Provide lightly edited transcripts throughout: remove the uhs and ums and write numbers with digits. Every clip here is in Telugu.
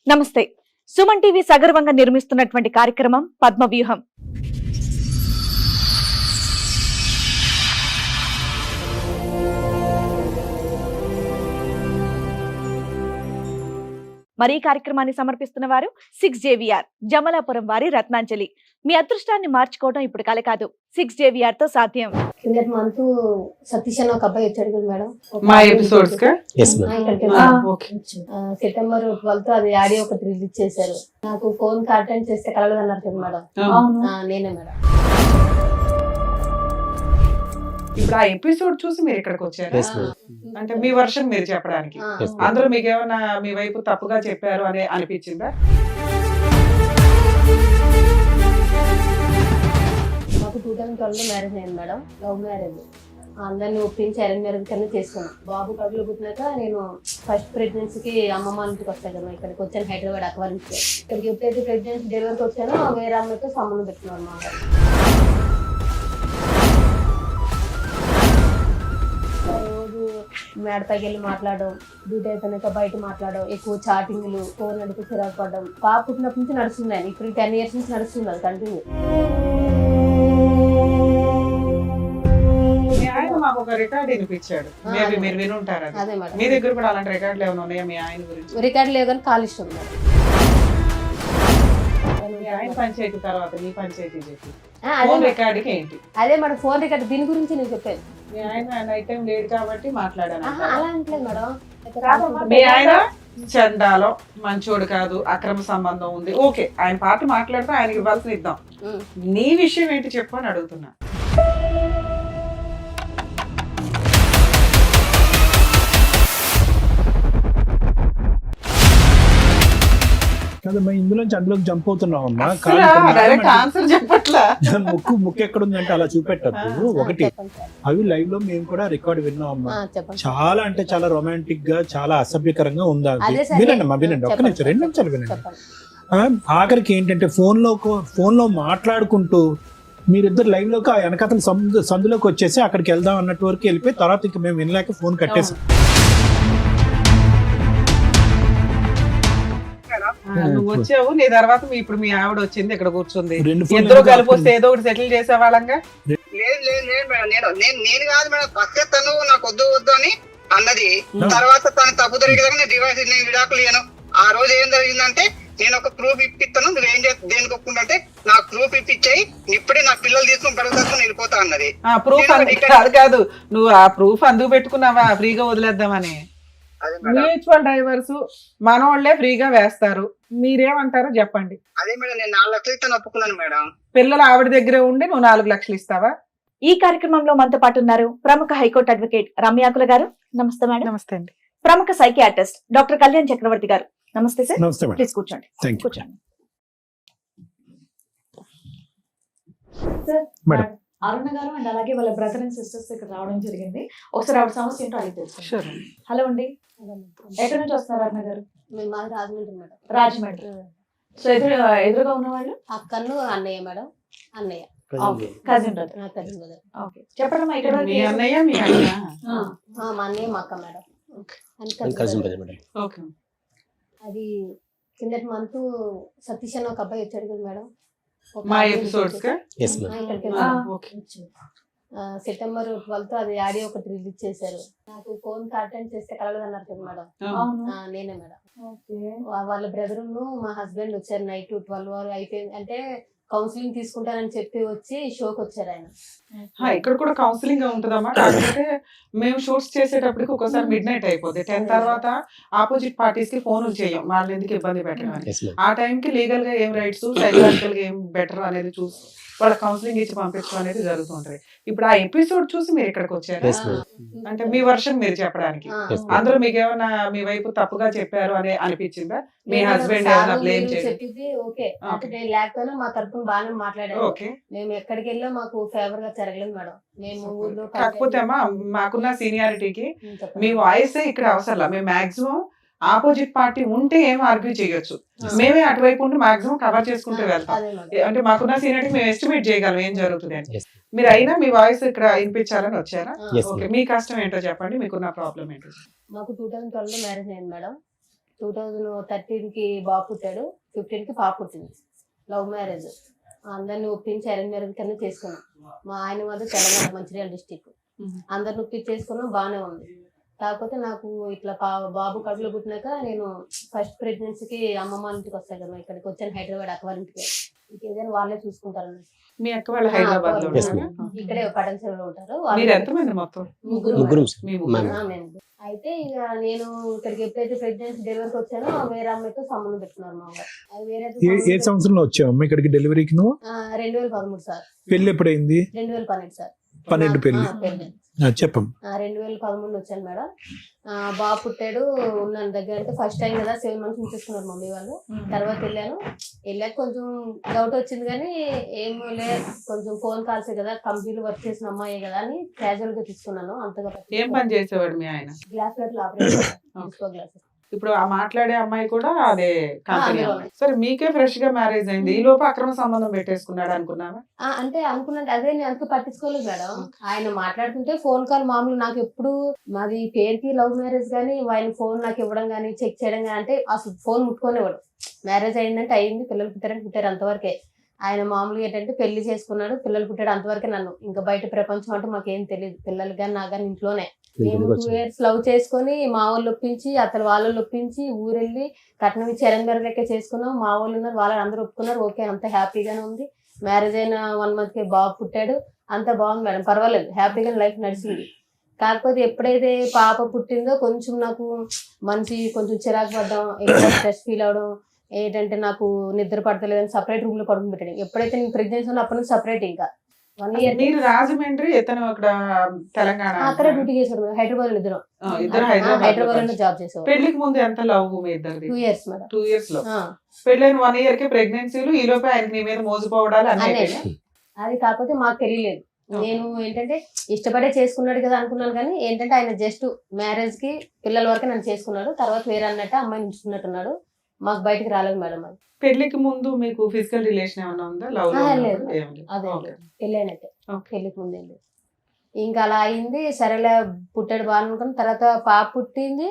నమస్తే. సుమన్ టీవీ సగర్వంగా నిర్మిస్తున్నటువంటి కార్యక్రమం పద్మవ్యూహం. మరి ఈ కార్యక్రమాన్ని సమర్పిస్తున్న వారు 6JVR జమలాపురం వారి రత్నాంజలి. మీ అదృష్టాన్ని మార్చుకోవడం ఇప్పుడు కల కాదు, 6JVR తో సాధ్యం. కిందటి మంత్ సతీష్ అని ఒక అబ్బాయి వచ్చాడు కదా మేడం, మా ఎపిసోడ్స్ కా సెప్టెంబర్ 12 అది ఆడియో ఒకటి రిలీజ్ చేశారు. నాకు ఫోన్ అటెండ్ చేస్తే కలవదు అన్నారు కదా మేడం, నేనే మేడం. ఇప్పుడు ఆ ఎపిసోడ్ చూసి మీరు ఇక్కడికి వచ్చారా? అంటే మీ వర్షన్ మీరు చెప్పడానికి అందులో మీకు ఏమైనా మీ వైపు తప్పుగా చెప్పారు అని అనిపించిందా? మాకు 2012 మ్యారేజ్ అయింది మేడం, లవ్ మ్యారేజ్. అందరినీ ఒప్పించి అరేంజ్ మ్యారేజ్ కన్నా చేసుకున్నాం. బాబు కడుపులో పుట్టినాక నేను ఫస్ట్ ప్రెగ్నెన్సీకి అమ్మమ్మ ఇంటికి వస్తాను కదా, ఇక్కడికి వచ్చాను హైదరాబాద్ అక్వారి నుంచి. ఇక్కడికి ఎప్పుడైతే ప్రెగ్నెన్సీ డెలివరీకి వచ్చానో వేరే అమ్మాయితో సంబంధం పెట్టుకున్నాను మా రోజు మేడపైకి వెళ్ళి మాట్లాడడం, డ్యూటీ అయిపోయినాక బయట మాట్లాడడం, ఎక్కువ చాటింగ్లు, ఫోన్ నడిపి చిరాకు పడడం. పాప పుట్టినప్పటి నుంచి నడుస్తుంది, ఇప్పుడు 10 years నుంచి నడుస్తుంది అది కంటిన్యూ. మీ ఆయన మాకు ఒక రికార్డ్ వినిపించాడు, మేబీ మీరు వినుంటారు. అదే మేడం, మీ దగ్గర కూడా అలాంటి రికార్డులు ఏమైనా ఉన్నాయా మీ ఆయన గురించి? రికార్డు లేదు కానీ కాల్ ఇష్టం మేడం. మీ ఆయన పంచాయతీ తర్వాత మీ పంచాయతీ చెప్పి ఫోన్ రికార్డుకి ఏంటి? అదే మేడం, ఫోన్ రికార్డు దీని గురించి నేను చెప్పాను. మీ ఆయన నైట్ టైం లేట్ కాబట్టి మాట్లాడాను. అలా అంటలేదు మేడం. మీ ఆయన చండాలో మంచోడు కాదు, అక్రమ సంబంధం ఉంది, ఓకే ఆయన పార్టీ మాట్లాడితే ఆయనకి ఇవ్వాల్సిన ఇద్దాం. నీ విషయం ఏంటి చెప్పు అని అడుగుతున్నా. కదమ్మా, ఇందులోంచి అందులోకి జంప్ అవుతున్నావు అమ్మా. డైరెక్ట్ ఆన్సర్ చెప్పట్లా. ముక్కు ఎక్కడ ఉందంటే అలా చూపెట్టద్దు. ఒకటి, అవి లైవ్ లో మేము కూడా రికార్డ్ విన్నాం అమ్మా. చాలా అంటే చాలా రొమాంటిక్ గా, చాలా అసభ్యకరంగా ఉందా. వినండి అమ్మా, వినండి, ఒక్క నిమిషం, 2 నిమిషాలు వినండి. ఆఖరికి ఏంటంటే ఫోన్ లో మాట్లాడుకుంటూ మీరిద్దరు లైవ్ లోకి ఆ వెనకతలు సందులోకి వచ్చేసి అక్కడికి వెళ్దాం అన్నట్టు వరకు వెళ్ళిపోయి తర్వాత ఇంకా మేము వినలేక ఫోన్ కట్టేసాం. నువ్వు వచ్చావు, నీ తర్వాత ఇప్పుడు మీ ఆవిడ వచ్చింది, ఇక్కడ కూర్చుంది, ఇద్దరు కలిపి వస్తే ఏదో ఒకటి సెటిల్ చేసేవాళ్ళంగా. నేను కాదు మేడం, ఫస్ట్ తను నాకు వద్దు అని అన్నది. తర్వాత తను తప్పు జరిగేదాకా నేను డివైస్ విడాకులు ఇయ్యను. ఆ రోజు ఏం జరిగిందంటే, నేను ఒక ప్రూఫ్ ఇప్పిస్తాను, నువ్వేం దేనికి ఒప్పుకుంటే నాకు ప్రూఫ్ ఇప్పించాయి, ఇప్పుడే నా పిల్లలు తీసుకుని పెరుగుతాను వెళ్ళిపోతా అన్నది. అది కాదు, నువ్వు ఆ ప్రూఫ్ అందుకు పెట్టుకున్నావా ఫ్రీగా వదిలేద్దామని? మ్యూచువల్ డైవర్స్ మనోళ్లే ఫ్రీగా వేస్తారు, మీరేమంటారో చెప్పండి. అదే మేడం, నేను 4 లక్షలు ఇస్తాను ఒప్పుకున్నాను మేడం. పిల్లలు ఆవిడ దగ్గరే ఉండి నువ్వు 4 లక్షలు ఇస్తావా? ఈ కార్యక్రమంలో మనతో పాటు ఉన్నారు ప్రముఖ హైకోర్టు అడ్వకేట్ రమ్యాకుల గారు. నమస్తే మేడం. నమస్తే అండి. ప్రముఖ సైకియాట్రిస్ట్ డాక్టర్ కళ్యాణ్ చక్రవర్తి గారు. నమస్తే సార్. నమస్తే మేడం. ప్లీజ్ కూర్చోండి. కూర్చోండి సార్. అరుణ గారు అండ్ అలాగే వాళ్ళ బ్రదర్ అండ్ సిస్టర్స్ ఇక్కడ రావడం జరిగింది. ఒకసారి ఆవిడ సమస్య ఏంటో అడిగి తెలుసు. హలో అండి, ఎక్కడి నుంచి వస్తున్నారు అరుణ గారు? రాజమండ్రి మేడం. రాజమండ్రి. సో ఎదురుగా ఉన్నవాళ్ళు అక్కను అన్నయ్య మేడం. అన్నయ్య కజిన్ చెప్పండి. మీ అన్నయ్య మీ అన్న? మా అన్నయ్య మా అక్క మేడం. అది కిందటి మంత్ సతీష్ అని ఒక అబ్బాయి వచ్చాడు కదా మేడం, మా ఎపిసోడ్స్ కా? సెప్టెంబర్ 12 అది ఆడియో ఒకటి రిలీజ్ చేశారు. నాకు ఫోన్ అటెండ్ చేస్తే కలవదు అన్నారు కదా మేడం, నేనే మేడం. వాళ్ళ బ్రదర్ మా హస్బెండ్ వచ్చారు నైట్ 12 అయిపోయింది అంటే కౌన్సిలింగ్ తీసుకుంటానని చెప్పి వచ్చి షోకి వచ్చారు ఆయన. ఇక్కడ కూడా కౌన్సిలింగ్ ఉంటుందమ్మా. కాకపోతే మేము షూట్స్ చేసేటప్పటికి ఒకసారి మిడ్ నైట్ అయిపోతుంది. 10 తర్వాత ఆపోజిట్ పార్టీస్ కి ఫోన్లు చేయం, వాళ్ళని ఎందుకు ఇబ్బంది పెట్టడం. ఆ టైంకి లీగల్ గా ఏం రైట్స్, సైకలాజికల్ గా ఏం బెటర్ అనేది చూసి వాళ్ళ కౌన్సిలింగ్ ఇచ్చి పంపించడం అనేది జరుగుతుంటది. ఇప్పుడు ఆ ఎపిసోడ్ చూసి మీరు ఇక్కడికి వచ్చారా? అంటే మీ వర్షన్ మీరు చెప్పడానికి అందులో మీకు ఏమైనా మీ వైపు తప్పుగా చెప్పారు అని అనిపించిందా? మీ హస్బెండ్ ఏమైనా బ్లేమ్ చెప్పింది ఓకే, లేకపోయినా మా తరఫున బాగానే మాట్లాడారు. మేము ఎక్కడికి వెళ్ళా మాకు ఫేవర్ గా జరగలేదు మేడం. మేము ఊర్లో కాకపోతే అమ్మా మాకున్న సీనియారిటీకి మీ వాయిస్ ఇక్కడ అవసరం. మేము మాక్సిమం ఆపోజిట్ పార్టీ ఉంటే ఏం ఆర్గ్యూ చేయొచ్చు, మేమే అటువైపు ఉండి మాక్సిమం కవర్ చేసుకుంటూ వెళ్తాం. అంటే మాకున్న సీనియారిటీ మేము ఎస్టిమేట్ చేయగలం ఏం జరుగుతుంది అని. మీరు అయినా మీ వాయిస్ ఇక్కడ వినిపించాలని వచ్చారా? ఓకే, మీ కష్టం ఏంటో చెప్పండి, మీకున్న ప్రాబ్లం ఏంటో. మాకు 2012 మ్యారేజ్ అయింది మేడం, 2013 కి బాబు పుట్టాడు, 15 కి పాప పుట్టింది. Love marriage. అందరిని ఒప్పించి అరేంజ్ మ్యారేజ్ కింద చేసుకున్నాం. మా ఆయన మాది తెలంగాణ మంచిర్యాల డిస్టిక్. అందరిని ఒప్పించి చేసుకున్నాం, బాగానే ఉంది. కాకపోతే నాకు ఇట్లా బాబు కడుపులో పుట్టినాక నేను ఫస్ట్ ప్రెగ్నెన్సీకి అమ్మమ్మ ఇంటికి వస్తాయి కదా, ఇక్కడికి వచ్చాను హైదరాబాద్ అక్క వాళ్ళ ఇంటికి. ఇంకేదైనా వాళ్ళే చూసుకుంటారు. మీ అక్క వాళ్ళు హైదరాబాద్ లో ఇక్కడే పటన్సేవలో ఉంటారు. మీరు ఎంతమంది మొత్తం? ముగ్గురు. మీ ముగ్గురు. అయితే ఇక నేను ఇక్కడికి ఎప్పుడైతే ప్రెగ్నెన్సీ డెలివరీకి వచ్చానో వేరే అమ్మాయితో సంబంధం పెట్టుకున్నారు మా వారు. అది వేరే ఏ సంవత్సరంలో వచ్చావు ఇక్కడికి డెలివరీకి నువ్వు? 2013 సార్. పెళ్లి ఎప్పుడైంది? 2012 సార్. 12 పెళ్లి. చెప్పం. 2013 వచ్చాను మేడం. బాబు పుట్టాడు, ఉన్నాను దగ్గర. అంటే ఫస్ట్ టైం కదా 7 months ఉంచేసుకున్నారు మమ్మీ వాళ్ళు. తర్వాత వెళ్ళాక కొంచెం డౌట్ వచ్చింది, కానీ ఏమో కొంచెం ఫోన్ కాల్సే కదా, కంపెనీలో వర్క్ చేసిన అమ్మాయి కదా అని క్యాజువల్ గా తీసుకున్నాను. అంతగా ఏం పని చేసేవాడు మీ ఆయన? గ్లాస్ ప్లేట్లు ఆపరేషన్ గ్లాసెస్. ఇప్పుడు ఆ మాట్లాడే అమ్మాయి కూడా అదే కంపెనీ. సరే, మీకే ఫ్రెష్ గా మ్యారేజ్ అయింది, ఈ లోపు అక్రమ సంబంధం పెట్టేసుకున్నాడు అనుకున్నావా? అంటే అనుకున్నాను, అదే నేను అందుకు పట్టించుకోలేదు మేడం. ఆయన మాట్లాడుతుంటే ఫోన్ కాల్ మామూలు. నాకు ఎప్పుడు మాది పేరుకి లవ్ మ్యారేజ్, కానీ ఆయన ఫోన్ నాకు ఇవ్వడం కానీ చెక్ చేయడం కానీ, అంటే అసలు ఫోన్ ముట్టుకోనివ్వడు. మ్యారేజ్ అయిందంటే అయింది, పిల్లలు పుట్టారంటే పుట్టారు, అంతవరకే. ఆయన మామూలుగా ఏంటంటే పెళ్లి చేసుకున్నాడు, పిల్లలు పుట్టాడు, అంతవరకే. నన్ను ఇంకా బయట ప్రపంచం అంటే మాకేం తెలియదు. పిల్లలు కానీ నా కానీ ఇంట్లోనే. మేము 2 years లవ్ చేసుకుని మా వాళ్ళు ఒప్పించి అతను వాళ్ళు ఒప్పించి ఊరెళ్ళి కట్నం ఇచ్చి అరేంజ్ లెక్క చేసుకున్నాం. మా వాళ్ళు ఉన్నారు, వాళ్ళని అందరూ ఒప్పుకున్నారు. ఓకే, అంత హ్యాపీగానే ఉంది. మ్యారేజ్ అయిన 1 month కి బాబు పుట్టాడు, అంత బాగుంది మేడం, పర్వాలేదు, హ్యాపీగా లైఫ్ నడిచింది. కాకపోతే ఎప్పుడైతే పాప పుట్టిందో కొంచెం నాకు మంచి కొంచెం చిరాకు పడ్డం, ఎక్కువ స్ట్రెస్ ఫీల్ అవడం, ఏంటంటే నాకు నిద్ర పడతలేదని సపరేట్ రూమ్ లో పడుకుని పెట్టాను. ఎప్పుడైతే నేను ప్రెగ్నెన్సీ ఉన్నా అప్పటి నుంచి సపరేట్. ఇంకా 1 year మీరు రాజమండ్రి, ఇతను అక్కడ తెలంగాణ. అక్కడ డ్యూటీ చేశాడు. హైదరాబాద్ ఇద్దరు హైదరాబాద్ లో జాబ్ చేసేవాడు. పెళ్లికి ముందు ఎంత లవ్ మీ ఇద్దరిది? 2 years మేడం. 2 years లో పెళ్ళైన 1 year కి ప్రెగ్నెన్సీలు, ఈ లోపే ఆయనకి నీ మీద మోసపోవడాలు అన్నీ. అది కాకపోతే మాకు తెలియలేదు. నేను ఏంటంటే ఇష్టపడే చేసుకున్నాడు కదా అనుకున్నాను, కానీ ఏంటంటే ఆయన జస్ట్ మ్యారేజ్ కి పిల్లల వరకే నన్ను చేసుకున్నాడు. తర్వాత వేరే అన్నట్టు అమ్మాయిని ఉంచుకున్నట్టున్నాడు. మాకు బయటకు రాలేదు మేడం. అది పెళ్లికి ముందు మీకు ఫిజికల్ రిలేషన్ ఏమైనా ఉందా? లవ్ లేదు, అదే పెళ్ళైనట్టే. పెళ్లికి ముందు ఏం లేదు. ఇంకా అలా అయింది. సరేలే, పుట్టాడు బాగా అనుకుని తర్వాత పాప పుట్టింది.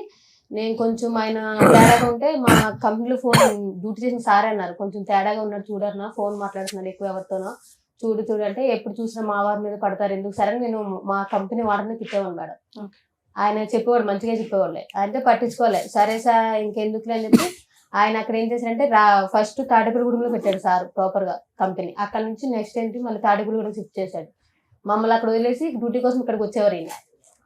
నేను కొంచెం ఆయన తేడాగా ఉంటే మా కంపెనీలో ఫోన్ డ్యూటీ చేసిన సారే అన్నారు, కొంచెం తేడాగా ఉన్నాడు చూడన్నా, ఫోన్ మాట్లాడుతున్నాడు ఎక్కువ ఎవరితోనో, చూడు అంటే ఎప్పుడు చూసినా మా వారి మీద పడతారు ఎందుకు సరే. నేను మా కంపెనీ వాడిని తిట్టేవాడు మేడం. ఆయన చెప్పేవాడు, మంచిగా చెప్పేవాళ్ళే, అంటే పట్టించుకోలే. సరే సార్ ఇంకెందుకులే అని చెప్పి ఆయన అక్కడ ఏం చేశారంటే ఫస్ట్ తాడేపల్లిగూడెంలో పెట్టాడు సార్ ప్రాపర్ గా కంపెనీ. అక్కడ నుంచి నెక్స్ట్ ఏంటి మళ్ళీ తాడేపల్లిగూడెం షిఫ్ట్ చేశాడు. మమ్మల్ని అక్కడ వదిలేసి డ్యూటీ కోసం ఇక్కడికి వచ్చేవారు. ఈయన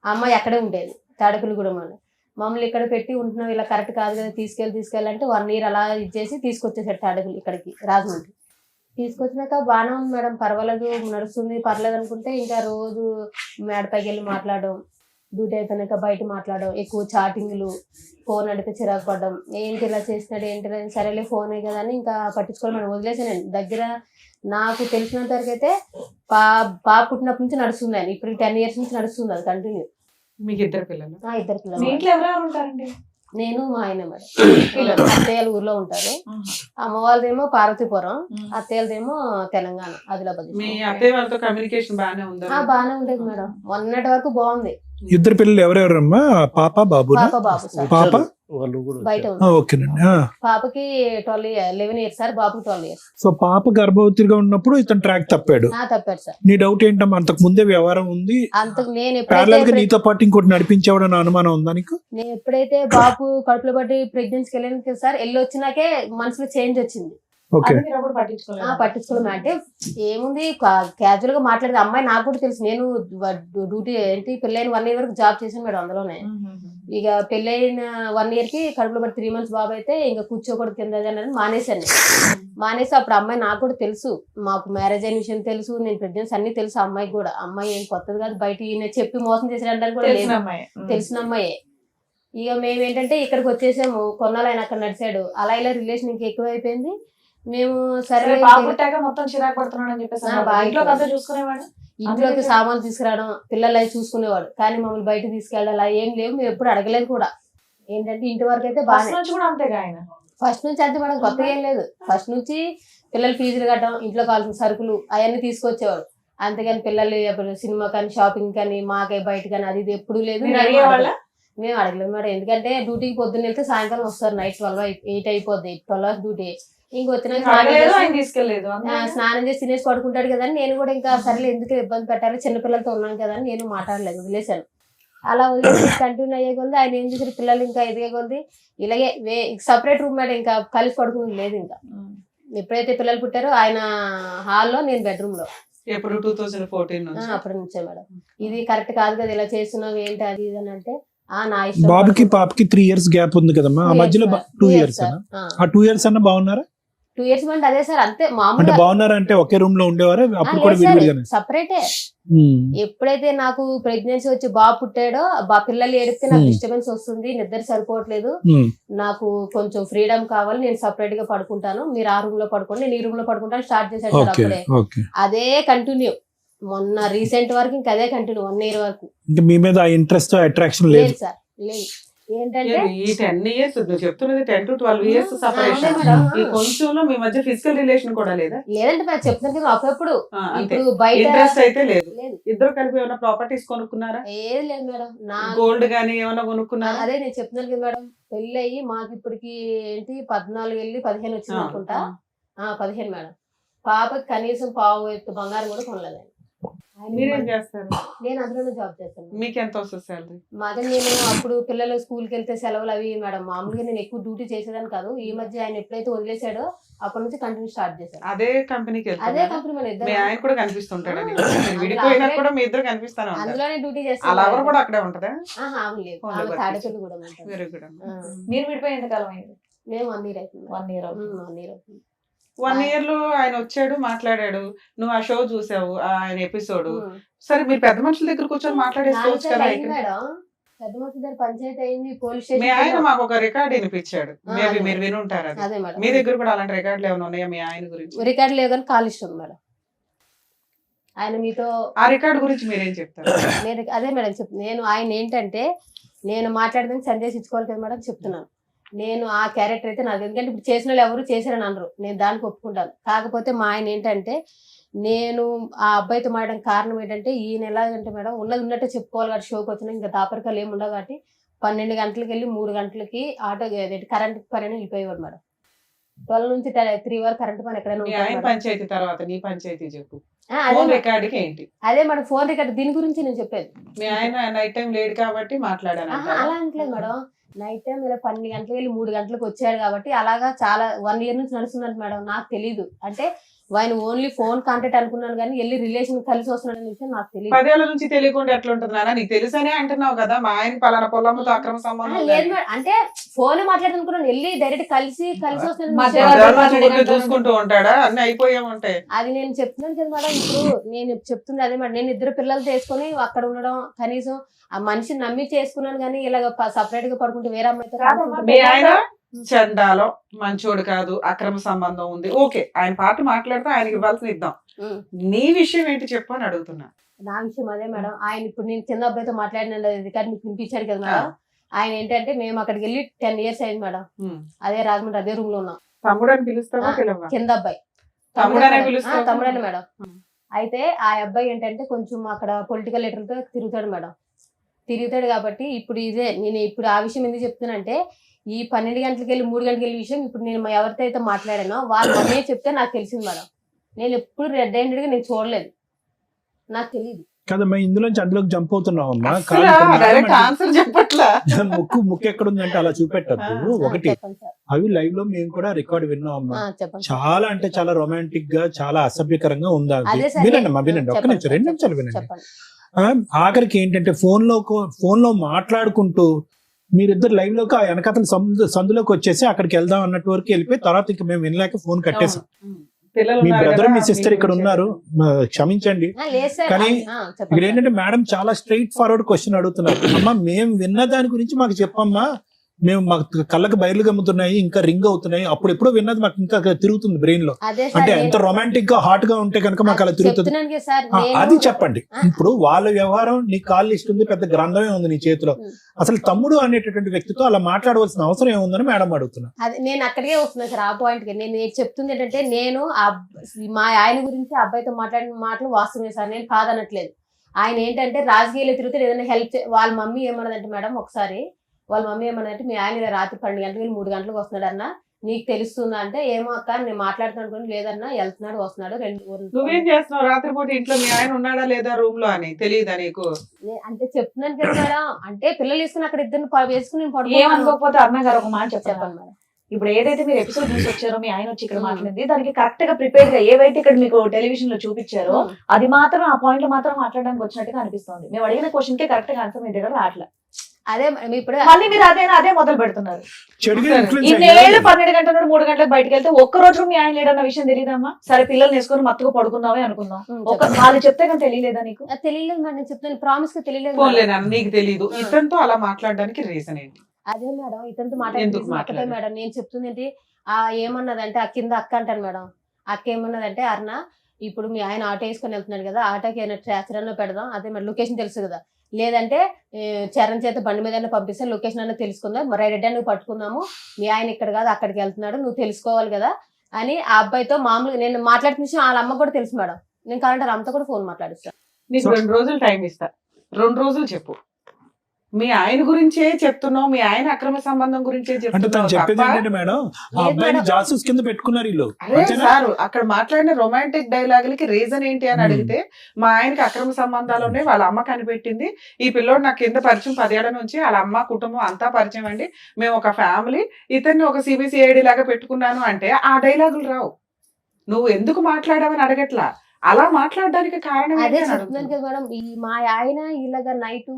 అమ్మాయి అక్కడే ఉండేది తాడేపల్లిగూడెంలో. మమ్మల్ని ఇక్కడ పెట్టి ఉంటున్నాం, ఇలా కరెక్ట్ కాదు కదా, తీసుకెళ్ళాలంటే 1 year అలా ఇచ్చేసి తీసుకొచ్చేసాడు తాడేపల్లి ఇక్కడికి రాజమండ్రి. తీసుకొచ్చినాక బాగానే ఉంది మేడం, పర్వాలేదు, నడుస్తుంది, పర్లేదు అనుకుంటే ఇంకా రోజు మేడపైకి వెళ్ళి మాట్లాడడం, డ్యూటీ అయిపోయినాక బయట మాట్లాడడం, ఎక్కువ చాటింగ్లు, ఫోన్ అడిగితే చిరాకు పడడం, ఏంటి ఇలా చేస్తున్నాడు ఏంటి, సరేలే ఫోనే కదా అని ఇంకా పట్టించుకోవాలి మనం వదిలేసాను. దగ్గర నాకు తెలిసినంత వరకు అయితే పాప పుట్టినప్పటి నుంచి నడుస్తుంది ఆయన, ఇప్పుడు 10 years నుంచి నడుస్తుంది అది కంటిన్యూ. మీకు 2 పిల్లలు? 2 పిల్లలు. మీ ఇంట్లో ఎవరెవరు ఉంటారండి? నేను మా ఆయన మేడం. అత్తయ్యలు ఊర్లో ఉంటారు. అమ్మ వాళ్ళదేమో పార్వతీపురం, అత్తయ్యలదేమో తెలంగాణ ఆదిలాబాద్. మీ అత్తయ్య వాళ్ళతో కమ్యూనికేషన్ బాగానే ఉందా? బాగానే ఉండేది మేడం, మొన్నటి వరకు బాగుంది. 2 పిల్లలు ఎవరెవరమ్మా? పాప బాబు? బాబు సార్ పాప బయట ఓకేనండి. పాపకి 11 years సార్, బాబుకి 12 years. సో పాప గర్భవతిగా ఉన్నప్పుడు ఇతను ట్రాక్ తప్పాడు. తప్పాడు సార్. నీ డౌట్ ఏంటమ్మా, అంతకు ముందే వ్యవహారం ఉంది, అంతకు నేను ప్యారలల్ గా నీతో పాటు ఇంకోటి నడిపించేవాడని అనుమానం ఉందా నీకు? నేను ఎప్పుడైతే బాబు కడుపులో పట్టి ప్రెగ్నెన్సీకి వెళ్ళాను సార్, వెళ్ళి వచ్చినాకే మనసులో చేంజ్ వచ్చింది. పట్టించుకోవడం అంటే ఏముంది, క్యాజువల్ గా మాట్లాడేది. అమ్మాయి నాకు కూడా తెలుసు, నేను డ్యూటీ ఏంటి పెళ్ళైన 1 year వరకు జాబ్ చేశాను మేడం అందులోనే. ఇక పెళ్ళైన 1 year కి కడుపులో పట్టి 3 months బాబు అయితే ఇంకా కూర్చోకూడదు కింద అని మానేశాను. మానేసి అప్పుడు అమ్మాయి నాకు కూడా తెలుసు, మాకు మ్యారేజ్ అయిన విషయం తెలుసు, నేను ప్రెగ్నెన్సీ అన్ని తెలుసు అమ్మాయికి కూడా. అమ్మాయి ఏం కొత్తది కాదు, బయట ఈయన చెప్పి మోసం చేసేయడానికి కూడా లేదు, తెలిసిన అమ్మాయే. ఇక మేమేంటంటే ఇక్కడికి వచ్చేసాము, కొన్నాళ్ళు ఆయన అక్కడ నడిచాడు, అలా ఇలా రిలేషన్ ఇంకా ఎక్కువ అయిపోయింది. మేము సరే మొత్తం చిరాకు పడుతున్నాడు అని చెప్పేసి చూసుకునేవాడు, ఇంట్లోకి సామాన్లు తీసుకురావడం, పిల్లలు అవి చూసుకునేవాడు, కానీ మమ్మల్ని బయట తీసుకెళ్ళాలి అలా ఏం లేవు, మేము ఎప్పుడు అడగలేదు కూడా. ఏంటంటే ఇంటి వరకు అయితే బాగా ఫస్ట్ నుంచి అంతే మేడం, కొత్తగా ఏం లేదు. ఫస్ట్ నుంచి పిల్లలు ఫీజులు కట్టడం, ఇంట్లో కావాల్సిన సరుకులు అవన్నీ తీసుకొచ్చేవాడు, అంతేగాని పిల్లలు సినిమా కానీ షాపింగ్ కానీ మాకే బయట కానీ అది ఇది ఎప్పుడు లేదు. మేము అడగలేదు మేడం, ఎందుకంటే డ్యూటీకి పొద్దున్న వెళ్తే సాయంకాలం వస్తారు, నైట్ 8 అయిపోద్ది, 12 hours డ్యూటీ. ఇంకొచ్చినాక తీసుకెళ్లేదు స్నానం చేసి తినేసి పడుకుంటాడు కదా అని నేను కూడా ఇంకా సరేలే ఎందుకు ఇబ్బంది పెట్టాలి, చిన్నపిల్లలతో ఉన్నాను కదా అని నేను మాట్లాడలేదు, వదిలేశాను. అలా వదిలేసి కంటిన్యూ అయ్యే కొద్ది ఆయన ఏం చేశారు, పిల్లలు ఇంకా ఎదిగే కొద్ది ఇలాగే సపరేట్ రూమ్ మేడం, ఇంకా కలిసి పడుకుని లేదు. ఇంకా ఎప్పుడైతే పిల్లలు పుట్టారో ఆయన హాల్లో, నేను బెడ్రూమ్ లో. ఎప్పుడు 2014 అప్పటి నుంచే మేడం. ఇది కరెక్ట్ కాదు కదా, ఇలా చేస్తున్నావు ఏంటి అది ఇది అని అంటే నా ఇష్టం. బాబుకి పాపకి 3 years గ్యాప్ ఉంది కదమ్మా, ఆ మధ్యలో 2 years ఆ 2 years అన్న బాగున్నారా? 2 years అంటే అదే సార్, అంతే అంటే మామూలుగా. బాగున్నారా అంటే ఒకే రూమ్ లో ఉండేవారా అప్పుడు కూడా విడివిడిగానే? సపరేటే. ఎప్పుడైతే నాకు ప్రెగ్నెన్సీ వచ్చి బాబు పుట్టాడో, పిల్లలు ఏడితే నాకు డిస్టర్బెన్స్ వస్తుంది, నిద్ర సరిపోవట్లేదు, నాకు కొంచెం ఫ్రీడమ్ కావాలి, నేను సపరేట్ గా పడుకుంటాను, మీరు ఆ రూమ్ లో పడుకోండి, నేను ఈ రూమ్ లో పడుకుంటాను స్టార్ట్ చేశాడు సార్. అప్పుడే అదే కంటిన్యూ, మొన్న రీసెంట్ వరకు ఇంకా అదే కంటిన్యూ 1 year వరకు. మీ మీద ఇంట్రెస్ట్ అట్రాక్షన్ లేదు సార్, లేదు. ఏంటంటే ఈ 10 years నువ్వు చెప్తున్నది 10 to 12 years సపరేషన్, ఈ కొంచెంలో మీ మధ్య ఫిజికల్ రిలేషన్ కూడా లేదా? లేదంటే నేను చెప్తున్నాను కదా, అప్పుడప్పుడు ఇప్పుడు బయట ఇంట్రెస్ట్ అయితే లేదు. ఇద్దరు కలిపి ఏమైనా ప్రాపర్టీస్ కొనుక్కున్నారా? ఏది లేదు మేడం. గోల్డ్ గానీ ఏమైనా కొనుక్కున్నారా? అదే నేను చెప్తున్నాను కదా మేడం, పెళ్లి అయ్యి మాకు ఇప్పటికి ఏంటి 14 వెళ్ళి 15 వచ్చింది అనుకుంటా. 15 మేడం. పాపకి కనీసం పావు ఎత్తు బంగారం కూడా కొనలేదు. మీరేం చేస్తారు? నేను అందులోనే జాబ్ చేస్తాను. మీకు ఎంత వస్తుంది సాలరీ? మాదే, నేను అప్పుడు పిల్లలు స్కూల్కి వెళ్తే సెలవులు అవి మేడం, మామూలుగా నేను ఎక్కువ డ్యూటీ చేసేదాన్ని కాదు. ఈ మధ్య ఆయన ఎప్పుడైతే వదిలేసాడో అప్పటి నుంచి కంటిన్యూ స్టార్ట్ చేశాను. అదే కంపెనీకి అదే కంపెనీ మన ఇద్దరు. మీ ఆయన కూడా కనిపిస్తుంటాడా? విడిపోయినా కూడా మీ ఇద్దరు కనిపిస్తాను. అందులోనే డ్యూటీ అలా చేస్తాను. ఎవరు కూడా అక్కడే ఉంటదా? లేదు, తాడేపల్లి కూడా ఉంటుంది. మీరు కూడా మీరు విడిపోయి ఎంతకాలం అయింది? మేము 1 year అవుతుంది. 1 year 1 year అవుతుంది. 1 year లో ఆయన వచ్చాడు, మాట్లాడాడు, నువ్వు ఆ షో చూసావు, ఆయన ఎపిసోడ్. సరే, మీరు పెద్ద మనుషుల దగ్గర కూర్చొని మాట్లాడేసుకోవచ్చు కదా. పెద్ద మనుషుల దగ్గర పంచాయతీ అయింది, పోలీస్ మీ ఆయన స్టేషన్. మాకు ఒక రికార్డ్ వినిపించాడు, మేబీ మీరు వినుంటారు. అది అదే మేడం, మీ దగ్గర కూడా అలాంటి రికార్డులు ఏమైనా ఉన్నాయా మీ ఆయన గురించి? రికార్డు లేదు కానీ కాల్ ఇష్టం మేడం. ఆయన మీతో ఆ రికార్డు గురించి మీరేం చెప్తారు? నేను అదే మేడం నేను ఆయన ఏంటంటే, నేను మాట్లాడదానికి సందేశం ఇచ్చుకోవాలి కదా మేడం, చెప్తున్నాను. నేను ఆ క్యారెక్టర్ అయితే నాకు, ఎందుకంటే ఇప్పుడు చేసిన వాళ్ళు ఎవరు చేశారని అనరు, నేను దానికి ఒప్పుకుంటాను. కాకపోతే మా ఆయన ఏంటంటే, నేను ఆ అబ్బాయితో మాట్లాడడం కారణం ఏంటంటే, ఈయన ఎలాగంటే మేడం, ఉన్నది ఉన్నట్టే చెప్పుకోవాలి కాబట్టి షోకి వచ్చినా ఇంకా దాపరికాలు ఏమి ఉండవు కాబట్టి 12 గంటలకు వెళ్ళి 3 గంటలకి ఆటో కరెంట్ పని వెళ్ళిపోయేవాడు మేడం. 12 నుంచి 3 వరకు కరెంట్ పని ఎక్కడైనా మీ ఆయన పంచాయతీ తర్వాత నీ పంచాయతీ చెప్పు. అదే రికార్డుకి ఏంటి? అదే మేడం, ఫోన్ రికార్డ్ దీని గురించి నేను చెప్పేది. మీ ఆయన నైట్ టైం లేడు కాబట్టి మాట్లాడాను. అలా అంటలేదు మేడం, నైట్ టైం ఇలా 12 గంటలకు వెళ్ళి 3 గంటలకు వచ్చాడు కాబట్టి అలాగా చాలా 1 year నుంచి నడుస్తుందంట మేడం. నాకు తెలీదు, అంటే ఆయన ఓన్లీ ఫోన్ కాంటాక్ట్ అనుకున్నాను కానీ వెళ్ళి రిలేషన్ కలిసి వస్తున్నాడు అనే విషయం నాకు తెలియదు. 10 ఏళ్ల నుంచి తెలియకుండా ఎట్లా ఉంటుంది నాన్న? నీకు తెలుసనే అంటున్నావు కదా, మా ఆయన పలానా పొలంతో అక్రమ సంబంధం లేదు మేడం, అంటే ఫోన్ మాట్లాడుతున్నాను, వెళ్ళి డైరెక్ట్ కలిసి చూసుకుంటూ ఉంటాడా? అన్ని అయిపోయా ఉంటాయి. అది నేను చెప్తున్నాను కదా మేడం. ఇప్పుడు నేను చెప్తుంది అదే మేడం, నేను 2 పిల్లలు తీసుకొని అక్కడ ఉండడం, కనీసం ఆ మనిషిని నమ్మి చేసుకున్నాను కానీ ఇలాగ సపరేట్ గా పడుకుంటే వేరే అమ్మాయితో. మీ ఆయన చండాలో మంచోడు కాదు, అక్రమ సంబంధం ఉంది, ఓకే, ఆయన పార్టీ మాట్లాడితే ఆయనకి ఇవ్వాల్సిన ఇద్దాం. నీ విషయం ఏంటి చెప్పు అని అడుగుతున్నా. నా విషయం అదే మేడం, ఆయన ఇప్పుడు నేను చిన్న అబ్బాయితో మాట్లాడిన రికార్డు మీకు వినిపించాడు కదా మేడం. ఆయన ఏంటంటే, మేము అక్కడికి వెళ్ళి 10 years అయింది మేడం, అదే రాజమండ్రి అదే రూమ్ లో ఉన్నాం. తమ్ముడు అని పిలుస్తావా? కింద అబ్బాయి తమ్ముడనే పిలుస్తావా? తమ్ముడనే మేడం. అయితే ఆ అబ్బాయి ఏంటంటే కొంచెం అక్కడ పొలిటికల్ లీడర్తో తిరుగుతాడు మేడం. తిరుగుతాడు కాబట్టి ఇప్పుడు నేను ఇప్పుడు ఆ విషయం ఎందుకు చెప్తున్నానంటే, ఈ 12 గంటలకు వెళ్ళి 3 గంటలకు వెళ్ళి విషయం ఇప్పుడు నేను ఎవరితో అయితే మాట్లాడానో వాళ్ళు అన్నీ చెప్తే నాకు తెలిసింది మేడం. నేను ఎప్పుడు రెడ్ హ్యాండెడ్ గా నేను చూడలేదు, నాకు తెలియదు కదమ్మా. ఇందులోంచి అందులోకి జంప్ అవుతున్నావమ్మా. ముక్కు ఎక్కడుందంటే అలా చూపెట్టద్దు. ఒకటి, అవి లైవ్ లో మేము కూడా రికార్డ్ విన్నామమ్మా. చాలా అంటే చాలా రొమాంటిక్ గా, చాలా అసభ్యకరంగా ఉందా? వినండి అమ్మా, వినండి, ఒక్క నిమిషం, 2 నిమిషాలు వినండి. ఆఖరికి ఏంటంటే ఫోన్ లో మాట్లాడుకుంటూ మీరిద్దరు లైవ్ లోకి ఆ వెనకతల సందులోకి వచ్చేసి అక్కడికి వెళ్దాం అన్నట్టు వరకు వెళ్ళిపోయి తర్వాత ఇంకా మేము వినలేక ఫోన్ కట్టేసాం. మీ బ్రదర్ మీ సిస్టర్ ఇక్కడ ఉన్నారు, క్షమించండి. కానీ ఇక్కడ ఏంటంటే మేడం చాలా స్ట్రైట్ ఫార్వర్డ్ క్వశ్చన్ అడుగుతున్నారు. అమ్మా, మేము విన్న దాని గురించి మాకు చెప్పమ్మా, మేము మాకు కళ్ళకి బయలు గమ్ముతున్నాయి, ఇంకా రింగ్ అవుతున్నాయి, అప్పుడు ఎప్పుడో విన్నది మాకు ఇంకా తిరుగుతుంది బ్రెయిన్ లో. అంటే ఎంత రొమాంటిక్ గా హాట్ గా ఉంటే కనుక మాకు అలా తిరుగుతుంది. అది చెప్పండి. ఇప్పుడు వాళ్ళ వ్యవహారం, నీ కాల్ లిస్ట్ ఉంది, పెద్ద గ్రంథమే ఉంది నీ చేతిలో. అసలు తమ్ముడు అనేటటువంటి వ్యక్తితో అలా మాట్లాడవలసిన అవసరం ఏముందని మేడం అడుగుతున్నా. అది నేను అక్కడికే వస్తున్నా సార్, ఆ పాయింట్ కి. నేను చెప్తుంది ఏంటంటే, నేను మా ఆయన గురించి అబ్బాయితో మాట్లాడిన మాటలు వాస్తవమే సార్, నేను కాదనట్లేదు. ఆయన ఏంటంటే రాజకీయాలు తిరుగుతూ ఏదైనా హెల్ప్ వాళ్ళ మమ్మీ ఏమన్నదంటే మేడం ఒకసారి వాళ్ళ మమ్మీ ఏమన్నదంటే మీ ఆయన ఇలా రాత్రి 12 గంటలకు 3 గంటలకు వస్తున్నాడు అన్న నీకు తెలుస్తుందా అంటే ఏమో అక్క నేను మాట్లాడుతాను అనుకోండి లేదన్నా వెళ్తున్నాడు వస్తున్నాడు నువ్వేం చేస్తున్నావు రాత్రిపూట ఇంట్లో మీ ఆయన ఉన్నాడా లేదా రూమ్ లో అని తెలియదా నీకు? అంటే చెప్తున్నాను కదా మేడం అంటే పిల్లలు వేసుకుని అక్కడ ఇద్దరు వేసుకుని ఏమనుకోకపోతే అన్న గారు ఒక మాట చెప్పండి చెప్పండి మేడం. ఇప్పుడు ఏదైతే మీరు ఎపిసోడ్ చూసి వచ్చారో మీ ఆయన వచ్చి ఇక్కడ మాట్లాడింది దానికి కరెక్ట్ గా ప్రిపేర్ గా ఏవైతే ఇక్కడ మీకు టెలివిజన్ లో చూపించారో అది మాత్రం ఆ పాయింట్ లో మాత్రం మాట్లాడడానికి వచ్చినట్టుగా అనిపిస్తుంది. మేము అడిగిన క్వశ్చన్ కి కరెక్ట్ గా ఆన్సర్ మీ దగ్గర రావట్లేదు. అదే ఇప్పుడు మళ్ళీ మీరు అదే మొదలు పెడుతున్నారు. చెడుగా influence ఇన్నేళ్ళు అయ్యారు. 12 గంటల నుండి 3 గంటలకు బయటకు వెళ్తే ఒక్క రోజు మీ ఆయన లేడన్న విషయం తెలియదమ్మా? సరే పిల్లలు వేసుకొని మత్తుగా పడుకున్నావే అనుకుందాం, వాళ్ళు చెప్తే కానీ తెలియలేదా నీకు? తెలియలేదు మేడం నేను చెప్తాను ప్రామిస్ గా తెలియలేదు పోన్లేనా నీకు తెలీదు ఇతనితో అలా మాట్లాడడానికి రీజన్ ఏంటి? అదే మేడం ఇతనితో ఎందుకు మాట్లాడే మాట్లాడారు? మేడం నేను చెప్తుంది ఏంటి ఏమన్నదంటే ఆ కింద అక్క అంటాను మేడం. అక్క ఏమన్నదంటే అరుణ ఇప్పుడు మీ ఆయన ఆటో వేసుకొని వెళ్తున్నాడు కదా ఆటోకి ఏమైనా ట్రాచర్ పెడదాం అదే మరి లొకేషన్ తెలుసు కదా లేదంటే చరణ్ చేత బండి మీద పంపిస్తే లొకేషన్ అన్న తెలుసుకుందాం మరి రెడ్డి నువ్వు పట్టుకుందాము మీ ఆయన ఇక్కడ కాదు అక్కడికి వెళ్తున్నాడు నువ్వు తెలుసుకోవాలి కదా అని ఆ అబ్బాయితో మామూలుగా నేను మాట్లాడుతున్న వాళ్ళ అమ్మ కూడా తెలుసు మేడం. నేను కావాలంటే అమ్మతో కూడా ఫోన్ మాట్లాడిస్తాను. నీకు 2 రోజులు టైం ఇస్తా, 2 రోజులు చెప్పు. మీ ఆయన గురించే చెప్తున్నావు, మీ ఆయన అక్రమ సంబంధం గురించే అంటే తను చెప్తున్నావు చెప్పేది తప్ప ఏంటంటే మేడం ఆ అబ్బాయిని జాసూస్ కింద పెట్టుకున్నారు వీళ్ళు. అదే సార్ అక్కడ మాట్లాడిన రొమాంటిక్ డైలాగులకి రీజన్ ఏంటి అని అడిగితే మా ఆయనకి అక్రమ సంబంధాలు ఉన్నాయి, వాళ్ళ అమ్మ కనిపెట్టింది, ఈ పిల్లోడు నాకు కింద పరిచయం 10 ఏళ్ల నుంచి వాళ్ళ అమ్మ కుటుంబం అంతా పరిచయం అండి, మేము ఒక ఫ్యామిలీ, ఇతన్ని ఒక సిబిసిఐడి లాగా పెట్టుకున్నాను అంటే ఆ డైలాగులు రావు. నువ్వు ఎందుకు మాట్లాడావని అడగట్లా, అలా మాట్లాడడానికి కారణం అదే ఏంటి అని చెప్తున్నాను అడుగుతున్నా. కదా మేడం మా ఆయన ఇలాగా నైట్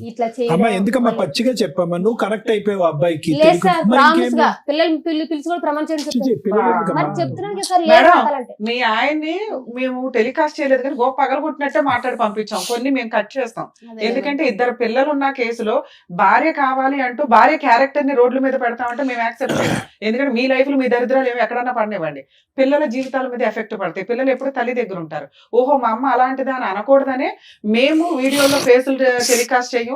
ఇట్లా అమ్మా చేయడం ఎందుకమ్మా పచ్చిగా చెప్పమ్మా నువ్వు కనెక్ట్ అయిపోయావు అబ్బాయికి. లేదు తెలియక- సార్ మరి ప్రామిస్ ఇంకేమి? గా పిల్లలు పిలిచి కూడా ప్రమాణం చేయండి చి, చి, చెప్తాను. పిల్లలు ఎందుకమ్మా? మరి చెప్తున్నాను కదా సార్ మేడం, లేదు అనాలంటే. మీ ఆయన్ని మేము టెలికాస్ట్ చేయలేదు కానీ పగలగొట్టినట్టే మాట్లాడి పంపించాం, కొన్ని మేము కట్ చేస్తాం. అదే ఎందుకంటే 2 పిల్లలు ఉన్న కేసులో భార్య కావాలి అంటూ భార్య క్యారెక్టర్ ని రోడ్ల మీద పెడతామంటే మేము యాక్సెప్ట్ చేయం. ఎందుకంటే మీ లైఫ్ లో మీ దరిద్రాలు ఏమి ఎక్కడన్నా పడినివ్వండి, పిల్లల జీవితాల మీద ఎఫెక్ట్ పడతాయి. పిల్లలు ఎప్పుడు తల్లి దగ్గర ఉంటారు. ఓహో మా అమ్మ అలాంటిదా అని అనకూడదనే మేము వీడియోలో ఫేసులు టెలికాస్ట్ చేయం,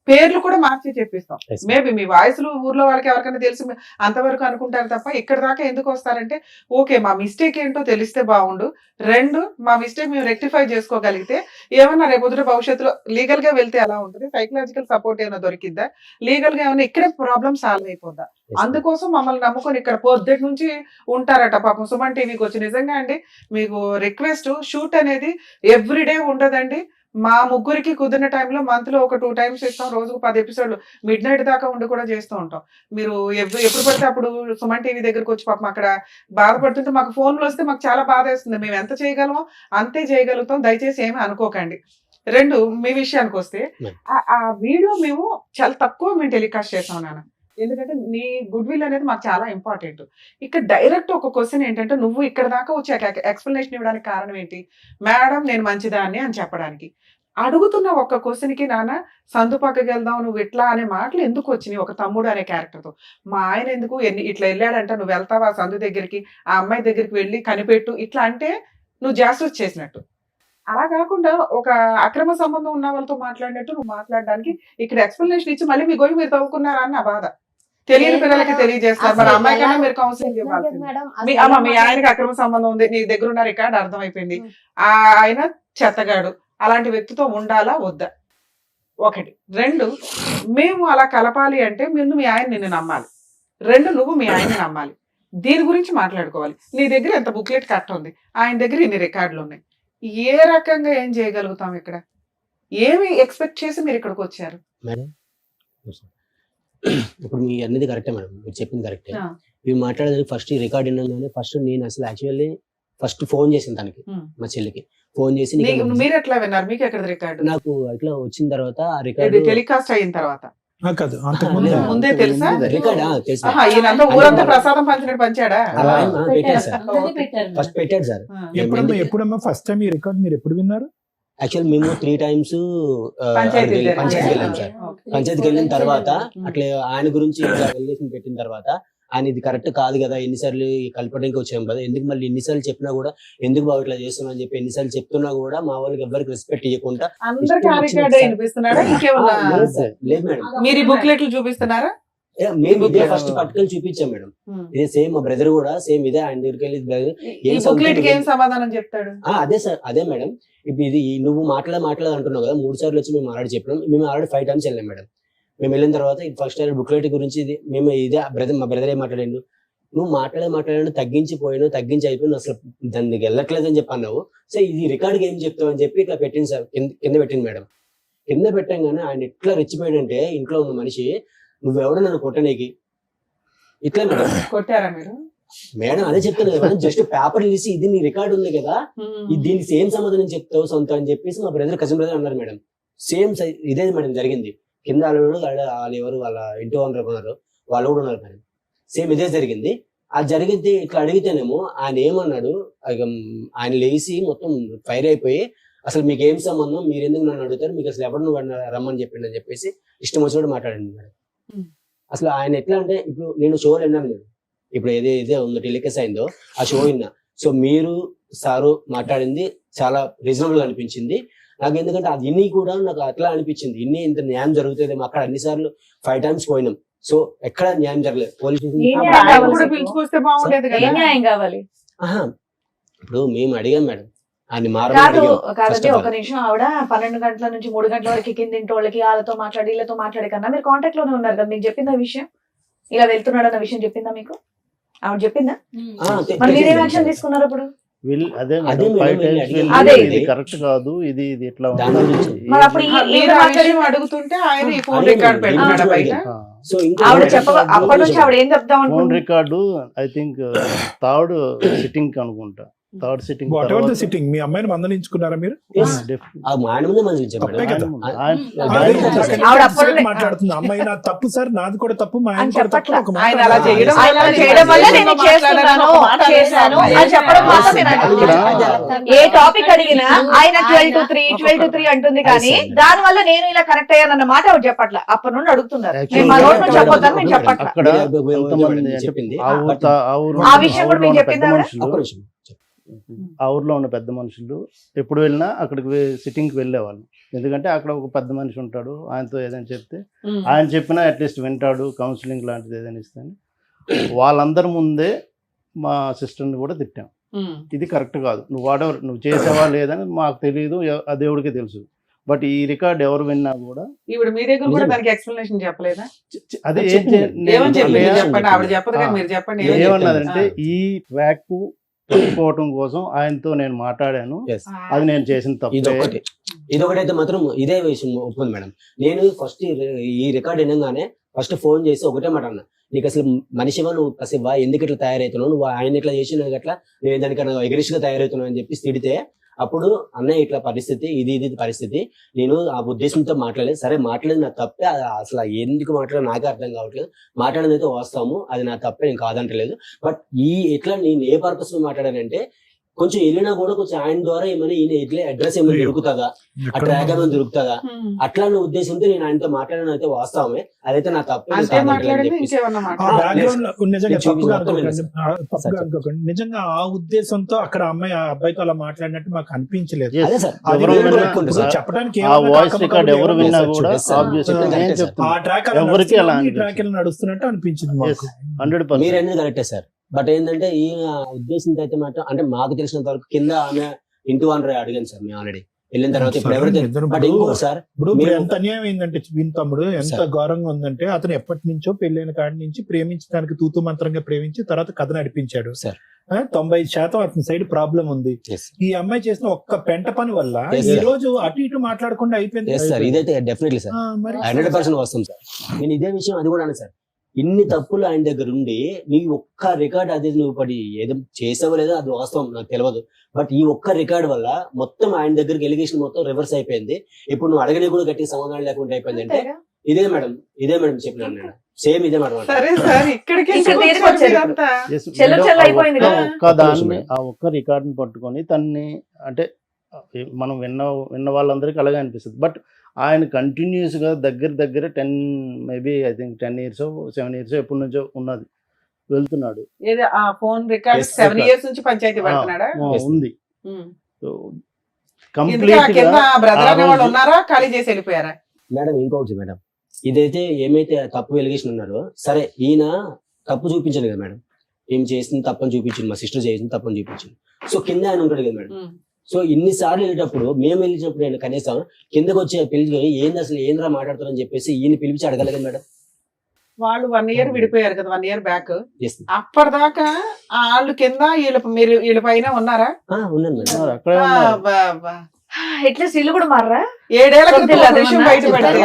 పేర్లు కూడా మార్చి చెప్పిస్తాం. మేబీ మీ వాయిస్లు ఊర్లో వాళ్ళకి ఎవరికైనా తెలిసి అంతవరకు అనుకుంటారు తప్ప ఇక్కడ దాకా ఎందుకు వస్తారంటే ఓకే మా మిస్టేక్ ఏంటో తెలిస్తే బాగుండు, 2 మా మిస్టేక్ మేము రెక్టిఫై చేసుకోగలిగితే ఏమన్నా రేపు భవిష్యత్తులో లీగల్ గా వెళ్తే ఎలా ఉంటుంది, సైకలాజికల్ సపోర్ట్ ఏమైనా దొరికిద్దా, లీగల్ గా ఏమైనా ఇక్కడే ప్రాబ్లమ్ సాల్వ్ అయిపోద్దా. అందుకోసం మమ్మల్ని నమ్ముకొని ఇక్కడ పొద్దుటి నుంచి ఉంటారట పాపం సుమన్ టీవీకి వచ్చి. నిజంగా అండి మీకు రిక్వెస్ట్, షూట్ అనేది ఎవ్రీడే ఉండదండి. మా ముగ్గురికి కుదిరిన టైంలో మంత్ లో ఒక 2 times ఇస్తాం, రోజుకు 10 ఎపిసోడ్లు మిడ్ నైట్ దాకా ఉండి కూడా చేస్తూ ఉంటాం. మీరు ఎప్పుడు పడితే అప్పుడు సుమన్ టీవీ దగ్గరకు వచ్చి పాపం అక్కడ బాధపడుతుంటే మాకు ఫోన్లు వస్తే మాకు చాలా బాధ వేస్తుంది. మేము ఎంత చేయగలమో అంతే చేయగలుగుతాం, దయచేసి ఏమీ అనుకోకండి. 2 మీ విషయానికి వస్తే ఆ వీడియో మేము చాలా తక్కువ మేము టెలికాస్ట్ చేసాం నాన్న, ఎందుకంటే నీ గుడ్ విల్ అనేది మాకు చాలా ఇంపార్టెంట్. ఇక్కడ డైరెక్ట్ ఒక క్వశ్చన్ ఏంటంటే నువ్వు ఇక్కడ దాకా వచ్చి ఎక్స్ప్లెనేషన్ ఇవ్వడానికి కారణం ఏంటి, మేడం నేను మంచిదాన్ని అని చెప్పడానికి. అడుగుతున్న ఒక్క క్వశ్చన్ కి నాన్న సందు పక్కకి వెళ్దాం నువ్వు ఇట్లా అనే మాటలు ఎందుకు వచ్చినాయి ఒక తమ్ముడు అనే క్యారెక్టర్ తో? మా ఆయన ఎందుకు ఇట్లా వెళ్ళాడంట, నువ్వు వెళ్తావా సందు దగ్గరికి, ఆ అమ్మాయి దగ్గరికి వెళ్ళి కనిపెట్టు ఇట్లా అంటే నువ్వు జాస్టిస్ చేసినట్టు. అలా కాకుండా ఒక అక్రమ సంబంధం ఉన్న వాళ్ళతో మాట్లాడినట్టు నువ్వు మాట్లాడడానికి ఇక్కడ ఎక్స్ప్లెనేషన్ ఇచ్చి మళ్ళీ మీ గోయి మీరు తవ్వుకున్నారా అన్న బాధ తెలియని పిల్లలకి తెలియజేస్తారు. మరి అమ్మాయి కన్నా మీరు కౌన్సిలింగ్ ఇవ్వాలి. మీ ఆయనకి అక్రమ సంబంధం ఉంది, నీ దగ్గర ఉన్న రికార్డు అర్థమైపోయింది, ఆయన చెత్తగాడు, అలాంటి వ్యక్తితో ఉండాలా వద్దా? 1. 2 మేము అలా కలపాలి అంటే ముందు మీ ఆయన నిన్ను నమ్మాలి, 2 నువ్వు మీ ఆయన నమ్మాలి, దీని గురించి మాట్లాడుకోవాలి. నీ దగ్గర ఎంత బుక్లెట్ కట్ ఉంది, ఆయన దగ్గర ఇన్ని రికార్డులు ఉన్నాయి, ఏ రకంగా ఏం చేయగలుగుతాం? ఇక్కడ ఏమి ఎక్స్పెక్ట్ చేసి మీరు ఇక్కడికి వచ్చారు? మేడం ఇప్పుడు మీ అన్నది కరెక్టే మేడం, మీరు చెప్పింది కరెక్టే. మీరు మాట్లాడేదానికి ఫస్ట్ రికార్డ్ విన్నాను. ఫస్ట్ నేను అసలు యాక్చువల్లీ ఫస్ట్ ఫోన్ చేసింది తనకి, మా చెల్లికి ఫోన్ చేసి మీరు ఎట్లా విన్నారు, మీకు ఎక్కడ రికార్డు? నాకు ఇట్లా వచ్చిన తర్వాత ఆ రికార్డు టెలికాస్ట్ అయిన తర్వాత కాదు అంతకుముందే ముందే తెలుసా? రికార్డ్ తెలుసు. ఈయనంతా ఊరంతా ప్రసాదం పంచినట్టు పంచాడా? పెట్టాడు సార్, ఫస్ట్ పెట్టాడు సార్. ఎప్పుడమ్మా ఫస్ట్ టైం ఈ రికార్డ్ మీరు ఎప్పుడు విన్నారు? యాక్చువల్ మేము 3 times పంచాయతీకి వెళ్ళాం సార్. పంచాయతీకి వెళ్ళిన తర్వాత అట్లా ఆయన గురించి వెలిగేషన్ పెట్టిన తర్వాత ఆయన ఇది కరెక్ట్ కాదు కదా, ఎన్నిసార్లు కలపడానికి వచ్చాం కదా, ఎందుకు మళ్ళీ ఎన్నిసార్లు చెప్పినా కూడా ఎందుకు బాబు ఇట్లా చేస్తున్నా అని చెప్పి ఎన్నిసార్లు చెప్తున్నా కూడా మా వాళ్ళకి ఎవరికి రెస్పెక్ట్ ఇవ్వకుండా అందరికీ ఆ రికార్డే వినిపిస్తున్నాడా? ఇంకేమన్నా లేదు మేడం. మీరు బుక్లెట్లు చూపిస్తున్నారా? మేము ఇదే ఫస్ట్ పట్టుకొని చూపించాం మేడం. ఇదే సేమ్ మా బ్రదర్ కూడా సేమ్ ఇదే ఆయన దగ్గరికి వెళ్ళి brother, ఈ బుక్లెట్ కి ఏం సమాధానం చెప్తాడు? అదే సార్ అదే మేడం. ఇప్పుడు ఇది నువ్వు మాట్లాడ అంటున్నావు కదా, 3 సార్లు వచ్చి మేము ఆల్రెడీ చెప్పినాం. మేము ఆల్రెడీ 5 times వెళ్ళాం మేడం. మేము వెళ్ళిన తర్వాత ఫస్ట్ బుక్లెట్ గురించి ఇది మేము ఇదే మా బ్రదర్ ఏం మాట్లాడాడు, నువ్వు మాట్లాడాను తగ్గించి అయిపోయిన అసలు దానికి వెళ్ళట్లేదని చెప్పి అన్నావు. సో ఇది రికార్డ్కి ఏం చెప్తావు అని చెప్పి ఇట్లా పెట్టింది సార్, కింద పెట్టింది మేడం. కింద పెట్టంగానే ఆయన ఎట్లా రెచ్చిపోయాడంటే, ఇంట్లో ఉన్న మనిషి నువ్వెవడో నన్ను కొట్టనీకి ఇట్లా మేడం. కొట్టారా మీరు? మేడం అదే చెప్తాను కదా, జస్ట్ పేపర్ తీసి ఇది నీ రికార్డ్ ఉంది కదా, దీనికి సేమ్ సమాధానం చెప్తావు సొంత అని చెప్పేసి మా బ్రదర్ కజిన్ బ్రదర్ అన్నారు మేడం. సేమ్ ఇదే మేడం జరిగింది. కింద వాళ్ళు ఎవరు వాళ్ళ ఇంటి ఓనర్ ఉన్నారు, వాళ్ళు కూడా ఉన్నారు మేడం. సేమ్ ఇదే జరిగింది. అది జరిగితే ఇట్లా అడిగితేనేమో ఆయన ఏమన్నాడు, ఆయన లేచి మొత్తం ఫైర్ అయిపోయి అసలు మీకు ఏం సంబంధం, మీరు ఎందుకు నన్ను అడుగుతారు, మీకు అసలు ఎవరు నువ్వు రమ్మని చెప్పిండు అని చెప్పేసి ఇష్టం వచ్చినట్టు మాట్లాడండి మేడం. అసలు ఆయన ఎట్లా అంటే, ఇప్పుడు నేను షోలు విన్నాను నేను, ఇప్పుడు ఏదే ఉందో టెలికాస్ట్ అయిందో ఆ షో విన్నా. సో మీరు సారు మాట్లాడింది చాలా రీజనబుల్ గా అనిపించింది నాకు. ఎందుకంటే అది ఇన్ని కూడా నాకు అట్లా అనిపించింది, ఇంత న్యాయం జరుగుతుంది. అక్కడ అన్ని సార్లు 5 times పోయినాం. సో ఎక్కడ న్యాయం జరగలేదు. పోలీస్ పిలుచుకొస్తే బాగుండేది కదా. న్యాయం కావాలి. ఇప్పుడు మేము అడిగాం మేడం, ఆయన కాదండి ఒక నిమిషం. ఆవిడ 12 గంటల నుంచి 3 గంటల వరకు కిందింటి వాళ్ళకి వాళ్ళతో మాట్లాడి వీళ్ళతో మాట్లాడే కన్నా మీరు కాంటాక్ట్ లోనే ఉన్నారు కదా, మీకు చెప్పిందా విషయం, ఇలా వెళ్తున్నాడు అన్న విషయం చెప్పిందా మీకు? ఆవిడ చెప్పిందా? మరి మీరేం యాక్షన్ తీసుకున్నారు అప్పుడు? కరెక్ట్ కాదు, ఇది ఇట్లా అడుగుతుంటే ఆయన ఫోన్ రికార్డ్ పెట్టుకున్నాడు బయట. అప్పటి నుంచి ఆవిడ ఏం చెప్దాం phone record I think third sitting అనుకుంటా, థర్డ్ సిట్టింగ్ మీ అమ్మాయిని మందలించుకున్నారా మీరు? మాట్లాడుతుంది అమ్మాయి నా తప్పు సార్, నాది కూడా తప్పు, మా ఆయన కూడా తప్పు. ఏ టాపిక్ అడిగినా ఆయన 12 to 3 అంటుంది, కానీ దాని వల్ల నేను ఇలా కరెక్ట్ అయ్యానన్న మాట ఆవిడ చెప్పట్లా. అప్పటి నుండి అడుగుతున్నారు, చెప్పొద్దని నేను చెప్పట్లా. ఆ విషయం కూడా మీకు చెప్పిందా? ఆ ఊర్లో ఉన్న పెద్ద మనుషులు ఎప్పుడు వెళ్ళినా అక్కడికి సిట్టింగ్కి వెళ్ళేవాళ్ళు. ఎందుకంటే అక్కడ ఒక పెద్ద మనిషి ఉంటాడు, ఆయనతో ఏదైనా చెప్తే ఆయన చెప్పినా అట్లీస్ట్ వింటాడు, కౌన్సిలింగ్ లాంటిది ఏదైనా ఇస్తాను. వాళ్ళందరి ముందే మా సిస్టర్ని కూడా తిట్టాం, ఇది కరెక్ట్ కాదు, నువ్వు చేసావా లేదని మాకు తెలియదు, ఆ దేవుడికి తెలుసు. బట్ ఈ రికార్డ్ ఎవరు విన్నా కూడా ఇప్పుడు మీ దగ్గర కూడా దానికి ఎక్స్ప్లెనేషన్ చెప్పలేదా? అదే ఏమన్నదంటే ఈ ట్రాక్ పెట్టుకోవటం కోసం ఆయనతో నేను మాట్లాడాను, అది నేను చేసిన తప్పు. ఇదొకటైతే మాత్రం ఇదే విషయం ఒప్పుకుంది మేడం. నేను ఫస్ట్ ఈ రికార్డ్ వినగానే ఫస్ట్ ఫోన్ చేసి ఒకటే మాట అన్నా, నీకు అసలు మనిషివా, నువ్వు అసలు ఎందుకు ఇట్లా తయారవుతున్నావు, నువ్వు ఆయన ఇట్లా చేసిన అట్లా నేను దానికన్నా ఎగరిష్ గా తయారవుతున్నావు అని చెప్పి తిడితే, అప్పుడు అన్నయ్య ఇట్లా పరిస్థితి, ఇది పరిస్థితి, నేను ఆ ఉద్దేశంతో మాట్లాడలేదు, సరే మాట్లాడేది నా తప్పే, అసలు ఎందుకు మాట్లాడో నాకే అర్థం కావట్లేదు, మాట్లాడేది అయితే వాస్తవము, అది నా తప్పే, నేను కాదంటలేదు. బట్ ఎట్లా నేను ఏ పర్పస్ లో మాట్లాడానంటే, కొంచెం వెళ్ళినా కూడా కొంచెం ఆయన ద్వారా ఏమైనా ఈయన ఇట్లా అడ్రస్ ఏమైనా దొరుకుతుందా, ఆ ట్రాక్ ఏమైనా దొరుకుతుందా, అట్లా ఉద్దేశంతో నేను ఆయనతో మాట్లాడడం అయితే వాస్తవమే, అదైతే నా తప్పే. నిజంగా ఆ ఉద్దేశంతో అక్కడ అమ్మాయి ఆ అబ్బాయితో అలా మాట్లాడినట్టు మాకు అనిపించలేదు. చెప్పడానికి నడుస్తున్నట్టు అనిపించింది. మీరు అనేది కరెక్టే సార్. బట్ ఏంటంటే ఈ ఉద్దేశంతో అయితే మాత్రం అంటే మాకు తెలిసినంత వరకు కింద ఆమె ఇంటి వన్ అడిగాను సార్ మేము ఆల్రెడీ వెళ్ళిన తర్వాత. ఇప్పుడు ఎంత అన్యాయం ఏంటంటే వీని తమ్ముడు ఎంత ఘోరంగా ఉందంటే, అతను ఎప్పటి నుంచో పెళ్ళైన కాడి నుంచి ప్రేమించడానికి తూతు మంత్రంగా ప్రేమించి తర్వాత కథ నడిపించాడు. 90% అతని సైడ్ ప్రాబ్లం ఉంది. ఈ అమ్మాయి చేసిన ఒక్క పెంట పని వల్ల ఈ రోజు అటు ఇటు మాట్లాడకుండా అయిపోయింది. ఇదైతే డెఫినెట్లీ సార్ 100% వస్తాం సార్. నేను ఇదే విషయం అది కూడా అన్నా సార్, ఇన్ని తప్పులు ఆయన దగ్గర ఉండి నీ ఒక్క రికార్డ్ అది నువ్వు పడి ఏదో చేసావో లేదో అది వాస్తవం నాకు తెలియదు. బట్ ఈ ఒక్క రికార్డ్ వల్ల మొత్తం ఆయన దగ్గరికి ఎలిగేషన్ మొత్తం రివర్స్ అయిపోయింది. ఇప్పుడు నువ్వు అడగని కూడా గట్టి సమాధానం లేకుండా అయిపోయింది అంటే ఇదే మేడం చెప్పినాను నేను. సేమ్ ఇదే మేడం. ఆ ఒక్క రికార్డుని పట్టుకొని తన్ని అంటే మనం విన్న వాళ్ళందరికీ అలాగే అనిపిస్తుంది. బట్ ఆయన కంటిన్యూస్ గా దగ్గర 10 maybe I think 10 years 7 years ఎప్పటి నుంచో ఉన్నది వెళ్తున్నాడు. ఉంది. కంప్లీట్ గా మేడం ఇంకొకటి మేడం ఇదైతే ఏమైతే తప్పు ఎలిగేషన్ ఉన్నారో సరే ఈయన తప్పు చూపించాడు కదా మేడం, ఏం చేసింది తప్పని చూపించింది, మా సిస్టర్ చేసింది తప్పని చూపించింది. సో కింద ఆయన ఉంటాడు కదా మేడం. సో ఇన్నిసార్లు వెళ్ళేటప్పుడు మేము వెళ్ళినప్పుడు నేను కనీసం కిందకు వచ్చి పిలిచి ఏంది అసలు ఏంద్రా మాట్లాడుతారని చెప్పేసి ఈయన పిలిచి అడగలేదు కదా మేడం. వాళ్ళు 1 year విడిపోయారు కదా, 1 year బ్యాక్. Yes. అప్పటిదాకా వాళ్ళు కింద వీళ్ళ పైన ఉన్నారా? ఉన్నాను మేడం. అక్కడే ఉన్నారు. అట్లీస్ట్ ఇల్లు కూడా మారరా? 7 ఏళ్ల క్రితం ఆ విషయం బయట పెడతారు.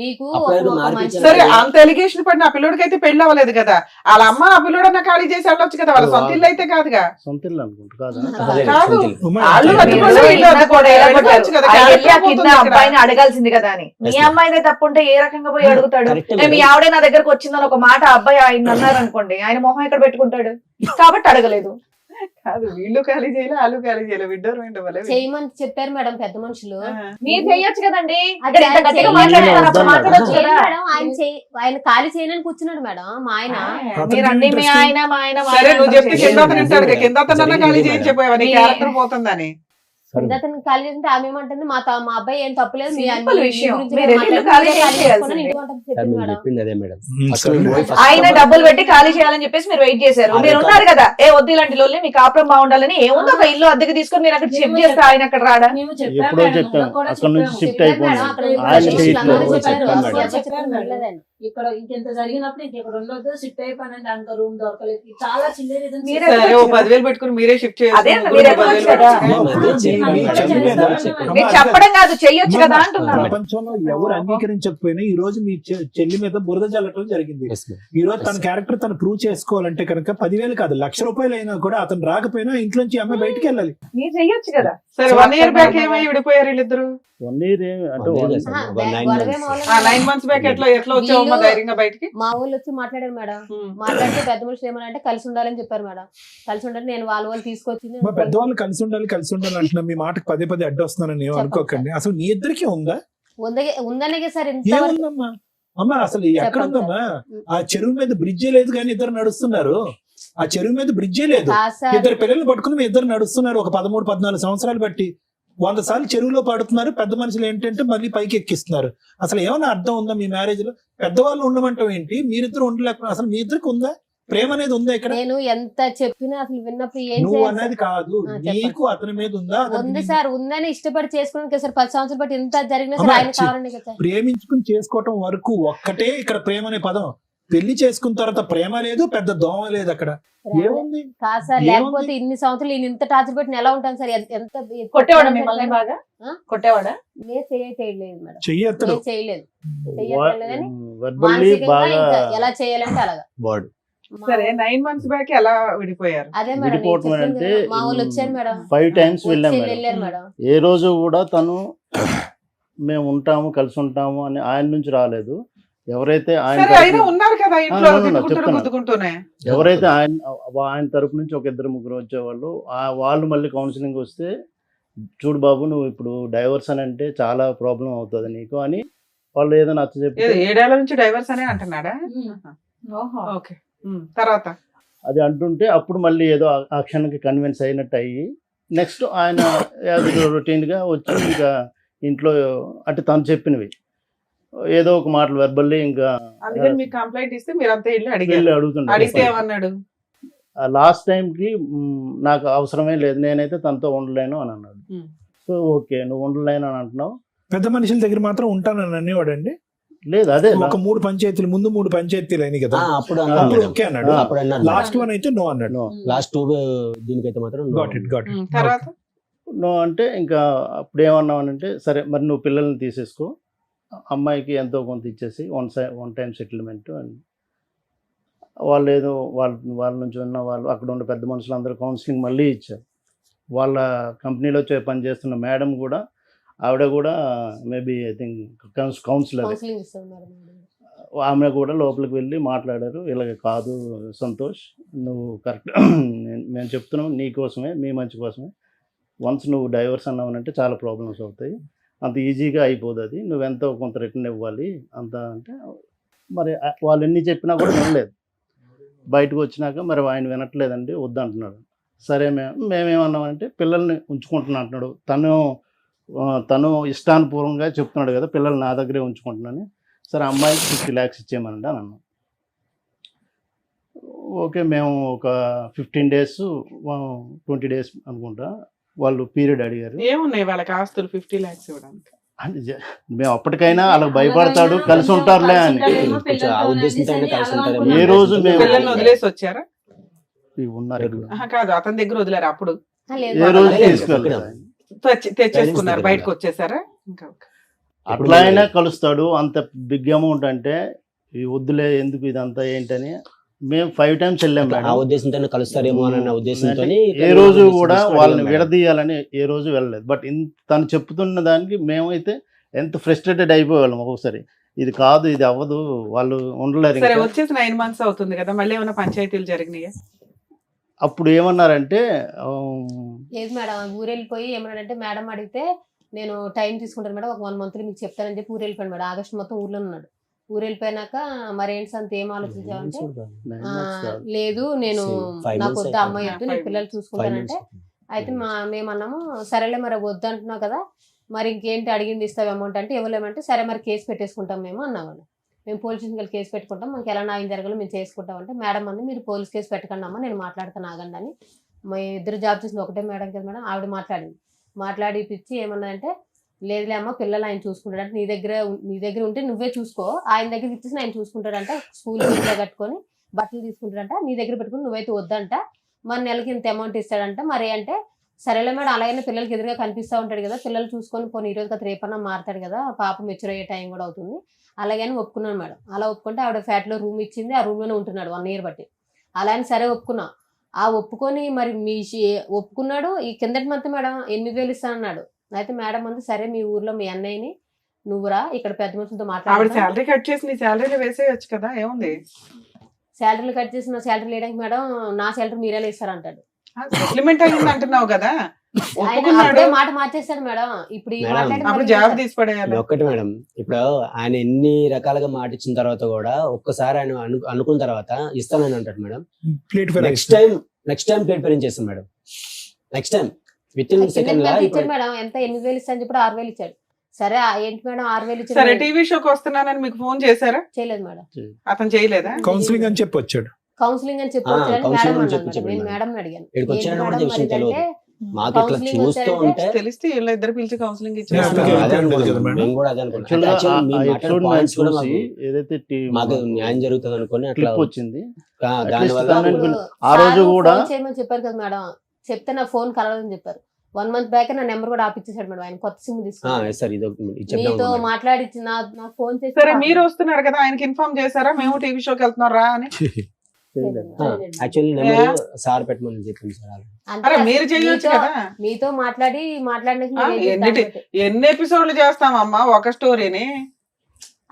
మీకు అప్పుడు ఒక మార్పు మంచి- ఇచ్చారు. సరే అంత ఎలిగేషన్ పడిన ఆ పిల్లోడికి అయితే పెళ్లి అవ్వలేదు కదా, వాళ్ళ అమ్మ ఆ పిల్లోడన్నా ఖాళీ చేసి వెళ్ళొచ్చు కదా, వాళ్ళ సొంత ఇల్లు అయితే కాదుగా. సొంత ఇల్లు అనుకుంటా కాదా? అదే కాదు. సొంత ఇల్లు. వాళ్ళు మీరు అడ్డుకోవడం, వీళ్ళు అడ్డుకోవడం, ఎలా వెళ్ళొచ్చు కొట్టారు? కదా, ఆయన వెళ్ళి ఆ క్యారెక్టర్ కింద పోతుంది ఇక్కడ. అబ్బాయిని అడగాల్సింది కదా అని. మీ Yes, ma'am. అమ్మాయిదే తప్పుంటే ఏ రకంగా పోయి అడుగుతాడు? Correct, మీ madam. ఆవిడే నా దగ్గరకు వచ్చిందని ఒక మాట ఆ అబ్బాయి ఆయన అన్నారు అనుకోండి, ఆయన మొహం ఎక్కడ పెట్టుకుంటాడు? కాబట్టి అడగలేదు. కాదు, వీళ్ళు ఖాళీ చేయలే, వాళ్ళు ఖాళీ చేయలే, విడ్డోర్ చేయమని చెప్పారు మేడం పెద్ద మనుషులు. మీరు చెయ్యొచ్చు కదండి. అదే ఇంత గట్టిగా చెయ్యాలి మాట్లాడుతున్నారు, అప్పుడు మేడం. మాట్లాడొచ్చు లేదు కదా. మేడం, ఆయన ఖాళీ చేయనని కూర్చున్నాడు మేడం మా ఆయన. మీరండి మీ ఆయన మా ఆయన మా సరే ఆయన నువ్వు చెప్తే అంటారు. కింద అతను వింటాడు, కింద అతనన్నా ఖాళీ జరిగింది చేయించిపోయావా, నీ మీ- క్యారెక్టర్ పోతుందని. అతను ఖాళీ చేస్తే ఆమె ఏమంటుంది, మా అబ్బాయి ఏం తప్పలేదు, మీ Simple మీ విషయం. గురించి మీరు నేను వెళ్ళి మాట్లాడుతున్నా, ఖాళీ మీరే ఖాళీ చేయాల్సిందే. చేసుకోండి అని ఇంటి వంటకు సార్ చెప్పింది మేము మేడం. చెప్పింది అదే మేడం. ఫస్ట్ సరే. మేము పోయి first ఆయన డబ్బులు పెట్టి ఖాళీ చేయాలని చెప్పేసి మీరు వెయిట్ చేశారు. అదే మీరు కాదు. ఉన్నారు కదా, ఏ వద్దు ఇలాంటి లోన్లు, మీ కాపురం బాగుండాలని. ఏముంది ఒక ఇల్లు అద్దెకి తీసుకొని మీరు అక్కడ షిఫ్ట్ చేస్తే ఆయన అక్కడ రాడా? ఎప్పుడో చెప్పాం అక్కడ నుంచి షిఫ్ట్ చెప్పారు అయిపోయింది. మేడం, అక్కడ ఆయన స్టేషన్లో చేయట్లేదు. అందరూ చెప్పారు, చెప్పాను అసలు మేడం. చెప్పారు వెళ్ళలేదని. ఇక్కడ ఇంకెంత జరిగినప్పుడు ఇంకెక్కడ ఉండొద్దు, షిఫ్ట్ అయిపోయినండి, అంత రూమ్ దొరకలేదు, చాలా చిన్న రీజన్స్. మీరే సరే ఓ 10,000 పెట్టుకుని మీరే షిఫ్ట్ అదే అన్న, చేయాలి. మీరు ఎత్తుకోవచ్చు కదా. మేము అదే చెప్పాం మేడం. మీరు చెప్పడం కాదు, చెయ్యొచ్చు కదా అంటున్నాను. ప్రపంచంలో ఎవరు అంగీకరించకపోయినా ఈ రోజు మీ చెల్లి మీద బురద చల్లటం జరిగింది. Yes, ma'am. ఈ రోజు తన క్యారెక్టర్ తను ప్రూవ్ చేసుకోవాలంటే కనుక 10,000 కాదు, ₹1,00,000 అయినా కూడా అతను రాకపోయినా ఇంట్లోంచి అమ్మాయి బయటికి వెళ్ళాలి. మీరు చెయ్యొచ్చు కదా. సరే 1 year బ్యాక్ ఏమై విడిపోయారు వీళ్ళిద్దరు? 1 year అంటే One year 1 లేదు సార్, ఒక 9 గొడవే months. మొదలైంది 9 months బ్యాక్ ఎట్లా వచ్చావమ్మా వీళ్ళు- ధైర్యంగా బయటికి? మా ఊళ్ళు వచ్చి మాట్లాడారు మేడం. మాట్లాడితే పెద్ద మనుషులు ఏమనంటే కలిసి ఉండాలని చెప్పారు మేడం. కలిసి ఉండాలి, నేను వాళ్ళు తీసుకొచ్చింది. మా పెద్దవాళ్ళు కలిసి ఉండాలి అంటున్నా, మీ మాటకు పదే అడ్డు వస్తున్నానని ఏం అనుకోకండి. అసలు మీ ఇద్దరికి ఉందా? ఉందనే సార్ ఇంత ఏముందమ్మా అమ్మా, అసలు ఎక్కడ ఉందమ్మా? ఆ చెరువు మీద బ్రిడ్జే లేదు కానీ ఇద్దరు నడుస్తున్నారు. ఆ చెరువు మీద బ్రిడ్జే లేదు, కాదు సార్. ఇద్దరు పిల్లలు పట్టుకుని మీ ఇద్దరు నడుస్తున్నారు. ఒక 13-14 సంవత్సరాలు బట్టి 100 సార్లు చెరువులో పడుతున్నారు. పెద్ద మనుషులు ఏంటంటే మళ్ళీ పైకి ఎక్కిస్తున్నారు. అసలు ఏమైనా అర్థం ఉందా మీ మ్యారేజ్ లో? పెద్దవాళ్ళు ఉండమంటాం ఏంటి, మీరిద్దరు ఉండలేకపోతే? అసలు మీ ఇద్దరికి ఉందా ప్రేమ అనేది? ఉందా ఇక్కడ? నేను ఎంత చెప్పినా అసలు విన్నప్పుడు ఏం నువ్వు చేయాలి అనేది సార్? కాదు, చెప్పండి. నీకు అతని మీద ఉందా? అతనికి ఉంది నీకు- సార్, ఉందని ఇష్టపడి చేసుకున్నాను సార్. 10 సంవత్సరాలు బట్టి ఎంత జరిగినా అమ్మా, సార్ ఆయన కావాలండి కదా సార్. ప్రేమించుకుని చేసుకోవటం వరకు ఒక్కటే ఇక్కడ ప్రేమ అనే పదం. పెళ్లి చేసుకున్న తర్వాత ప్రేమ లేదు, పెద్ద దోమ లేదు అక్కడ. ఏముంది? కాదు సార్, ఏముంది? లేకపోతే ఇన్ని సంవత్సరాలు నేను ఇంత టార్చర్ పెట్టిన ఎలా ఉంటాను సార్? ఎంత కొట్టేవాడా మిమ్మల్ని బాగా? ఆ? కొట్టేవాడా? నేను చేయలేదు మేడం, చెయ్యత్తడు. నేను చేయలేదు. చెయ్యట్లేదని వెర్బల్లీ మానసికంగా బాగా ఇంకా ఎలా చేయాలంటే అలాగా. Word. సరే 9 months బ్యాక్ ఎలా విడిపోయారు? అదే మేడం నేను విడిపోవటం చెప్పింది అంటే కదా, మా వాళ్ళు వచ్చారు మేడం, 5 times వెళ్ళాం వచ్చి మేడం. వెళ్ళారు మేడం. ఏ రోజు కూడా తను మేము ఉంటాము కలిసి ఉంటాము అని ఆయన నుంచి రాలేదు. ఎవరైతే ఆయన సరే అయినా తరపు- ఉన్నారు కదా ఇంట్లో, ఆ, తిట్టుకుంటూ చెప్తాను. గుద్దుకుంటూనే. ఎవరైతే ఆయన తరపు నుంచి ఒక 2-3 వచ్చేవాళ్ళు, వాళ్ళు మళ్ళీ కౌన్సిలింగ్ వస్తే, చూడు బాబు నువ్వు ఇప్పుడు డైవర్స్ అని అంటే చాలా ప్రాబ్లం అవుతుంది నీకు అని వాళ్ళు ఏదో నచ్చ చెప్పి 7 ఏళ్ల నుంచి డైవర్స్ అనే అంటున్నాడా? ఓహో. ఓకే. తర్వాత అది అంటుంటే అప్పుడు మళ్ళీ ఏదో ఆ క్షణానికి కన్విన్స్ అయినట్టు అయ్యి నెక్స్ట్ ఆయన రొటీన్గా వచ్చి ఇంకా ఇంట్లో అంటే తను చెప్పినవి ఏదో ఒక మాటలు వెర్బల్లీ ఇంకా అందుకని మీకు కంప్లైంట్ ఇస్తే మీరు అంతా వెళ్ళి వెళ్ళి అడిగారు. అడిగితే అడుగుతుంటారు. ఏమన్నాడు? లాస్ట్ టైంకి నాకు అవసరమే లేదు, నేనైతే తనతో ఉండలేను అని అన్నాడు. Hmm. సో ఓకే నువ్వు ఉండలేను అని అంటున్నావు, పెద్ద మనుషుల దగ్గర మాత్రం ఉంటానని అనేవాడండి. లేదు అదే ఒక 3 పంచాయతీలు ముందు 3 పంచాయతీలు అయినాయి కదా, అప్పుడు అన్నారు అప్పుడు మేడం. ఓకే అన్నాడు. అప్పుడు అన్నారు. లాస్ట్ వన్ అయితే నో అన్నాడు. No. లాస్ట్ 2 దీనికైతే మాత్రం no. గాట్ ఇట్ తర్వాత నో అంటే ఇంకా అప్పుడు ఏమన్నామనంటే సరే మరి నువ్వు పిల్లల్ని తీసేసుకో, అమ్మాయికి ఎంతో కొంత ఇచ్చేసి వన్ టైం సెటిల్మెంట్ అని వాళ్ళు ఏదో వాళ్ళ నుంచి ఉన్న వాళ్ళు అక్కడ ఉన్న పెద్ద మనుషులు అందరూ కౌన్సిలింగ్ మళ్ళీ ఇచ్చారు. వాళ్ళ కంపెనీలో పనిచేస్తున్న మేడం కూడా ఆవిడ కూడా maybe I think counsellor, counselling ఇస్తారు మేడం. ఆమె కూడా లోపలికి వెళ్ళి మాట్లాడారు. ఇలాగ కాదు సంతోష్, నువ్వు కరెక్ట్ మేము చెప్తున్నాం నీ కోసమే, మీ మంచి కోసమే. వన్స్ నువ్వు డైవర్స్ అన్నావనంటే చాలా ప్రాబ్లమ్స్ అవుతాయి, అంత ఈజీగా అయిపోదు, అది నువ్వెంతో కొంత రిటర్న్ ఇవ్వాలి అంత అంటే. మరి వాళ్ళు ఎన్ని చెప్పినా కూడా వినలేదు. బయటకు వచ్చినాక మరి ఆయన వినట్లేదండి వద్దంటున్నాడు. సరే మేమేమన్నామంటే పిల్లల్ని ఉంచుకుంటున్నా అంటున్నాడు. తను తను ఇష్టానుపూర్వంగా చెప్తున్నాడు కదా, పిల్లలు నా దగ్గరే ఉంచుకుంటున్నాను, సరే అమ్మాయికి 50 lakhs ఇచ్చేయమనండి అని అన్నాం. ఓకే, మేము ఒక 15 days 20 days అనుకుంటా వాళ్ళు పీరియడ్ అడిగారు. ఏమున్నాయి వాళ్ళకి ఆస్తులు 50 lakhs ఇవ్వడానికి? అంటే మేము అప్పటికైనా వాళ్ళకి భయపడతాడు, కలిసి ఉంటారులే అని. కొంచెం ఆ ఉద్దేశంతో కలిసి ఉంటారు. ఏ రోజు మేము పిల్లల్ని వదిలేసి వచ్చారా? ఉన్నారు ఇక్కడ. కాదు, అతని దగ్గర వదిలేరు అప్పుడు ఏ రోజు తీసుకెళ్ళలేదు. తెచ్చేసుకున్నారు, బయటకు వచ్చేసారా? ఇంకా అట్లా అయినా కలుస్తాడు. అంత బిగ్ అమౌంట్ అంటే ఈ వద్దులే ఎందుకు ఇదంతా ఏంటని మేము 5 times వెళ్ళాం ఆ మేడం. ఉద్దేశంతో కలుస్తారేమో అన్న ఉద్దేశంతో ఏ రోజు కూడా వాళ్ళని విడదీయాలని ఏ రోజు వెళ్ళలేదు. బట్ తను చెప్తున్న దానికి మేమైతే ఎంత ఫ్రస్ట్రేటెడ్ అయిపోయేవాళ్ళం ఒక్కొక్కసారి. ఇది కాదు, ఇది అవ్వదు, వాళ్ళు ఉండలేరు. సరే, ఇంకా వచ్చేసి 9 months అవుతుంది కదా, మళ్ళీ ఏమైనా పంచాయతీలు జరిగినాయా? అప్పుడు ఏమన్నారంటే లేదు మేడం, ఊరు వెళ్ళిపోయి ఏమన్నాడంటే, మేడం అడిగితే నేను టైం తీసుకుంటాను మేడం, ఒక 1 month మీకు చెప్తానని చెప్పి ఊరు వెళ్ళిపోయాను మేడం. ఆగస్టు మొత్తం ఊర్లో ఉన్నాడు. ఊరు వెళ్ళిపోయినాక మరి ఏంటి సంత ఏం ఆలోచించావంటే, లేదు నేను నాకు వద్ద అమ్మాయి వద్దు, నేను పిల్లలు చూసుకుంటానంటే, అయితే మేమన్నాము సరేలే మరి వద్దు అంటున్నావు కదా, మరి ఇంకేంటి అడిగింది ఇస్తావు అమౌంట్ అంటే, ఇవ్వలేమంటే సరే మరి కేసు పెట్టేసుకుంటాం మేము అన్నాము. మేము పోలీస్ స్టేషన్కి కేసు పెట్టుకుంటాం, మాకు ఎలా న్యాయం జరగాలో మేము చేసుకుంటాం అంటే, మేడం అంది మీరు పోలీస్ కేసు పెట్టకండి అమ్మా, నేను మాట్లాడతాను ఆగండి అని. మా ఇద్దరు జాబ్ చేసిన ఒకటే మేడం కదా మేడం, ఆవిడ మాట్లాడి పిచ్చి ఏమన్నదంటే, లేదులే అమ్మ పిల్లలు ఆయన చూసుకుంటాడు అంటే, నీ దగ్గర ఉంటే నువ్వే చూసుకో, ఆయన దగ్గర ఇచ్చేసి ఆయన చూసుకుంటాడంట, స్కూల్ ఫీజులో కట్టుకొని బట్టలు తీసుకుంటాడంట, నీ దగ్గర పెట్టుకుని నువ్వైతే వద్దంట, మరి నెలకి ఇంత అమౌంట్ ఇస్తాడంట. మరి అంటే సరేలే మేడం, అలాగైనా పిల్లలకి ఎదురుగా కనిపిస్తూ ఉంటాడు కదా, పిల్లలు చూసుకొని పోనీ ఈ రోజు కదా రేపన్నా మారుతాడు కదా, పాప మెచ్యూర్ అయ్యే టైం కూడా అవుతుంది, అలాగని ఒప్పుకున్నాను మేడం. అలా ఒప్పుకుంటే ఆవిడ ఫ్లాట్లో రూమ్ ఇచ్చింది, ఆ రూమ్లోనే ఉంటున్నాడు 1 year బట్టి. అలా అని సరే ఒప్పుకున్నా. ఆ ఒప్పుకొని మరి ఒప్పుకున్నాడు. ఈ కిందటి మంత్ మేడం 8,000 ఇస్తానన్నాడు. అయితే మేడం అంది సరే మీ ఊర్లో మీ అన్నయ్యని నువ్వురా ఇక్కడ పెద్ద మనుషులతో మాట్లాడు, శాలరీ కట్ చేసి నీ శాలరీలో వేసేయచ్చు కదా, ఏముంది? శాలరీలు కట్ చేసి నా శాలరీ లేడానికి మేడం నా శాలరీ మీరే ఇస్తారంటాడు. సెటిల్మెంట్ అయింది అంటున్నావు కదా, ఆయన అప్పుడే మాట మార్చేస్తాడు మేడం. ఇప్పుడు అప్పుడు జాబ్ తీసి పడేయాలి. ఒక్కటి మేడం, ఇప్పుడు ఆయన ఎన్ని రకాలుగా మాట ఇచ్చిన తర్వాత కూడా ఒక్కసారి ఆయన అనుకున్న తర్వాత ఇస్తానని అంటాడు మేడం. నెక్స్ట్ టైం ప్లేట్ పేరెంట్ చేస్తాం madam. Next time within second ఇచ్చాడు మేడం. ఎంత 8,000 ఇస్తాను చెప్పి 6,000 ఇచ్చాడు. సరే ఏంటి మేడం 6,000 ఇచ్చాడు. సరే, టీవీ షోకి వస్తున్నానని మీకు ఫోన్ చేశారా? చేయలేదు మేడం. అతను చేయలేదా? కౌన్సిలింగ్ అని చెప్పి వచ్చాడు. కౌన్సిలింగ్ అని చెప్పి నేను మేడం అడిగాను, తెలిస్తే ఇద్దరు పిలిచి కౌన్సిలింగ్ ఇచ్చారు. ఏదైతే మాకు న్యాయం జరుగుతుంది అనుకుని అట్లా వచ్చింది. ఆ రోజు కూడా చేయమని చెప్పారు కదా మేడం, చెప్తే నా ఫోన్ కలవదని చెప్పారు. 1 month బ్యాక్ నా నెంబర్ కూడా ఆపిచ్చేసాడు మేడం. ఆయన కొత్త సిమ్ తీసుకుని మీతో మాట్లాడి నా ఫోన్ చేసి. సరే, మీరు వస్తున్నారు కదా, ఆయనకి ఇన్ఫార్మ్ చేశారా మేము టీవీ షోకి వెళ్తున్నారా అని? సార్ పెట్టమని చెప్పింది సార్. అరే మీరు చేయొచ్చు కదా. మీతో ఎన్ని ఎపిసోడ్లు చేస్తామమ్మా ఒక స్టోరీని?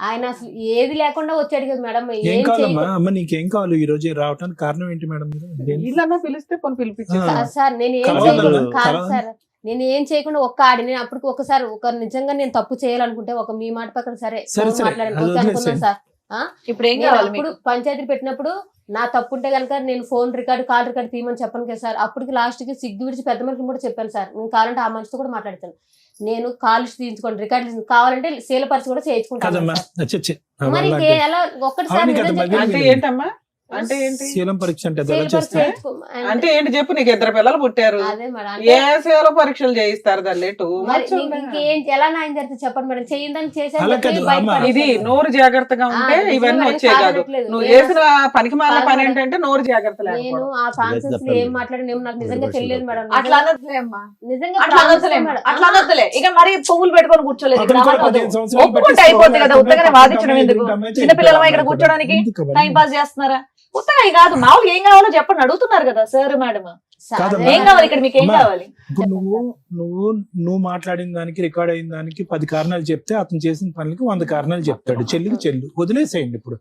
ఆయన అసలు ఏది లేకుండా వచ్చాడు కదా మేడం. ఏం కావాలమ్మా అమ్మ, నీకేం కావాలి ఈ రోజు రావడానికి కారణం ఏంటి మేడం? వీళ్ళన్నా పిలిస్తే పని పిలిపించారు సార్. నేను ఏం చేయకుండా ఒక్క ఆడి నేను అప్పటికి ఒకసారి నిజంగా నేను తప్పు చేయాలనుకుంటే ఒక మీ మాట పక్కన సరే మాట్లాడాను సార్. ఇప్పుడు ఏం కావాలి? ఇప్పుడు పంచాయతీ పెట్టినప్పుడు నా తప్పు ఉంటే కనుక నేను ఫోన్ రికార్డు కాల్ రికార్డు తీయమని చెప్పను కదా సార్. అప్పటికి లాస్ట్ కి సిగ్గు విడిచి పెద్ద మనిషిని కూడా చెప్పాను సార్, నేను కావాలంటే ఆ మనిషితో కూడా మాట్లాడతాను, నేను కాల్ తీయించుకోండి రికార్డు కావాలంటే శీలపరిచి కూడా చేయించుకుంటాను. మరి ఎలా ఒక్కటిసారి అంటే ఏంటమ్మా? అంటే ఏంటి శీలం పరీక్ష అంటే అంటే ఏంటి చెప్పు? నీకు 2 పిల్లలు పుట్టారు, ఏ శీల పరీక్షలు చేయిస్తారు దాన్ని? ఎలా న్యాయం జరిగితే చెప్పండి మేడం. చేయిందని చేసేది ఇది నోరు జాగ్రత్తగా ఉంటే ఇవన్నీ వచ్చే కాదు. నువ్వు చేసిన పనికి మాల పని ఏంటంటే నోరు జాగ్రత్త. నేను ఆ కాన్సెప్ట్స్ ఏం మాట్లాడి నాకు నిజంగా తెలియదు మేడం. అట్లా అనొద్దులే అమ్మా, నిజంగా అట్లా అనొద్దులే. ఇక మరి పువ్వులు పెట్టుకొని కూర్చోలేదు, ఒప్పుకుంటే అయిపోద్ది కదా. ఉత్తగానే వాదించడం ఎందుకు? చిన్నపిల్లలమా ఇక్కడ కూర్చోడానికి టైం పాస్ చేస్తున్నారా? ఉత్తగా కాదు, మామూలుగా ఏం కావాలో చెప్పండి అడుగుతున్నారు కదా సార్ మేడం. ఏం కావాలి ఇక్కడ, మీకు ఏం కావాలి? ఇప్పుడు నువ్వు మాట్లాడిన దానికి రికార్డ్ అయిన దానికి 10 కారణాలు చెప్తే అతను చేసిన పనులకి 100 కారణాలు చెప్తాడు. చెల్లు వదిలేసేయండి. ఇప్పుడు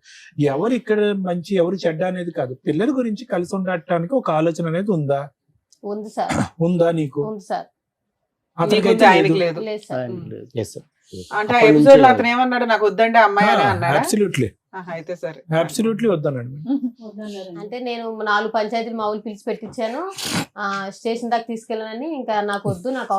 ఎవరు ఇక్కడ మంచి ఎవరు చెడ్డ అనేది కాదు, పిల్లల గురించి కలిసి ఉండటానికి ఒక ఆలోచన అనేది ఉందా? ఉంది సార్. ఉందా నీకు? అతనికైతే ఆయనకి లేదు. అంటే ఆ ఎపిసోడ్ లో అతను ఏమన్నాడు? నాకు వద్దంటే అమ్మాయి అని అన్నాడు. అబ్సల్యూట్లీ అయితే సరే, అబ్సల్యూట్లీ వద్దనండి. అంటే నేను 4 పంచాయతీలు మామూలు పిలిచి పెట్టించాను, స్టేషన్ దాకా తీసుకెళ్ళానని. ఇంకా నాకు వద్దు, నాకు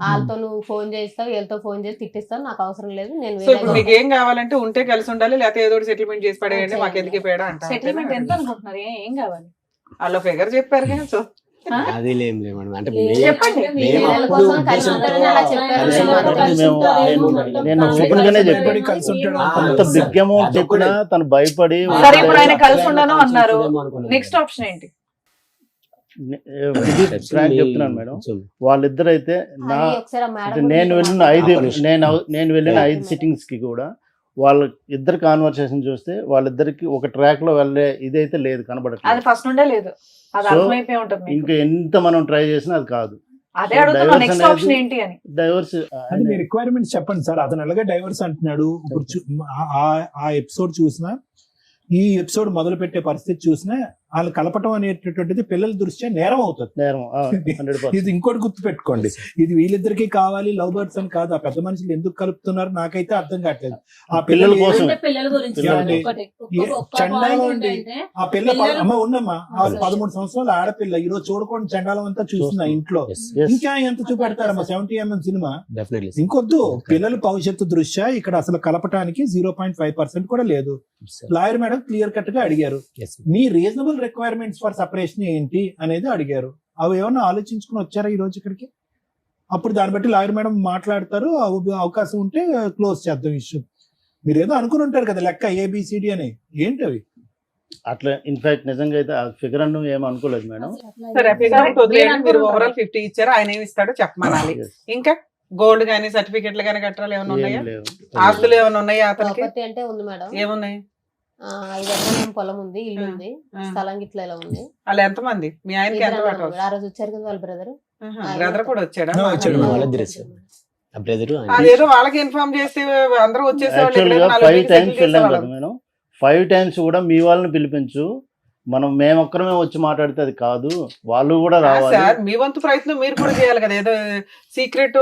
వాళ్ళతో నువ్వు ఫోన్ చేస్తావు, వీళ్ళతో ఫోన్ చేసి తిట్టిస్తావు, నాకు అవసరం లేదు, నేను సో ఇప్పుడు మీకు ఏం కావాలంటే ఉంటే కలిసి ఉండాలి, లేకపోతే ఏదో సెటిల్మెంట్ చేసి పడేయండి, మాకు ఎందుకు పేడ సెటిల్మెంట్ ఎంత అంటారు. అనుకుంటున్నారు? ఏం కావాలి? వాళ్ళ ఫిగర్ చెప్పారు కదా. సో అది లేం మేడం, అంటే చెప్పండి. మేము పిల్లల అప్పుడు కోసం కలిసి ఉంటారని అలా చెప్పారు. కలిసి నేను ఓపెన్ గానే చెప్పాను. కలిసి ఉంటాడు. అంత బిగ్ అమౌంట్ చెప్పినా తను భయపడి సరే, ఇప్పుడు ఆయన కలిసి ఉండను అన్నారు. నెక్స్ట్ ఆప్షన్ ఏంటి? ఫ్రాంక్ చెప్తున్నాను మేడం, వాళ్ళిద్దరు అయితే నా అది ఒకసారి ఆ మేడం నేను వెళ్ళిన నేను వెళ్ళిన 5 సిట్టింగ్స్ కి కూడా వాళ్ళ ఇద్దరు కాన్వర్సేషన్ చూస్తే వాళ్ళిద్దరికి ఒక ట్రాక్ లో వెళ్ళే ఇదైతే లేదు, అది కనబడట్లేదు. ఫస్ట్ నుండే లేదు, అది So, అర్థమైపోయి ఉంటుంది మీకు. ఇంకా ఎంత మనం ట్రై చేసినా అది కాదు. అదే అడుగుతున్నా, divorce నెక్స్ట్ అనేది- ఆప్షన్ ఏంటి అని. డైవర్స్ అది మీ రిక్వైర్మెంట్స్ చెప్పండి సార్. అతను ఎలాగే డైవర్స్ అంటున్నాడు. ఇప్పుడు ఆ ఎపిసోడ్ చూసినా, ఈ ఎపిసోడ్ మొదలు పెట్టే పరిస్థితి చూసినా, వాళ్ళు కలపటం అనేటటువంటిది పిల్లల దృష్ట్యా నేరం అవుతుంది. నేరం 100%. ఇది ఇంకోటి గుర్తు పెట్టుకోండి, ఇది వీళ్ళిద్దరికి కావాలి లవ్ బర్డ్స్ అని కాదు. ఆ పెద్ద మనుషులు ఎందుకు కలుపుతున్నారు నాకైతే అర్థం కావట్లేదు. ఆ పిల్లల కోసం. అంటే పిల్లల గురించి ఏమండి? ఒకటి ఒక్క చండాలం point అండి. ఏంటంటే ఆ పిల్ల పిల్లలు- అమ్మ ఉన్నమ్మా, ఆ 13 సంవత్సరాల ఆడపిల్ల ఈ రోజు చూడకుండా చండాలం అంతా చూస్తున్నా ఇంట్లో. Yes. ఇంకా ఎంత చూపెడతారమ్మా 70mm సినిమా? డెఫినెట్లీ ఇంకొద్దు, పిల్లల భవిష్యత్తు దృష్ట్యా ఇక్కడ అసలు కలపటానికి 0.5% కూడా లేదు. లాయర్ మేడం క్లియర్ కట్ గా అడిగారు, మీ రీజనబుల్ రిక్వైర్మెంట్స్ ఫర్ సపరేషన్ ఏంటి అనేది అడిగారు. అవి ఏమన్నా ఆలోచించుకుని వచ్చారా ఈ రోజు ఇక్కడికి? అప్పుడు దాన్ని బట్టి లాయర్ మేడం మాట్లాడతారు, అవకాశం ఉంటే క్లోజ్ చేద్దాం ఇష్యూ. మీరు ఏదో అనుకుని ఉంటారు కదా లెక్క ABCD అని, ఏంటి అవి? అట్లా ఇన్ఫాక్ట్ నిజంగా అయితే ఆ ఫిగర్ అన్ను ఏం అనుకోలేదు మేడం. సరే, ఫిగర్ వదిలేయండి. మీరు ఓవరాల్ 50 ఇచ్చారు, ఆయన ఏమి ఇస్తాడో చెప్పమనాలి. Yes. ఇంకా గోల్డ్ గానీ సర్టిఫికెట్లు గానీ కట్టాలి ఏమైనా ఉన్నాయా? ఏం లేవు. ఆస్తులు ఏమైనా ఉన్నాయా అతనికి? ప్రాపర్టీ అంటే ఉంది మేడం. ఏమున్నాయి? 5 ఎకరాల పొలం ఉంది, ఇల్లు ఉంది, ఆ. స్థలం గిట్ల ఇలా ఉంది. వాళ్ళు ఎంతమంది? మీ ఆయనకి ఎంత పట్టవచ్చు? ఆ రోజు వచ్చారు కదా వాళ్ళ బ్రదర్. బ్రదర్ కూడా వచ్చాడా? వచ్చాడు. వాళ్ళిద్దరు బ్రదర్. అదేదో వాళ్ళకి ఇన్ఫార్మ్ చేస్తే అందరూ వచ్చేసేవాళ్ళు. యాక్చువల్ గా ఇక్కడ 5 times settle వెళ్ళాం కదా చేసేవాళ్ళం. మేడం. 5 times కూడా మీ వాళ్ళని పిలిపించు, మనం మేమొక్కరమే వచ్చి మాట్లాడితే అది కాదు, వాళ్ళు కూడా రావాలి. సార్, మీ వంతు ప్రయత్నం మీరు కూడా చేయాలి కదా. ఏదో సీక్రెట్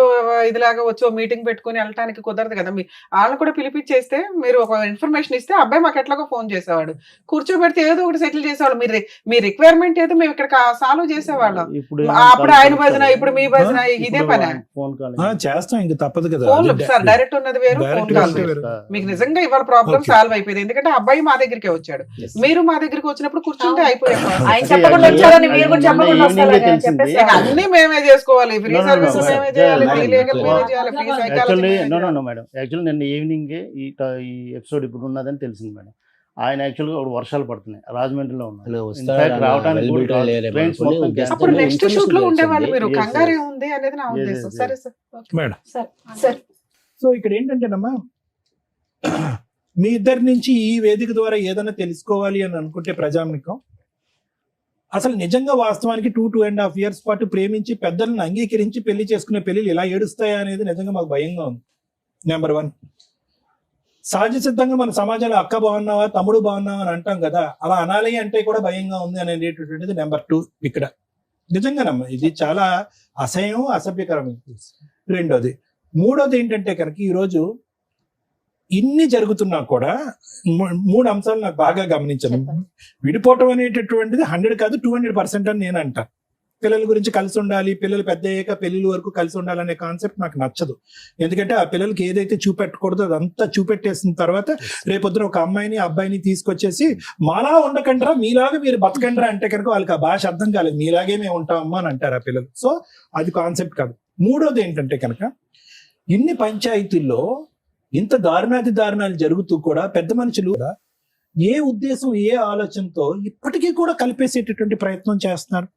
ఇదిలాగా వచ్చి మీటింగ్ పెట్టుకుని వెళ్ళటానికి కుదరదు కదా. వాళ్ళని కూడా పిలిపించేస్తే మీరు ఒక ఇన్ఫర్మేషన్ ఇస్తే అబ్బాయి మాకు ఎట్లాగో ఫోన్ చేసేవాడు, కూర్చోబెడితే ఏదో ఒకటి సెటిల్ చేసేవాడు. మీరు మీ రిక్వైర్మెంట్ ఏదో మేము ఇక్కడ సాల్వ్ చేసేవాళ్ళం. ఇప్పుడు అప్పుడు ఆయన భజన, ఇప్పుడు మీ భజన, ఇదే పని. ఫోన్ కాల్ చేస్తాం, ఇంక తప్పదు కదా. ఫోన్ సార్ డైరెక్ట్ ఉన్నది వేరు, ఫోన్ Direct కాల్ గా వేరు. వేరు. మీకు నిజంగా ఇవాళ ప్రాబ్లం Okay. సాల్వ్ అయిపోయింది. ఎందుకంటే అబ్బాయి మా దగ్గరికి వచ్చాడు, మీరు మా దగ్గరికి వచ్చినప్పుడు కూర్చుంటే అయిపోయాం. ఆయన చెప్పకుండా వచ్చారని మీరు కూడా చెప్పకుండా వస్తారా? చెప్పేసి అన్ని మేమే చేసుకోవాలి, free No, no, service no, మేమే no. చేయాలి, Yeah, free no, legal no. మేమే చేయాలి, free actually psychology. No madam, actually నిన్న ఈవినింగ్ ఈ ఎపిసోడ్ ఇప్పుడు ఉన్నదని తెలిసింది మేడం. ఆయన యాక్చువల్గా ఒక వర్షాలు పడుతున్నాయి, రాజమండ్రిలో ఉన్నారు. Infact రావడానికి కూడా trains మొత్తం cancel. అప్పుడు నెక్స్ట్ షూట్ లో ఉండేవాళ్ళు. మీరు Yes, కంగారు yes. ఉంది అనేది నా Yes, ఉద్దేశం. yes, సరే సార్. మేడం, సార్ సో ఇక్కడ ఏంటంటేనమ్మా, మీ ఇద్దరి నుంచి ఈ వేదిక ద్వారా ఏదైనా తెలుసుకోవాలి అని అనుకుంటే ప్రజానికం, అసలు నిజంగా వాస్తవానికి 2.5 years పాటు ప్రేమించి పెద్దలను అంగీకరించి పెళ్లి చేసుకునే పెళ్లిలు ఇలా ఏడుస్తాయా అనేది నిజంగా మాకు భయంగా ఉంది. నెంబర్ 1, సహజ సిద్ధంగా మన సమాజంలో అక్క బాగున్నావా, తమ్ముడు బాగున్నావా అని అంటాం కదా, అలా అనాలి అంటే కూడా భయంగా ఉంది అనేటటువంటిది నెంబర్ 2 ఇక్కడ. నిజంగానమ్మా ఇది చాలా అసహ్యం, అసభ్యకరం. రెండోది. మూడోది ఏంటంటే కనుక ఈరోజు ఇన్ని జరుగుతున్నా కూడా 3 అంశాలు నాకు బాగా గమనించాను. చెప్పండి. విడిపోవటం అనేటటువంటిది 100 కాదు 200% అని నేను అంటా. పిల్లల గురించి కలిసి ఉండాలి, పిల్లలు పెద్ద అయ్యాక పెళ్లిల వరకు కలిసి ఉండాలనే కాన్సెప్ట్ నాకు నచ్చదు. ఎందుకంటే ఆ పిల్లలకి ఏదైతే చూపెట్టకూడదో అదంతా చూపెట్టేసిన తర్వాత రేపొద్దున ఒక అమ్మాయిని అబ్బాయిని తీసుకొచ్చేసి మాలా ఉండకండ్రా, మీలాగా మీరు బతకండ్రా అంటే కనుక వాళ్ళకి ఆ భాష అర్థం కాలేదు. మీలాగే మేము ఉంటామమ్మా అని అంటారు ఆ పిల్లలు. సో అది కాన్సెప్ట్ కాదు. మూడోది ఏంటంటే కనుక ఇన్ని పంచాయతీల్లో ఇంత దారుణాలు జరుగుతూ కూడా పెద్ద మనుషులు ఏ ఉద్దేశం, ఏ ఆలోచనతో ఇప్పటికీ కూడా కలిపేసేటటువంటి ప్రయత్నం చేస్తున్నారు.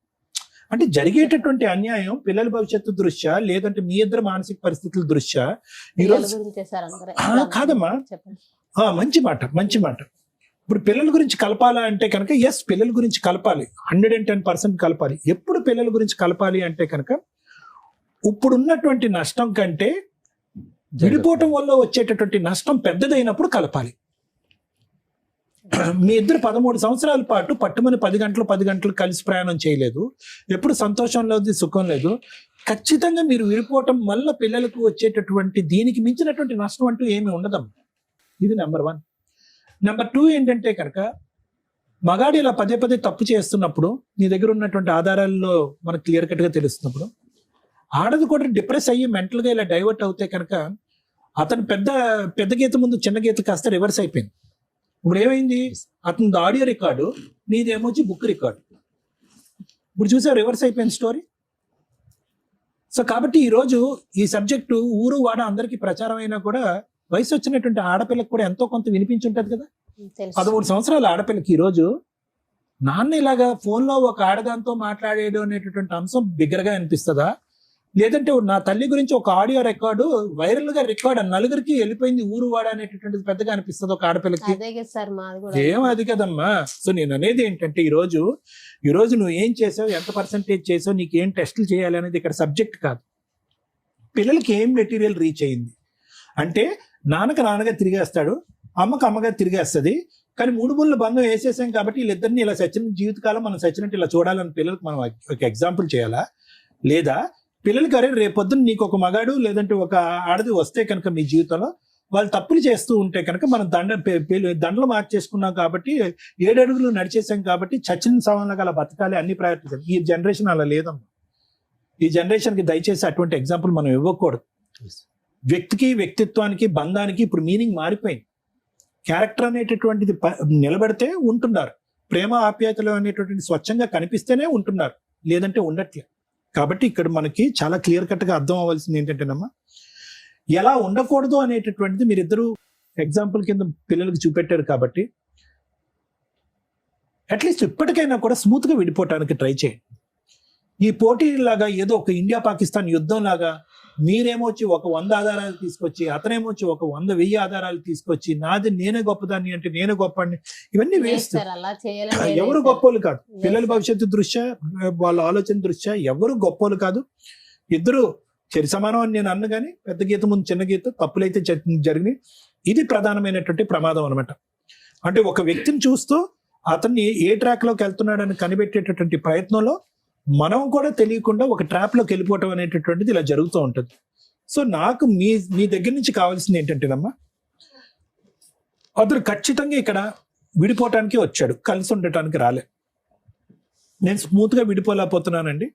అంటే జరిగేటటువంటి అన్యాయం పిల్లల భవిష్యత్తు దృష్ట్యా, లేదంటే మీ ఇద్దరు మానసిక పరిస్థితుల దృష్ట్యా ఈరోజు కాదమ్మా. మంచి మాట. ఇప్పుడు పిల్లల గురించి కలపాలా అంటే కనుక ఎస్, పిల్లల గురించి కలపాలి, 110% కలపాలి. ఎప్పుడు పిల్లల గురించి కలపాలి అంటే కనుక ఇప్పుడున్నటువంటి నష్టం కంటే విడిపోవటం వల్ల వచ్చేటటువంటి నష్టం పెద్దదైనప్పుడు కలపాలి. మీ ఇద్దరు 13 సంవత్సరాల పాటు పట్టుమని 10 గంటలు కలిసి ప్రయాణం చేయలేదు, ఎప్పుడు సంతోషం లేదు, సుఖం లేదు. ఖచ్చితంగా మీరు విడిపోవటం వల్ల పిల్లలకు వచ్చేటటువంటి దీనికి మించినటువంటి నష్టం అంటూ ఏమి ఉండదమ్మా. ఇది నెంబర్ 1. నెంబర్ 2 ఏంటంటే కనుక మగాడు ఇలా పదే తప్పు చేస్తున్నప్పుడు నీ దగ్గర ఉన్నటువంటి ఆధారాల్లో మనకు క్లియర్ కట్ గా తెలుస్తున్నప్పుడు ఆడది కూడా డిప్రెస్ అయ్యి మెంటల్ గా ఇలా డైవర్ట్ అవుతే కనుక అతను పెద్ద గీత ముందు చిన్న గీత కాస్త రివర్స్ అయిపోయింది. ఇప్పుడు ఏమైంది, అతని ఆడియో రికార్డు, నీదేమొచ్చి బుక్ రికార్డు. ఇప్పుడు చూసా రివర్స్ అయిపోయింది స్టోరీ. సో కాబట్టి ఈరోజు ఈ సబ్జెక్టు ఊరు వాడ అందరికీ ప్రచారం అయినా కూడా వయసు వచ్చినటువంటి ఆడపిల్లకి కూడా ఎంతో కొంత వినిపించుంటది కదా. 13 సంవత్సరాల ఆడపిల్లకి ఈరోజు నాన్న ఇలాగా ఫోన్లో ఒక ఆడదాంతో మాట్లాడేయడం అనేటటువంటి అంశం బిగ్గరగా అనిపిస్తుందా, లేదంటే నా తల్లి గురించి ఒక ఆడియో రికార్డు వైరల్ గా రికార్డ్ నలుగురికి వెళ్ళిపోయింది ఊరు వాడ అనేటటువంటిది పెద్దగా అనిపిస్తుంది ఒక ఆడపిల్లకి? ఏం అది కదమ్మా. సో నేను అనేది ఏంటంటే ఈ రోజు నువ్వు ఏం చేసావు, ఎంత పర్సెంటేజ్ చేసావు, నీకు ఏం టెస్టులు చేయాలి అనేది ఇక్కడ సబ్జెక్ట్ కాదు. పిల్లలకి ఏం మెటీరియల్ రీచ్ అయ్యింది అంటే నాన్నగా తిరిగేస్తాడు, అమ్మకి అమ్మగా తిరిగేస్తుంది. కానీ 3 ముళ్ళ బంధం వేసేసాం కాబట్టి వీళ్ళిద్దరిని ఇలా సచిన జీవితకాలం మనం సచ్చినట్టు ఇలా చూడాలని పిల్లలకు మనం ఒక ఎగ్జాంపుల్ చేయాలా? లేదా పిల్లలకి అరే రేపొద్దున నీకు ఒక మగాడు లేదంటే ఒక ఆడది వస్తే కనుక మీ జీవితంలో వాళ్ళు తప్పులు చేస్తూ ఉంటే కనుక మనం దండలు మార్చేసుకున్నాం కాబట్టి 7 అడుగులు నడిచేసాం కాబట్టి చచ్చిన సవాళ్ళగా అలా బతకాలి అన్ని ప్రయత్నించాలి. ఈ జనరేషన్ అలా లేదమ్మా. ఈ జనరేషన్కి దయచేసి అటువంటి ఎగ్జాంపుల్ మనం ఇవ్వకూడదు. వ్యక్తికి, వ్యక్తిత్వానికి, బంధానికి ఇప్పుడు మీనింగ్ మారిపోయింది. క్యారెక్టర్ అనేటటువంటిది నిలబడితే ఉంటున్నారు, ప్రేమ ఆప్యాయతలు అనేటటువంటి స్వచ్ఛంగా కనిపిస్తేనే ఉంటున్నారు, లేదంటే ఉండట్లే. కాబట్టి ఇక్కడ మనకి చాలా క్లియర్ కట్ గా అర్థం అవ్వాల్సింది ఏంటంటేనమ్మా, ఎలా ఉండకూడదు అనేటటువంటిది మీరిద్దరూ ఎగ్జాంపుల్ కింద పిల్లలకు చూపెట్టారు కాబట్టి అట్లీస్ట్ ఇప్పటికైనా కూడా స్మూత్ గా విడిపోవటానికి ట్రై చేయండి. ఈ పోటీ లాగా ఏదో ఒక ఇండియా పాకిస్తాన్ యుద్ధం లాగా మీరేమొచ్చి ఒక 100 ఆధారాలు తీసుకొచ్చి, అతనేమొచ్చి ఒక 100,000 ఆధారాలు తీసుకొచ్చి నేనే గొప్పదాన్ని అంటే నేనే గొప్పని, ఇవన్నీ వేస్ట్. ఎవరు గొప్పోళ్ళు కాదు. పిల్లల భవిష్యత్తు దృష్ట్యా, వాళ్ళ ఆలోచన దృష్ట్యా ఎవరు గొప్పోళ్ళు కాదు. ఇద్దరు చరి సమానం అని నేను అన్న కానీ పెద్ద గీత ముందు చిన్న గీత తప్పులైతే జరిగినాయి. ఇది ప్రధానమైనటువంటి ప్రమాదం అనమాట. అంటే ఒక వ్యక్తిని చూస్తూ అతన్ని ఏ ట్రాక్ లోకి వెళ్తున్నాడని కనిపెట్టేటటువంటి ప్రయత్నంలో మనం కూడా తెలియకుండా ఒక ట్రాప్ లోకి వెళ్ళిపోవటం అనేటటువంటిది ఇలా జరుగుతూ ఉంటుంది. సో నాకు మీ దగ్గర నుంచి కావాల్సింది ఏంటంటేనమ్మా, అతను ఖచ్చితంగా ఇక్కడ విడిపోవటానికి వచ్చాడు, కలిసి ఉండటానికి రాలే. నేను స్మూత్ గా విడిపోలేకపోతున్నానండి,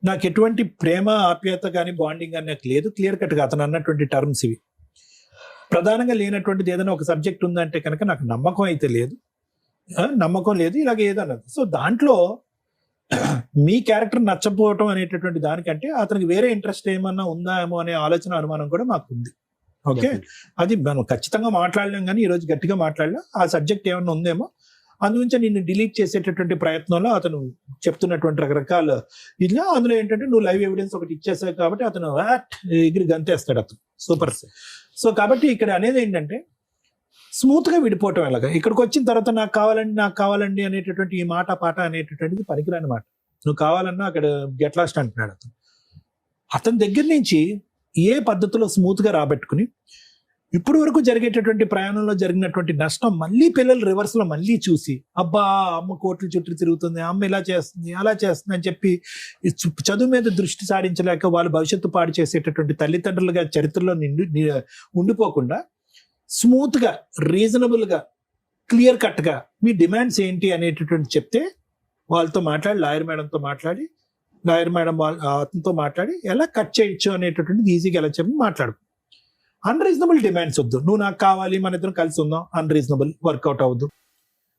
నాకు ఎటువంటి ప్రేమ ఆప్యాయత కానీ బాండింగ్ కానీ నాకు లేదు. క్లియర్ కట్ గా అతను అన్నటువంటి టర్మ్స్ ఇవి. ప్రధానంగా లేనటువంటిది ఏదైనా ఒక సబ్జెక్ట్ ఉందంటే కనుక నాకు నమ్మకం అయితే లేదు, నమ్మకం లేదు, ఇలాగ ఏదన్నది. సో దాంట్లో మీ క్యారెక్టర్ నచ్చపోవటం అనేటటువంటి దానికంటే అతనికి వేరే ఇంట్రెస్ట్ ఏమన్నా ఉందా ఏమో అనే ఆలోచన, అనుమానం కూడా మాకు ఉంది. ఓకే, అది మనం ఖచ్చితంగా మాట్లాడలేం కానీ ఈరోజు గట్టిగా మాట్లాడలేం. ఆ సబ్జెక్ట్ ఏమన్నా ఉందేమో, అందుగురించి నిన్ను డిలీట్ చేసేటటువంటి ప్రయత్నంలో అతను చెప్తున్నటువంటి రకరకాల ఇలా, అందులో ఏంటంటే నువ్వు లైవ్ ఎవిడెన్స్ ఒకటి ఇచ్చేసావు కాబట్టి అతను ఎగిరి గంతేస్తాడు అతను. సూపర్. సో కాబట్టి ఇక్కడ అనేది ఏంటంటే స్మూత్ గా విడిపోవటం ఎలాగా. ఇక్కడికి వచ్చిన తర్వాత నాకు కావాలండి అనేటటువంటి ఈ మాట పాట అనేటటువంటిది పనికిరాని మాట. నువ్వు కావాలన్నా అక్కడ గెట్ లాస్ట్ అంటున్నాడు అతను. అతని దగ్గర నుంచి ఏ పద్ధతిలో స్మూత్ గా రాబెట్టుకుని ఇప్పుడు వరకు జరిగేటటువంటి ప్రయాణంలో జరిగినటువంటి నష్టం మళ్ళీ పిల్లలు రివర్స్ లో మళ్ళీ చూసి, అబ్బా అమ్మ కోట్ల చుట్టూ తిరుగుతుంది, అమ్మ ఇలా చేస్తుంది అలా చేస్తుంది అని చెప్పి చదువు మీద దృష్టి సారించలేక వాళ్ళు భవిష్యత్తు పాడు చేసేటటువంటి తల్లిదండ్రులుగా చరిత్రలో ఉండిపోకుండా స్మూత్ గా, రీజనబుల్ గా, క్లియర్ కట్ గా మీ డిమాండ్స్ ఏంటి అనేటటువంటి చెప్తే వాళ్ళతో మాట్లాడి, లాయర్ మేడంతో మాట్లాడి, లాయర్ మేడం అతనితో మాట్లాడి ఎలా కట్ చేయొచ్చు అనేటటువంటిది ఈజీగా ఎలా చెప్పి మాట్లాడు. అన్రీజనబుల్ డిమాండ్స్ వద్దు. నువ్వు నాకు కావాలి, మన ఇద్దరం కలిసి ఉందాం, అన్రీజనబుల్, వర్కౌట్ అవ్వదు.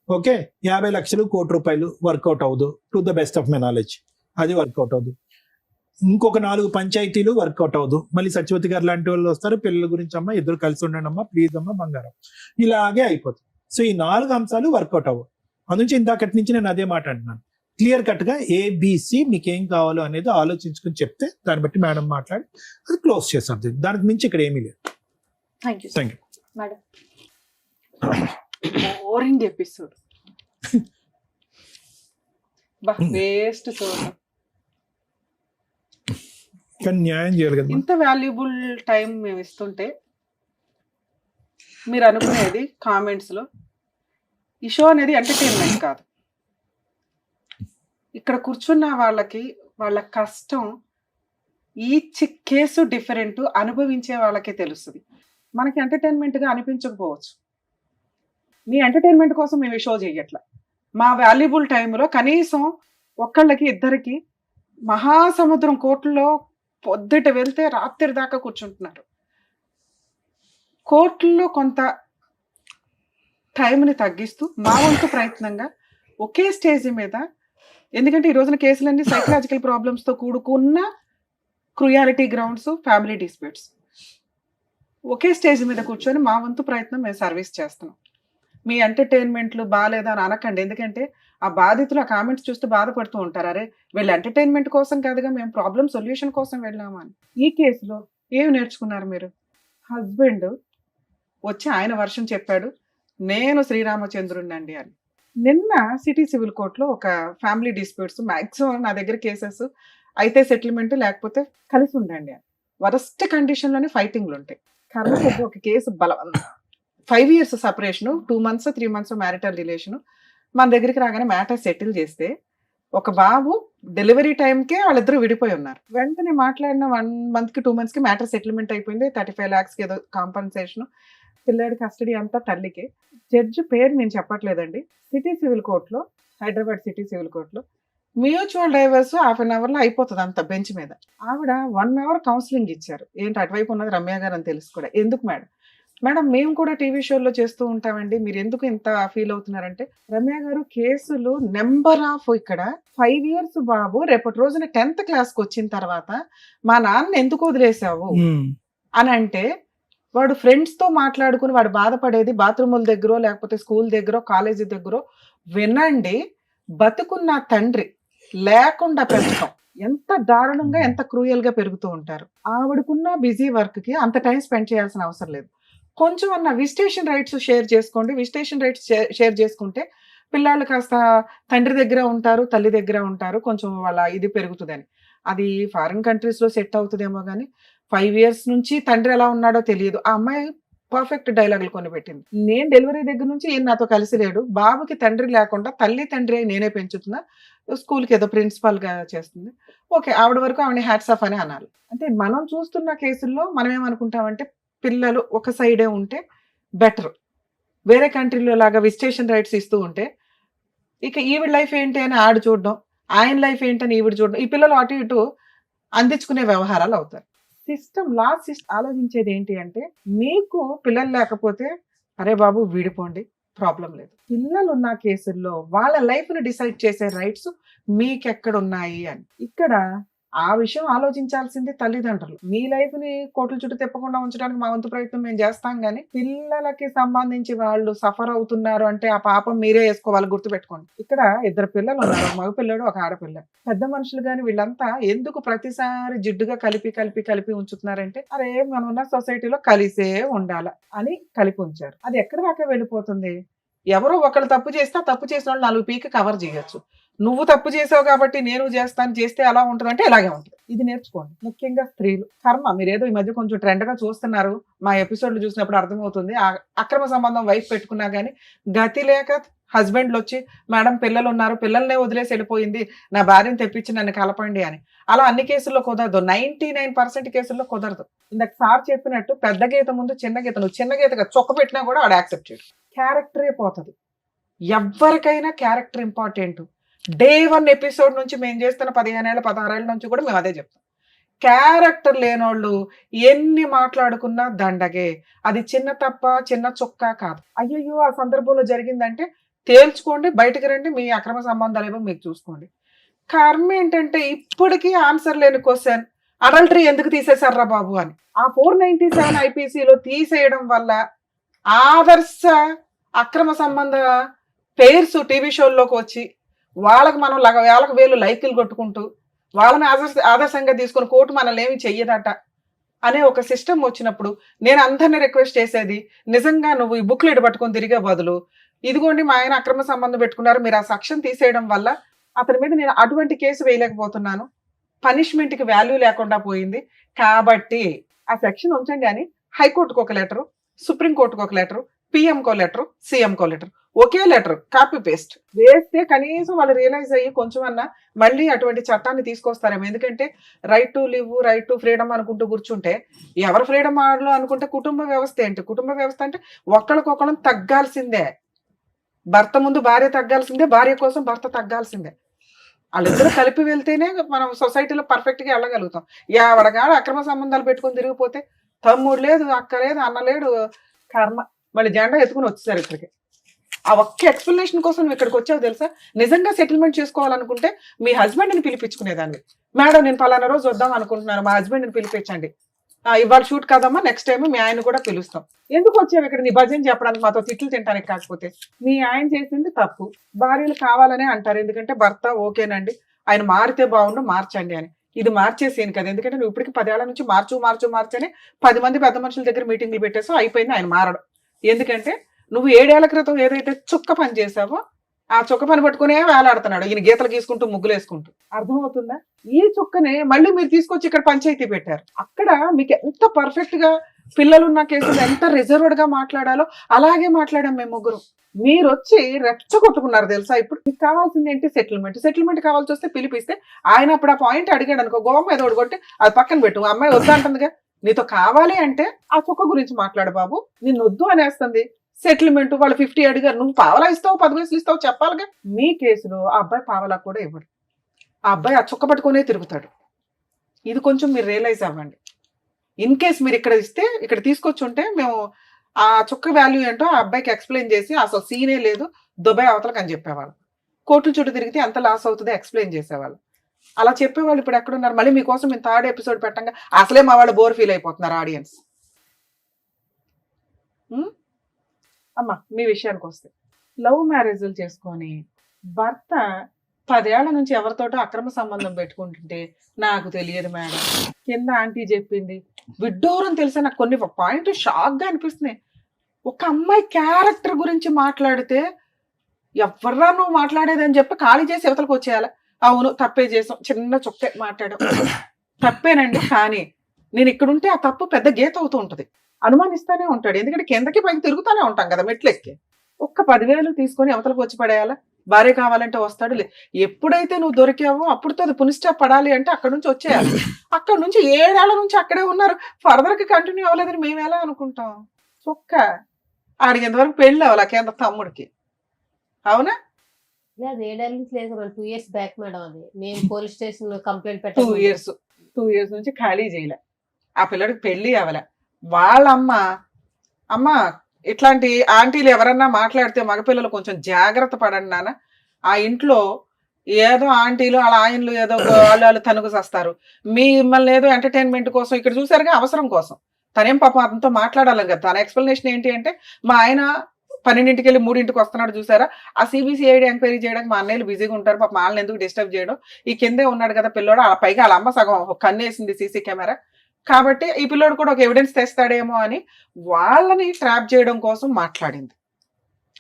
ఓకే, 50 లక్షలు, ₹1 కోటి వర్కౌట్ అవ్వదు. To the best of my knowledge అది వర్కౌట్ అవ్వదు. ఇంకొక 4 పంచాయతీలు వర్కౌట్ అవ్వదు. మళ్ళీ సత్యవతి గారు లాంటి వాళ్ళు వస్తారు, పిల్లల గురించి అమ్మ ఇద్దరు కలిసి ఉండండి అమ్మా, ప్లీజ్ అమ్మ, బంగారం, ఇలాగే అయిపోతుంది. సో ఈ 4 అంశాలు వర్కౌట్ అవ్వవు. అందునుంచి ఇందాకటి నుంచి నేను అదే మాట అంటున్నాను. క్లియర్ కట్ గా ABC మీకేం కావాలో అనేది ఆలోచించుకుని చెప్తే దాన్ని బట్టి మేడం మాట్లాడి అది క్లోజ్ చేస్తారు. దానికి మించి ఇక్కడ ఏమీ లేదు. Thank you madam. Boring episode, waste. కానీ న్యాయం చేయాలి కదా. ఇంత వాల్యుబుల్ టైం మేము ఇస్తుంటే మీరు అనుకునేది కామెంట్స్ లో ఈ షో అనేది ఎంటర్టైన్మెంట్ కాదు. ఇక్కడ కూర్చున్న వాళ్ళకి వాళ్ళ కష్టం, ఈచ్ కేసు డిఫరెంట్, అనుభవించే వాళ్ళకే తెలుస్తుంది. మనకి ఎంటర్టైన్మెంట్గా అనిపించకపోవచ్చు. మీ ఎంటర్టైన్మెంట్ కోసం మేము ఈ షో చేయట్లా. మా వాల్యుబుల్ టైంలో కనీసం ఒక్కళ్ళకి ఇద్దరికి మహాసముద్రం కోట్లలో పొద్దుట వెళ్తే రాత్రి దాకా కూర్చుంటున్నారు. కోర్టుల్లో కొంత టైంని తగ్గిస్తూ మా వంతు ప్రయత్నంగా ఒకే స్టేజ్ మీద, ఎందుకంటే ఈ రోజున కేసులన్నీ సైకలాజికల్ ప్రాబ్లమ్స్తో కూడుకున్న క్రుయాలిటీ గ్రౌండ్స్, ఫ్యామిలీ డిస్ప్యూట్స్, ఒకే స్టేజ్ మీద కూర్చొని మా వంతు ప్రయత్నం మేము సర్వీస్ చేస్తున్నాం. మీ ఎంటర్టైన్మెంట్లు బాగాలేదా అని అనకండి, ఎందుకంటే ఆ బాధితులు ఆ కామెంట్స్ చూస్తూ బాధపడుతూ ఉంటారు. అరే వీళ్ళు ఎంటర్టైన్మెంట్ కోసం కాదుగా, మేము ప్రాబ్లం సొల్యూషన్ కోసం వెళ్ళామని. ఈ కేసులో ఏమి నేర్చుకున్నారు మీరు? హస్బెండ్ వచ్చి ఆయన వర్షం చెప్పాడు, నేను శ్రీరామచంద్రుడినండి అని. నిన్న సిటీ సివిల్ కోర్టులో ఒక ఫ్యామిలీ డిస్ప్యూట్స్, మ్యాక్సిమం నా దగ్గర కేసెస్ అయితే సెటిల్మెంట్ లేకపోతే కలిసి ఉండండి అని. వరస్ట్ కండిషన్లోనే ఫైటింగ్లు ఉంటాయి. కర్మ ఒక case 5 years separation, 2 months 3 months marital relation. మన దగ్గరికి రాగానే మ్యాటర్ సెటిల్ చేస్తే ఒక బాబు డెలివరీ టైంకే వాళ్ళిద్దరూ విడిపోయి ఉన్నారు. వెంటనే మాట్లాడిన 1 month 2 months మ్యాటర్ సెటిల్మెంట్ అయిపోయింది. 35 lakhs ఏదో కాంపన్సేషన్, పిల్లాడి కస్టడీ అంతా తల్లికే. జడ్జి పేరు నేను చెప్పట్లేదండి. సిటీ సివిల్ కోర్టులో, హైదరాబాద్ సిటీ సివిల్ కోర్టులో మ్యూచువల్ డైవర్స్ 1/2 hourలో అయిపోతుంది అంత బెంచ్ మీద. ఆవిడ 1 hour కౌన్సిలింగ్ ఇచ్చారు. ఏంటి అటువైపు ఉన్నది రమ్య గారు అని తెలుసు కూడా. ఎందుకు మేడం మేము కూడా టీవీ షోల్లో చేస్తూ ఉంటామండి, మీరు ఎందుకు ఇంత ఫీల్ అవుతున్నారంటే, రమ్య గారు కేసులు నెంబర్ ఆఫ్, ఇక్కడ 5 years బాబు రేపటి రోజున 10th క్లాస్కి వచ్చిన తర్వాత మా నాన్న ఎందుకు వదిలేసావు అని అంటే, వాడు ఫ్రెండ్స్తో మాట్లాడుకుని వాడు బాధపడేది బాత్రూముల దగ్గర లేకపోతే స్కూల్ దగ్గర కాలేజీ దగ్గర వినండి. బతుకున్న తండ్రి లేకుండా పెంచడం ఎంత దారుణంగా, ఎంత క్రూయల్గా పెరుగుతూ ఉంటారు. ఆవిడకున్న బిజీ వర్క్కి అంత టైం స్పెండ్ చేయాల్సిన అవసరం లేదు. కొంచెం అన్న విజిటేషన్ రైట్స్ షేర్ చేసుకోండి. విజిటేషన్ రైట్స్ షేర్ చేసుకుంటే పిల్లలు కాస్త తండ్రి దగ్గర ఉంటారు, తల్లి దగ్గర ఉంటారు, కొంచెం వాళ్ళ ఇది పెరుగుతుందని. అది ఫారిన్ కంట్రీస్లో సెట్ అవుతుందేమో కానీ 5 years నుంచి తండ్రి ఎలా ఉన్నాడో తెలియదు. ఆ అమ్మాయి పర్ఫెక్ట్ డైలాగులు కొని పెట్టింది. నేను డెలివరీ దగ్గర నుంచి ఈయన నాతో కలిసి లేడు, బాబుకి తండ్రి లేకుండా తల్లి తండ్రి అయి నేనే పెంచుతున్నా, స్కూల్కి ఏదో ప్రిన్సిపాల్గా చేస్తుంది. ఓకే, ఆవిడ వరకు ఆవిడ హ్యాట్స్ ఆఫ్ అని అనాలి. అంటే మనం చూస్తున్న కేసుల్లో మనం ఏమనుకుంటామంటే, పిల్లలు ఒక సైడే ఉంటే బెటర్, వేరే కంట్రీలో లాగా విజిటేషన్ రైట్స్ ఇస్తూ ఉంటే ఇక ఈవిడ లైఫ్ ఏంటి అని ఆడు చూడడం, ఆయన లైఫ్ ఏంటని ఈవిడ చూడడం, ఈ పిల్లలు అటు ఇటు అందించుకునే వ్యవహారాలు అవుతారు. లా సిస్టమ్ ఆలోచించేది ఏంటి అంటే, మీకు పిల్లలు లేకపోతే అరే బాబు విడిపోండి, ప్రాబ్లం లేదు. పిల్లలు ఉన్న కేసుల్లో వాళ్ళ లైఫ్ని డిసైడ్ చేసే రైట్స్ మీకెక్కడ ఉన్నాయి అని. ఇక్కడ ఆ విషయం ఆలోచించాల్సింది తల్లిదండ్రులు. మీ లైఫ్ ని కోట్ల చుట్టూ తిప్పకుండా ఉంచడానికి మా వంతు ప్రయత్నం మేము చేస్తాం, కానీ పిల్లలకి సంబంధించి వాళ్ళు సఫర్ అవుతున్నారు అంటే ఆ పాపం మీరే వేసుకోవాలి. గుర్తుపెట్టుకోండి, ఇక్కడ 2 పిల్లలు ఉన్నారు, ఒక మగ పిల్లడు ఒక ఆడపిల్ల. పెద్ద మనుషులు కానీ వీళ్ళంతా ఎందుకు ప్రతిసారి జిడ్డుగా కలిపి ఉంచుతున్నారంటే, అరే మనం ఉన్న సొసైటీలో కలిసే ఉండాల అని కలిపి ఉంచారు. అది ఎక్కడి దాకా వెళ్ళిపోతుంది? ఎవరో ఒకళ్ళు తప్పు చేస్తే తప్పు చేసిన వాళ్ళు 4 పీకి కవర్ చేయొచ్చు. నువ్వు తప్పు చేసావు కాబట్టి నేను చేస్తాను, చేస్తే ఎలా ఉంటుంది అంటే ఇలాగే ఉంటుంది. ఇది నేర్చుకోండి. ముఖ్యంగా స్త్రీలు కర్మ. మీరేదో ఈ మధ్య కొంచెం ట్రెండ్ గా చూస్తున్నారు, మా ఎపిసోడ్లు చూసినప్పుడు అర్థమవుతుంది. అక్రమ సంబంధం వైఫ్ పెట్టుకున్నా కానీ గతి లేక హస్బెండ్లు వచ్చి, మేడం పిల్లలు ఉన్నారు, పిల్లల్నే వదిలేసి వెళ్ళిపోయింది, నా భార్యను తెప్పించి నన్ను కలపండి అని. అలా అన్ని కేసుల్లో కుదరదు, 99% కేసుల్లో కుదరదు. ఇందాక సార్ చెప్పినట్టు పెద్ద గీత ముందు చిన్న గీత, నువ్వు చిన్న గీతగా చొక్క పెట్టినా కూడా వాడు యాక్సెప్ట్ చేయడు. క్యారెక్టరే పోతుంది. ఎవరికైనా క్యారెక్టర్ ఇంపార్టెంట్. Day 1 ఎపిసోడ్ నుంచి మేము చేస్తున్న 15 ఏళ్ళ 16 ఏళ్ళ నుంచి కూడా మేము అదే చెప్తాం. క్యారెక్టర్ లేనోళ్ళు ఎన్ని మాట్లాడుకున్నా దండగే. అది చిన్న తప్ప చిన్న చొక్క కాదు. అయ్యయ్యో ఆ సందర్భంలో జరిగిందంటే తేల్చుకోండి, బయటకు రండి, మీ అక్రమ సంబంధాలు ఏమో మీకు చూసుకోండి. కర్మ ఏంటంటే ఇప్పటికీ ఆన్సర్ లేని క్వశ్చన్, అడల్టరీ ఎందుకు తీసేశారా బాబు అని. ఆ 497 IPCలో తీసేయడం వల్ల ఆదర్శ అక్రమ సంబంధ పేర్స్ టీవీ షోల్లోకి వచ్చి వాళ్ళకి మనం వేలకు వేలు లైకులు కొట్టుకుంటూ వాళ్ళని ఆదర్శంగా తీసుకుని కోర్టు మనల్ని ఏమి చెయ్యదట అనే ఒక సిస్టమ్ వచ్చినప్పుడు నేను అందరినీ రిక్వెస్ట్ చేసేది, నిజంగా నువ్వు ఈ బుక్లెట్ పట్టుకొని తిరిగే బదులు, ఇదిగోండి మా ఆయన అక్రమ సంబంధం పెట్టుకున్నారు, మీరు ఆ సెక్షన్ తీసేయడం వల్ల అతని మీద నేను అటువంటి కేసు వేయలేకపోతున్నాను, పనిష్మెంట్కి వాల్యూ లేకుండా పోయింది, కాబట్టి ఆ సెక్షన్ ఉంచండి అని హైకోర్టుకు ఒక లెటరు, సుప్రీంకోర్టుకు ఒక లెటరు, పిఎంకో లెటరు, సీఎంకో లెటర్, ఒకే లెటర్ కాపీ పేస్ట్ వేస్తే కనీసం వాళ్ళు రియలైజ్ అయ్యి కొంచెం అన్నా మళ్ళీ అటువంటి చట్టాన్ని తీసుకొస్తారేమో. ఎందుకంటే right to live, right to freedom అనుకుంటూ కూర్చుంటే ఎవరు ఫ్రీడమ్ ఆడలో అనుకుంటే కుటుంబ వ్యవస్థ ఏంటి? కుటుంబ వ్యవస్థ అంటే ఒకళ్ళకొకళ్ళం తగ్గాల్సిందే. భర్త ముందు భార్య తగ్గాల్సిందే, భార్య కోసం భర్త తగ్గాల్సిందే. వాళ్ళిద్దరూ కలిపి వెళ్తేనే మనం సొసైటీలో పర్ఫెక్ట్ గా వెళ్ళగలుగుతాం. ఎవడగాడు అక్రమ సంబంధాలు పెట్టుకొని తిరిగిపోతే తమ్ముడు లేదు, అక్క లేదు, అన్న లేడు, కర్మ. మళ్ళీ జెండా ఎత్తుకుని వచ్చేసారు ఇక్కడికి. ఆ ఒక్క ఎక్స్ప్లెనేషన్ కోసం నువ్వు ఇక్కడికి వచ్చావు తెలుసా? నిజంగా సెటిల్మెంట్ చేసుకోవాలనుకుంటే మీ హస్బెండ్ని పిలిపించుకునేదాన్ని. మేడం నేను పలానా రోజు వద్దాం అనుకుంటున్నాను, మా హస్బెండ్ని పిలిపించండి. ఇవాళ షూట్ కాదమ్మా, నెక్స్ట్ టైం మీ ఆయన కూడా పిలుస్తాం. ఎందుకు వచ్చావు ఇక్కడ నీ భజన చెప్పడానికి, మాతో తిట్లు తింటానికి కాకపోతే? మీ ఆయన చేసింది తప్పు. భార్యలు కావాలనే అంటారు, ఎందుకంటే భర్త ఓకేనండి ఆయన మారితే బాగుండు మార్చండి అని. ఇది మార్చేసేను కదా, ఎందుకంటే నువ్వు ఇప్పటికి 10 ఏళ్ల నుంచి మార్చని 10 మంది పెద్ద మనుషుల దగ్గర మీటింగ్లు పెట్టేసో అయిపోయింది ఆయన మారడం. ఎందుకంటే నువ్వు 7 ఏళ్ల క్రితం ఏదైతే చుక్క పని చేసావో ఆ చుక్క పని పట్టుకునే వేలాడుతున్నాడు ఈయన, గీతలు గీసుకుంటూ ముగ్గులు వేసుకుంటూ. అర్థమవుతుందా? ఈ చుక్కనే మళ్ళీ మీరు తీసుకొచ్చి ఇక్కడ పంచాయతీ పెట్టారు. అక్కడ మీకు ఎంత పర్ఫెక్ట్ గా పిల్లలున్న కేసులు ఎంత రిజర్వ్డ్ గా మాట్లాడాలో అలాగే మాట్లాడాం మేము ముగ్గురు. మీరు వచ్చి రెచ్చగొట్టుకున్నారు తెలుసా. ఇప్పుడు మీకు కావాల్సింది ఏంటి? సెటిల్మెంట్ కావాల్సి వస్తే పిలిపిస్తే ఆయన అప్పుడు ఆ పాయింట్ అడిగాడు అనుకో, గోమ మీద కొట్టి అది పక్కన పెట్టు, అమ్మాయి వద్దంటుందిగా. నీతో కావాలి అంటే ఆ చుక్క గురించి మాట్లాడు బాబు, నిన్ను వద్దు అనేస్తుంది. సెటిల్మెంట్ వాళ్ళు 50 అడిగారు, నువ్వు పావలా ఇస్తావు 10 పైసలు ఇస్తావు చెప్పాలిగా. మీ కేసులో ఆ అబ్బాయి పావలా కూడా ఇవ్వడు, ఆ అబ్బాయి ఆ చుక్క పట్టుకునే తిరుగుతాడు. ఇది కొంచెం మీరు రియలైజ్ అవ్వండి. ఇన్ కేస్ మీరు ఇక్కడ ఇస్తే, ఇక్కడ తీసుకొచ్చి ఉంటే మేము ఆ చుక్క వాల్యూ ఏంటో ఆ అబ్బాయికి ఎక్స్ప్లెయిన్ చేసి అసలు సీనే లేదు దుబాయ్ అవతలకు అని చెప్పేవాళ్ళు. కోర్టుల చుట్టూ తిరిగితే ఎంత లాస్ అవుతుందో ఎక్స్ప్లెయిన్ చేసేవాళ్ళు. అలా చెప్పేవాళ్ళు ఇప్పుడు ఎక్కడున్నారు? మళ్ళీ మీకోసం మేము 3rd ఎపిసోడ్ పెట్టంగా అసలే మా వాళ్ళు బోర్ ఫీల్ అయిపోతున్నారు ఆడియన్స్. అమ్మా మీ విషయానికి వస్తే, లవ్ మ్యారేజ్లు చేసుకొని భర్త 10 ఏళ్ల నుంచి ఎవరితోటో అక్రమ సంబంధం పెట్టుకుంటుంటే నాకు తెలియదు మేడం, కింద ఆంటీ చెప్పింది, విడ్డూరం తెలిసే నాకు కొన్ని పాయింట్ షాక్ గా అనిపిస్తున్నాయి. ఒక అమ్మాయి క్యారెక్టర్ గురించి మాట్లాడితే ఎవర్రా నువ్వు మాట్లాడేదని చెప్పి ఖాళీ చేసి యువతలకు వచ్చేయాలి. అవును తప్పే చేసాం, చిన్న చుక్కే మాట్లాడాం, తప్పేనండి. కానీ నేను ఇక్కడుంటే ఆ తప్పు పెద్ద గీత అవుతూ ఉంటుంది, అనుమానిస్తానే ఉంటాడు. ఎందుకంటే కిందకి పైకి తిరుగుతానే ఉంటాం కదా మెట్లెక్కి. ఒక్క 10,000 తీసుకొని అవతలకు వచ్చి పడేయాలా? భార్య కావాలంటే వస్తాడు. ఎప్పుడైతే నువ్వు దొరికావో అప్పుడుతో అది పునిస్టాప్ పడాలి అంటే అక్కడ నుంచి వచ్చేయాలి. అక్కడ నుంచి 7 ఏళ్ల నుంచి అక్కడే ఉన్నారు, ఫర్దర్ కి కంటిన్యూ అవ్వలేదని మేము ఎలా అనుకుంటాం? చొక్క ఆడికి ఎంతవరకు పెళ్ళి అవ్వాలి కేంద్ర తమ్ముడికి, అవునా? లేదు 7 ఏళ్ళ నుంచి లేదు, 2 years బ్యాక్ మేడం. అది మేము పోలీస్ స్టేషన్ లో కంప్లైంట్ 2 years నుంచి ఖాళీ చేయలే, ఆ పిల్లడికి పెళ్లి అవ్వలే. వాళ్ళ అమ్మ ఇట్లాంటి ఆంటీలు ఎవరన్నా మాట్లాడితే మగపిల్లలు కొంచెం జాగ్రత్త పడండి నాన్న. ఆ ఇంట్లో ఏదో ఆంటీలు వాళ్ళ ఆయనలు ఏదో వాళ్ళు తనుగు చేస్తారు, మిమ్మల్ని ఏదో ఎంటర్టైన్మెంట్ కోసం ఇక్కడ చూసారుగా, అవసరం కోసం. తనేం పాపం అతనితో మాట్లాడాలి కదా. తన ఎక్స్ప్లెనేషన్ ఏంటి అంటే, మా ఆయన 12ంటికి వెళ్ళి 3ంటికి వస్తున్నాడు చూసారా, ఆ CBCID ఎంక్వైరీ చేయడానికి మా అన్నయ్యలు బిజీగా ఉంటారు, పాప వాళ్ళని ఎందుకు డిస్టర్బ్ చేయడం, ఈ కిందే ఉన్నాడు కదా పిల్లోడు, ఆ పైగా వాళ్ళ అమ్మ సగం కన్నేసింది సీసీ కెమెరా, కాబట్టి ఈ పిల్లోడు కూడా ఒక ఎవిడెన్స్ తెస్తాడేమో అని వాళ్ళని ట్రాప్ చేయడం కోసం మాట్లాడింది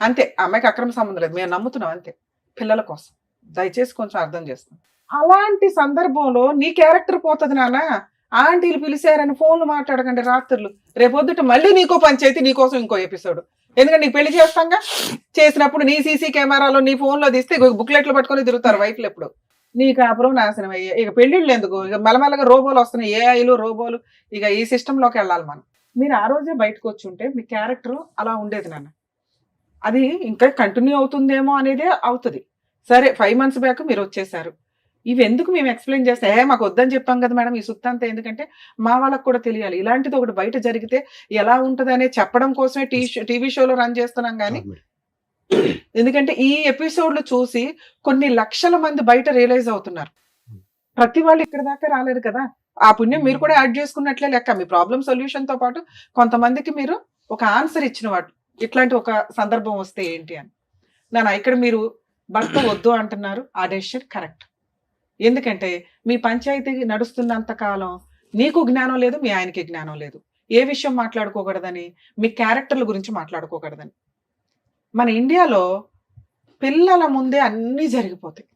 అంతే. అమ్మాయికి అక్రమ సంబంధం లేదు, మేము నమ్ముతున్నాం అంతే, పిల్లల కోసం. దయచేసి కొంచెం అర్థం చేస్తాం. అలాంటి సందర్భంలో నీ క్యారెక్టర్ పోతుంది నాన్న. ఆంటీలు పిలిచారని ఫోన్లు మాట్లాడకండి రాత్రులు, రేపొద్దుట మళ్ళీ నీకో పంచాయతీ, నీకోసం ఇంకో ఎపిసోడ్. ఎందుకంటే నీకు పెళ్లి చేస్తాంగా, చేసినప్పుడు నీ సీసీ కెమెరాలో నీ ఫోన్లో తీస్తే బుక్లెట్లు పట్టుకొని తిరుగుతారు వైఫ్లు. ఎప్పుడు నీ కాపురం నాశనం అయ్యే, ఇక పెళ్లిళ్ళు ఎందుకు, ఇక మెల్లమెల్లగా రోబోలు వస్తున్నాయి, ఏఐలు రోబోలు, ఇక ఈ సిస్టంలోకి వెళ్ళాలి మనం. మీరు ఆ రోజే బయటకు వచ్చి ఉంటే మీ క్యారెక్టర్ అలా ఉండేది నాన్న. అది ఇంకా కంటిన్యూ అవుతుందేమో అనేదే అవుతుంది. సరే 5 months బ్యాక్ మీరు వచ్చేసారు, ఇవి ఎందుకు మేము ఎక్స్ప్లెయిన్ చేస్తే మాకు వద్దని చెప్పాం కదా మేడం ఈ సుత్తంతా, ఎందుకంటే మా వాళ్ళకు కూడా తెలియాలి ఇలాంటిది ఒకటి బయట జరిగితే ఎలా ఉంటుంది అనే చెప్పడం కోసమే టీవీ షోలో రన్ చేస్తున్నాం. కానీ ఎందుకంటే ఈ ఎపిసోడ్లు చూసి కొన్ని లక్షల మంది బయట రియలైజ్ అవుతున్నారు. ప్రతి వాళ్ళు ఇక్కడ దాకా రాలేరు కదా, ఆ పుణ్యం మీరు కూడా యాడ్ చేసుకున్నట్లే లెక్క. మీ ప్రాబ్లం సొల్యూషన్ తో పాటు కొంతమందికి మీరు ఒక ఆన్సర్ ఇచ్చిన వాడు, ఇట్లాంటి ఒక సందర్భం వస్తే ఏంటి అని. నాన్న ఇక్కడ మీరు భర్త వద్దు అంటున్నారు, ఆ డెసిషన్ కరెక్ట్. ఎందుకంటే మీ పంచాయతీ నడుస్తున్నంత కాలం నీకు జ్ఞానం లేదు, మీ ఆయనకి జ్ఞానం లేదు. ఏ విషయం మాట్లాడుకోకూడదని, మీ క్యారెక్టర్ల గురించి మాట్లాడుకోకూడదని. మన ఇండియాలో పిల్లల ముందే అన్నీ జరిగిపోతాయి.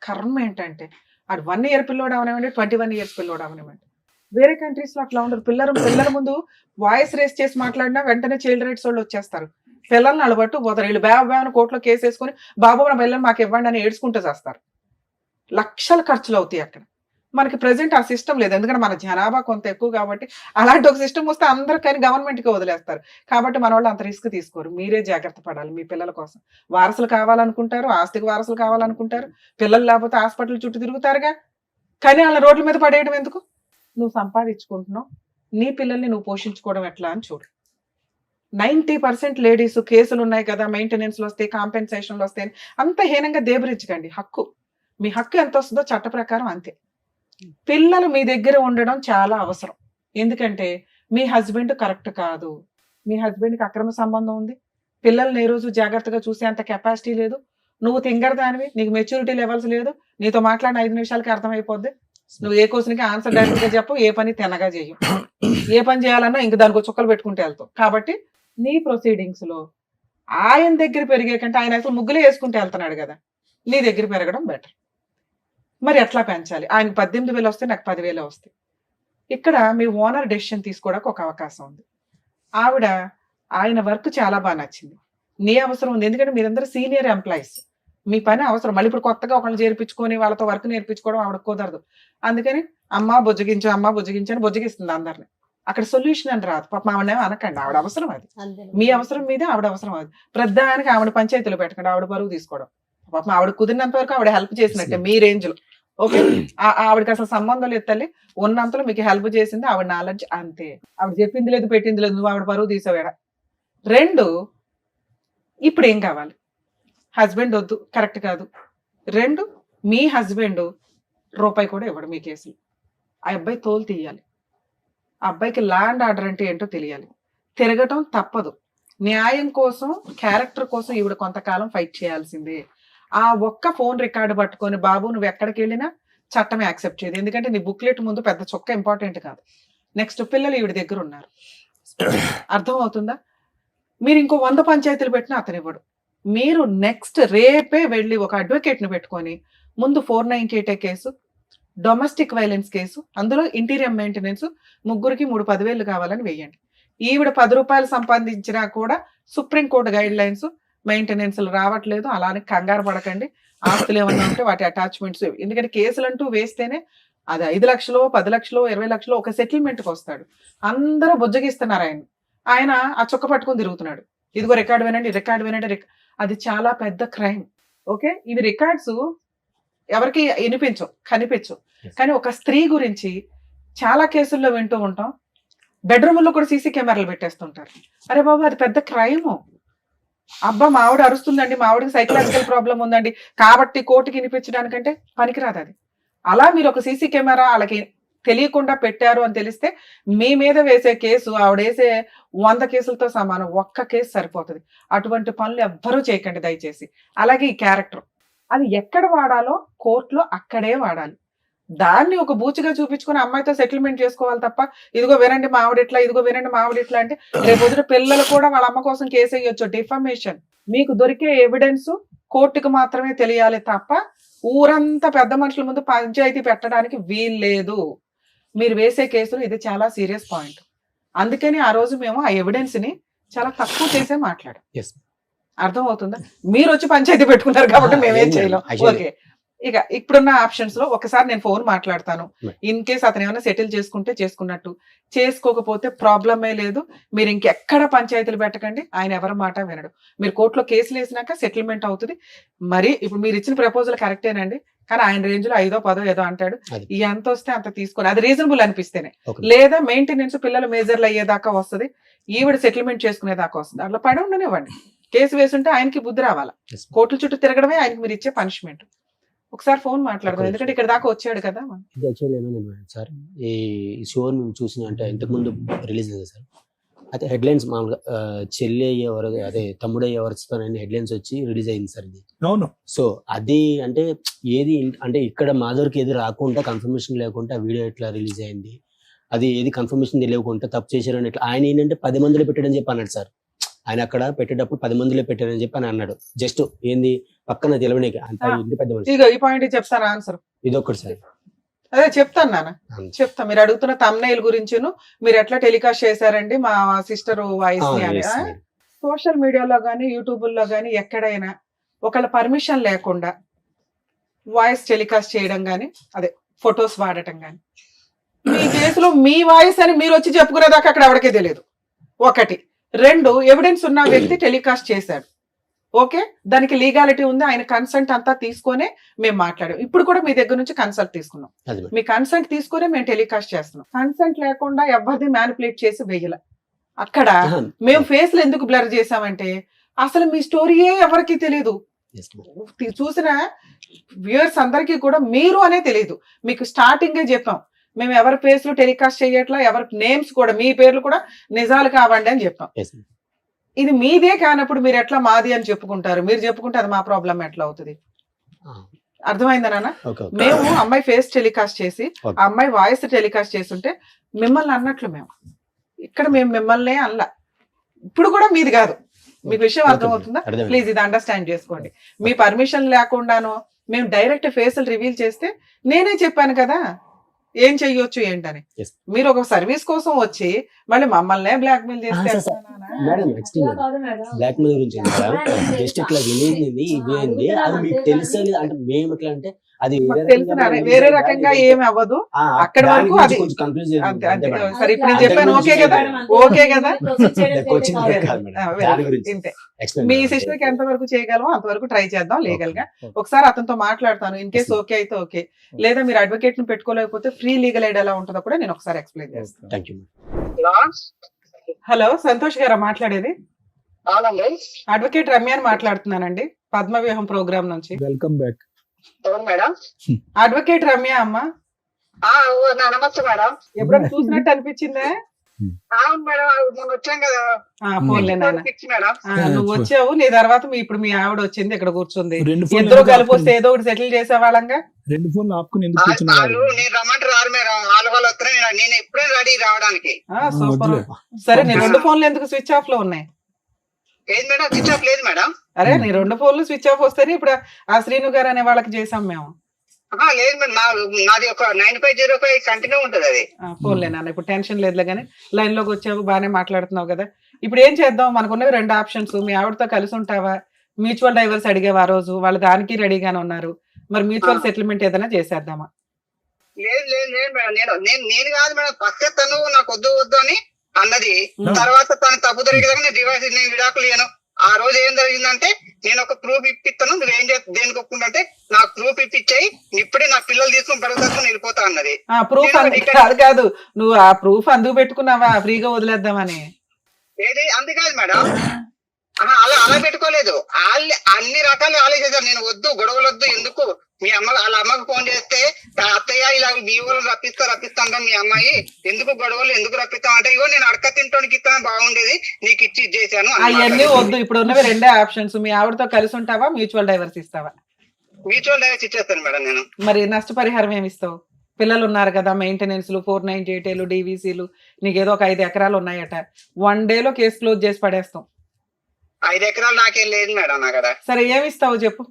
కర్మ ఏంటంటే అది 1 year పిల్లోడు అవనివ్వండి, 21 years పిల్లోడు అవనివ్వండి. వేరే కంట్రీస్లో అట్లా ఉండదు. పిల్లల ముందు వాయిస్ రేస్ చేసి మాట్లాడినా వెంటనే చైల్డ్ రైట్స్ వాళ్ళు వచ్చేస్తారు, పిల్లల్ని అలబట్టు పోతారు. వీళ్ళు బ్యాన్ కోర్టులో కేసు వేసుకొని బాబు నా పిల్లలు మాకు ఇవ్వండి అని ఏడ్చుకుంటూ చేస్తారు. లక్షల ఖర్చులు అవుతాయి అక్కడ. మనకి ప్రెసెంట్ ఆ సిస్టమ్ లేదు, ఎందుకంటే మన జనాభా కొంత ఎక్కువ కాబట్టి. అలాంటి ఒక సిస్టమ్ వస్తే అందరు కానీ గవర్నమెంట్కి వదిలేస్తారు. కాబట్టి మన వాళ్ళు అంత రిస్క్ తీసుకోరు. మీరే జాగ్రత్త పడాలి మీ పిల్లల కోసం. వారసులు కావాలనుకుంటారు, ఆస్తికి వారసులు కావాలనుకుంటారు. పిల్లలు లేకపోతే హాస్పిటల్ చుట్టూ తిరుగుతారుగా, కానీ వాళ్ళ రోడ్ల మీద పడేయడం ఎందుకు? నువ్వు సంపాదించుకుంటున్నావు, నీ పిల్లల్ని నువ్వు పోషించుకోవడం ఎట్లా అని చూడు. 90% లేడీస్ కేసులు ఉన్నాయి కదా, మెయింటెనెన్స్లు వస్తాయి, కాంపెన్సేషన్లు వస్తాయి, అంత హీనంగా దేబరించకండి. హక్కు, మీ హక్కు ఎంత వస్తుందో చట్ట ప్రకారం అంతే. పిల్లలు మీ దగ్గర ఉండడం చాలా అవసరం. ఎందుకంటే మీ హస్బెండ్ కరెక్ట్ కాదు, మీ హస్బెండ్కి అక్రమ సంబంధం ఉంది, పిల్లల్ని ఏ రోజు జాగ్రత్తగా చూసే అంత కెపాసిటీ లేదు, నువ్వు తింగరదానివి, నీకు మెచ్యూరిటీ లెవెల్స్ లేదు, నీతో మాట్లాడిన 5 నిమిషాలకి అర్థమైపోద్ది. నువ్వు ఏ క్వశ్చన్కి ఆన్సర్ డైరెక్ట్గా చెప్పు, ఏ పని తినగా చేయు, ఏ పని చేయాలన్నా ఇంక దానికి చుక్కలు పెట్టుకుంటే వెళ్తావు. కాబట్టి నీ ప్రొసీడింగ్స్లో ఆయన దగ్గర పెరిగే కంటే ఆయన అసలు ముగ్గులే వేసుకుంటే వెళ్తున్నాడు కదా, నీ దగ్గర పెరగడం బెటర్. మరి ఎట్లా పెంచాలి? ఆయన 18,000 వస్తే నాకు 10,000 వస్తాయి. ఇక్కడ మీ ఓనర్ డెసిషన్ తీసుకోవడానికి ఒక అవకాశం ఉంది. ఆవిడ ఆయన వర్క్ చాలా బాగా నచ్చింది, నీ అవసరం ఉంది, ఎందుకంటే మీరందరూ సీనియర్ ఎంప్లాయీస్, మీ పని అవసరం. మళ్ళీ ఇప్పుడు కొత్తగా ఒకళ్ళు చేర్పించుకొని వాళ్ళతో వర్క్ నేర్పించుకోవడం ఆవిడ కుదరదు. అందుకని అమ్మ బుజ్జగించు అని బుజ్జగిస్తుంది అందరిని. అక్కడ సొల్యూషన్ అని రాదు. పాప ఆవిడేమో అనకండి, ఆవిడ అవసరం అది, మీ అవసరం మీదే ఆవిడ అవసరం అది. ప్రధానికి ఆవిడ పంచాయతీలు పెట్టకండి, ఆవిడ బరువు తీసుకోవడం. పాపం ఆవిడ కుదిరినంత వరకు ఆవిడ హెల్ప్ చేసినట్టే మీ రేంజ్ లో. ఓకే, ఆవిడకి అసలు సంబంధం లేదు తల్లి, ఉన్నంతలో మీకు హెల్ప్ చేసింది ఆవిడ నాలెడ్జ్ అంతే. ఆవిడ చెప్పింది లేదు పెట్టింది లేదు, నువ్వు ఆవిడ బరువు తీసావేడ. 2, ఇప్పుడు ఏం కావాలి? హస్బెండ్ వద్దు, కరెక్ట్ కాదు. 2, మీ హస్బెండ్ రూపాయి కూడా ఇవ్వడు మీ కేసులు. ఆ అబ్బాయి తోలు తీయాలి, ఆ అబ్బాయికి ల్యాండ్ ఆర్డర్ అంటే ఏంటో తెలియాలి. తిరగటం తప్పదు. న్యాయం కోసం, క్యారెక్టర్ కోసం ఈవిడ కొంతకాలం ఫైట్ చేయాల్సిందే. ఆ ఒక్క ఫోన్ రికార్డు పట్టుకొని బాబు నువ్వు ఎక్కడికి వెళ్ళినా చట్టమే యాక్సెప్ట్ చేయదు. ఎందుకంటే నీ బుక్లెట్ ముందు పెద్ద చొక్క ఇంపార్టెంట్ కాదు. నెక్స్ట్ పిల్లలు ఈవిడ దగ్గర ఉన్నారు, అర్థం అవుతుందా? మీరు ఇంకో 100 పంచాయతీలు పెట్టినా అతను ఇవ్వడు. మీరు నెక్స్ట్ రేపే వెళ్ళి ఒక అడ్వకేట్ని పెట్టుకొని ముందు 498 కేసు, డొమెస్టిక్ వైలెన్స్ కేసు, అందులో ఇంటీరియర్ మెయింటెనెన్స్, ముగ్గురికి 3-10,000 కావాలని వేయండి. ఈవిడ 10 రూపాయలు సంపాదించినా కూడా సుప్రీంకోర్టు గైడ్ లైన్స్, మెయింటెనెన్స్లు రావట్లేదు, అలానే కంగారు పడకండి. ఆస్తులు ఏమన్నా ఉంటే వాటి అటాచ్మెంట్స్, ఎందుకంటే కేసులు అంటూ వేస్తేనే అది 5 లక్షలు, 10 లక్షలు, 20 లక్షలు ఒక సెటిల్మెంట్కి వస్తాడు. అందరూ బుజ్జగిస్తున్నారు ఆయన ఆ చొక్క పట్టుకొని తిరుగుతున్నాడు. ఇదిగో రికార్డు వినండి. అది చాలా పెద్ద క్రైమ్. ఓకే, ఇవి రికార్డ్స్ ఎవరికి వినిపించవు, కనిపించవు. కానీ ఒక స్త్రీ గురించి చాలా కేసుల్లో వింటూ ఉంటాం. బెడ్రూమ్లో కూడా సీసీ కెమెరాలు పెట్టేస్తుంటారు. అరే బాబు, అది పెద్ద క్రైమ్. అబ్బా మా ఆవిడ అరుస్తుందండి, మా ఆవిడకి సైకలాజికల్ ప్రాబ్లం ఉందండి కాబట్టి కోర్టుకి వినిపించడానికంటే పనికిరాదు అది. అలా మీరు ఒక సీసీ కెమెరా వాళ్ళకి తెలియకుండా పెట్టారు అని తెలిస్తే మీ మీద వేసే కేసు ఆవిడ వేసే 100 కేసులతో సమానం. ఒక్క కేసు సరిపోతుంది. అటువంటి పనులు ఎవ్వరూ చేయకండి దయచేసి. అలాగే ఈ క్యారెక్టర్ అది ఎక్కడ వాడాలో కోర్టులో అక్కడే వాడాలి. దాన్ని ఒక బూచిగా చూపించుకుని అమ్మాయితో సెటిల్మెంట్ చేసుకోవాలి తప్ప ఇదిగో వినండి మా ఆవిడ ఇట్లా, ఇదిగో వినండి మా ఆవిడ ఇట్లా అంటే రేపు వదిన పిల్లలు కూడా వాళ్ళ అమ్మ కోసం కేసు వేయొచ్చు. డిఫమేషన్. మీకు దొరికే ఎవిడెన్స్ కోర్టుకు మాత్రమే తెలియాలి తప్ప ఊరంతా పెద్ద మనుషుల ముందు పంచాయతీ పెట్టడానికి వీల్లేదు. మీరు వేసే కేసులు ఇది చాలా సీరియస్ పాయింట్. అందుకని ఆ రోజు మేము ఆ ఎవిడెన్స్ ని చాలా తక్కువ చేసే మాట్లాడాం. అర్థం అవుతుందా? మీరు వచ్చి పంచాయతీ పెట్టుకున్నారు కాబట్టి మేమేం చేయలేం. ఓకే, ఇక ఇప్పుడున్న ఆప్షన్స్ లో ఒకసారి నేను ఫోన్ మాట్లాడతాను. ఇన్ కేస్ అతను ఏమైనా సెటిల్ చేసుకుంటే చేసుకున్నట్టు, చేసుకోకపోతే ప్రాబ్లమే లేదు. మీరు ఇంకెక్కడ పంచాయతీలు పెట్టకండి. ఆయన ఎవరి మాట వినడు. మీరు కోర్టులో కేసులు వేసినాక సెటిల్మెంట్ అవుతుంది. మరి ఇప్పుడు మీరు ఇచ్చిన ప్రపోజల్ కరెక్టేనండి, కానీ ఆయన రేంజ్ లో 5దో 10దో ఏదో అంటాడు. ఎంత వస్తే అంత తీసుకొని అది రీజనబుల్ అనిపిస్తేనే, లేదా మెయింటెనెన్స్ పిల్లలు మేజర్లు అయ్యేదాకా వస్తుంది, ఈవిడ సెటిల్మెంట్ చేసుకునేదాకా వస్తుంది. అట్లా పడి ఉండనివ్వండి. కేసు వేసుంటే ఆయనకి బుద్ధి రావాలా. కోర్టుల చుట్టూ తిరగడమే ఆయనకి మీరు ఇచ్చే పనిష్మెంట్. ఒకసారి ఫోన్ మాట్లాడదాం, ఎందుకంటే ఇక్కడ దాకా వచ్చాడు కదా. ఇది యాక్చువల్లీ ఏమైంది సార్, ఈ షో మేము చూసిన అంటే ఇంతకుముందు రిలీజ్ అయింది సార్. అయితే హెడ్లైన్స్ మామూలుగా చెల్లి అయ్యేవారు, అదే తమ్ముడు అయ్యేవారు హెడ్లైన్స్ వచ్చి రిలీజ్ అయింది సార్ ఇది. అవును. సో అది అంటే ఏది అంటే ఇక్కడ మాధురికి ఏది రాకుండా, కన్ఫర్మేషన్ లేకుండా వీడియో ఎట్లా రిలీజ్ అయింది, అది ఏది కన్ఫర్మేషన్ తెలియకుండా తప్పు చేశారని ఇట్లా ఆయన ఏంటంటే 10 మందిలో పెట్టాడని చెప్పి అన్నాడు సార్. ఆయన అక్కడ పెట్టేటప్పుడు 10 మందిలో పెట్టారని చెప్పి అని అన్నాడు. జస్ట్ ఏంది పక్కన తెలవడానికి అంత ఇంటి పెద్ద మనిషి. ఈ పాయింట్ చెప్తాను ఆన్సర్. ఇది ఒక్కటి సార్. అదే చెప్తాను నాన్న, చెప్తా. మీరు అడుగుతున్న తమ్నైల్ గురించి మీరు ఎట్లా టెలికాస్ట్ చేశారండి మా సిస్టర్ వాయిస్ ని అని. సోషల్ మీడియాలో కానీ యూట్యూబ్లో కానీ ఎక్కడైనా ఒకళ్ళ పర్మిషన్ లేకుండా వాయిస్ టెలికాస్ట్ చేయడం కానీ, అదే ఫొటోస్ వాడటం కానీ. మీ కేసులో మీ వాయిస్ అని మీరు వచ్చి చెప్పుకునేదాకా అక్కడ ఎవరికే తెలియదు. 1 2 ఎవిడెన్స్ ఉన్న వ్యక్తి టెలికాస్ట్ చేశాడు. ఓకే, దానికి లీగాలిటీ ఉంది, ఆయన కన్సెంట్ అంతా తీసుకొనే మేము మాట్లాడాం. ఇప్పుడు కూడా మీ దగ్గర నుంచి కన్సల్ట్ తీసుకున్నాం. మీ కన్సెంట్ తీసుకునే మేము టెలికాస్ట్ చేస్తున్నాం. కన్సెంట్ లేకుండా ఎవరిది మ్యానిపులేట్ చేసి వేయలే. అక్కడ మేము ఫేస్లు ఎందుకు బ్లర్ చేసామంటే అసలు మీ స్టోరీయే ఎవరికి తెలియదు. చూసిన వ్యూయర్స్ అందరికీ కూడా మీరు అనే తెలియదు. మీకు స్టార్టింగే చెప్పాం, మేము ఎవరి ఫేస్లు టెలికాస్ట్ చేయట్లా, ఎవరి నేమ్స్ కూడా మీ పేర్లు కూడా నిజాలు కావండి అని చెప్పాం. ఇది మీదే కానప్పుడు మీరు ఎట్లా మాది అని చెప్పుకుంటారు? మీరు చెప్పుకుంటే అది మా ప్రాబ్లం ఎట్లా అవుతుంది? అర్థమైందా నాన్న? మేము అమ్మాయి ఫేస్ టెలికాస్ట్ చేసి ఆ అమ్మాయి వాయిస్ టెలికాస్ట్ చేస్తుంటే మిమ్మల్ని అన్నట్లు మేము ఇక్కడ మేము మిమ్మల్ని అనలా. ఇప్పుడు కూడా మీది కాదు. మీకు విషయం అర్థమవుతుందా? ప్లీజ్ ఇది అండర్స్టాండ్ చేసుకోండి. మీ పర్మిషన్ లేకుండాను మేము డైరెక్ట్ ఫేసులు రివీల్ చేస్తే నేనే చెప్పాను కదా ఏం చెయ్యొచ్చు ఏంటని. మీరు ఒక సర్వీస్ కోసం వచ్చి మళ్ళీ మమ్మల్ని బ్లాక్ మెయిల్ చేస్తే మేడం బ్లాక్ మెయిల్ గురించి జస్ట్ ఇట్లా వినేది అది మీకు తెలుసు అంటే మేము ఎట్లా అంటే అది వేరే రకంగా ఏమి అవ్వదు. అక్కడ వరకు అది సరే ఇప్పుడు నేను చెప్పాను. ఓకే కదా? ఓకే కదా? మీ సిస్టర్ కి ఎంత వరకు చేయగలమో అంతవరకు ట్రై చేద్దాం లీగల్ గా. ఒకసారి అతనితో మాట్లాడతాను. ఇన్ కేసు ఓకే అయితే ఓకే, లేదా మీరు అడ్వకేట్ ని పెట్టుకోలేకపోతే ఫ్రీ లీగల్ ఎయిడ్ ఎలా ఉంటుందో కూడా నేను ఒకసారి ఎక్స్ప్లెయిన్ చేస్తాను. హలో, సంతోష్ గారా మాట్లాడేది? అడ్వకేట్ రమ్య అని మాట్లాడుతున్నానండి, పద్మవ్యూహం ప్రోగ్రామ్ నుంచి. Welcome back. అడ్వకేట్ రమ్య అమ్మా. నమస్తే మేడం. ఎప్పుడైనా చూసినట్టు అనిపించిందా? అవును మేడం, మొన్న వచ్చాం కదా. ఫోన్లే నాన్న, మేడం నువ్వు వచ్చావు, నీ తర్వాత ఇప్పుడు మీ ఆవిడ వచ్చింది, ఇక్కడ కూర్చుంది. ఇద్దరు కలిపి వస్తే ఏదో ఒకటి సెటిల్ చేసేవాళ్ళంగా. 2 ఫోన్లు ఆపుకుని నేను రమ్మంటారు రారు మేడం, వాళ్ళు వస్తున్నా. నేను ఎప్పుడే రెడీ రావడానికి. సూపర్. సరే, నీ 2 ఫోన్లు ఎందుకు స్విచ్ ఆఫ్ లో ఉన్నాయి? ఏది మేడం స్విచ్ ఆఫ్ లేదు మేడం. అరే నీ 2 ఫోన్లు స్విచ్ ఆఫ్ వస్తేనే ఇప్పుడు ఆ శ్రీను గారు అనే వాళ్ళకి చేసాం మేము. లేదు మేడం, నాది ఒక 9505 కంటిన్యూ ఉంటది అది. ఫోన్లే నాన్న, ఇప్పుడు టెన్షన్ లేదులే కానీ లైన్ లోకి వచ్చావు, బాగానే మాట్లాడుతున్నావు కదా. ఇప్పుడు ఏం చేద్దాం? మనకున్నవి 2 ఆప్షన్స్. మీ ఆవిడతో కలిసి ఉంటావా? మ్యూచువల్ డైవర్స్ అడిగేవా ఆ రోజు? వాళ్ళు దానికి రెడీగానే ఉన్నారు. మరి మ్యూచువల్ సెటిల్మెంట్ ఏదైనా చేసేద్దామా? లేదు లేదు లేదు మేడం, నేను కాదు మేడం, ఫస్ట్ తను నాకు వద్దు అని అన్నది. తర్వాత తను తప్పు దొరికేదాకా నేను డివైస్ విడాకులు ఇయ్యను. ఆ రోజు ఏం జరిగిందంటే నేను ఒక ప్రూఫ్ ఇప్పిస్తాను, నువ్వేం దేనికి ఒప్పుకుంటే నాకు ప్రూఫ్ ఇప్పించాయి, ఇప్పుడే నా పిల్లలు తీసుకుని పెరుగుతాను వెళ్ళిపోతా అన్నది. ప్రూఫ్ కాదు, నువ్వు ఆ ప్రూఫ్ అందుకు పెట్టుకున్నావా ఫ్రీగా వదిలేద్దామని? ఏది అందుకాదు మేడం, అలా పెట్టుకోలేదు. అన్ని రకాలు ఆలోచించారు. నేను వద్దు, గొడవలు వద్దు, ఎందుకు మీ వాళ్ళ అమ్మకు ఫోన్ చేస్తే అత్తయ్య ఇలా మీ ఊరు రప్పిస్తాం మీ అమ్మాయి, ఎందుకు గొడవలు ఎందుకు రప్పిస్తాం అంటే, ఇగో నేను అడక తింటానికి ఇస్తాను బాగుండేది, నీకు ఇచ్చి ఇచ్చేసాను. అవన్నీ వద్దు. ఇప్పుడు ఉన్నవి 2 ఆప్షన్స్. మీ ఆవిడతో కలిసి ఉంటావా, మ్యూచువల్ డైవర్స్ ఇస్తావా? మ్యూచువల్ డైవర్స్ ఇచ్చేస్తాను మేడం నేను. మరి నష్టపరిహారం ఏమి ఇస్తావు? పిల్లలు ఉన్నారు కదా, మెయింటెనెన్స్ 498 DVCలు, నీకేదో ఒక 5 ఎకరాలు ఉన్నాయట. 1 డేలో కేసు క్లోజ్ చేసి పడేస్తాం. 5 ఎకరాలు నాకేం లేదు మేడం నా కదా. సరే ఏమి ఇస్తావు చెప్పు?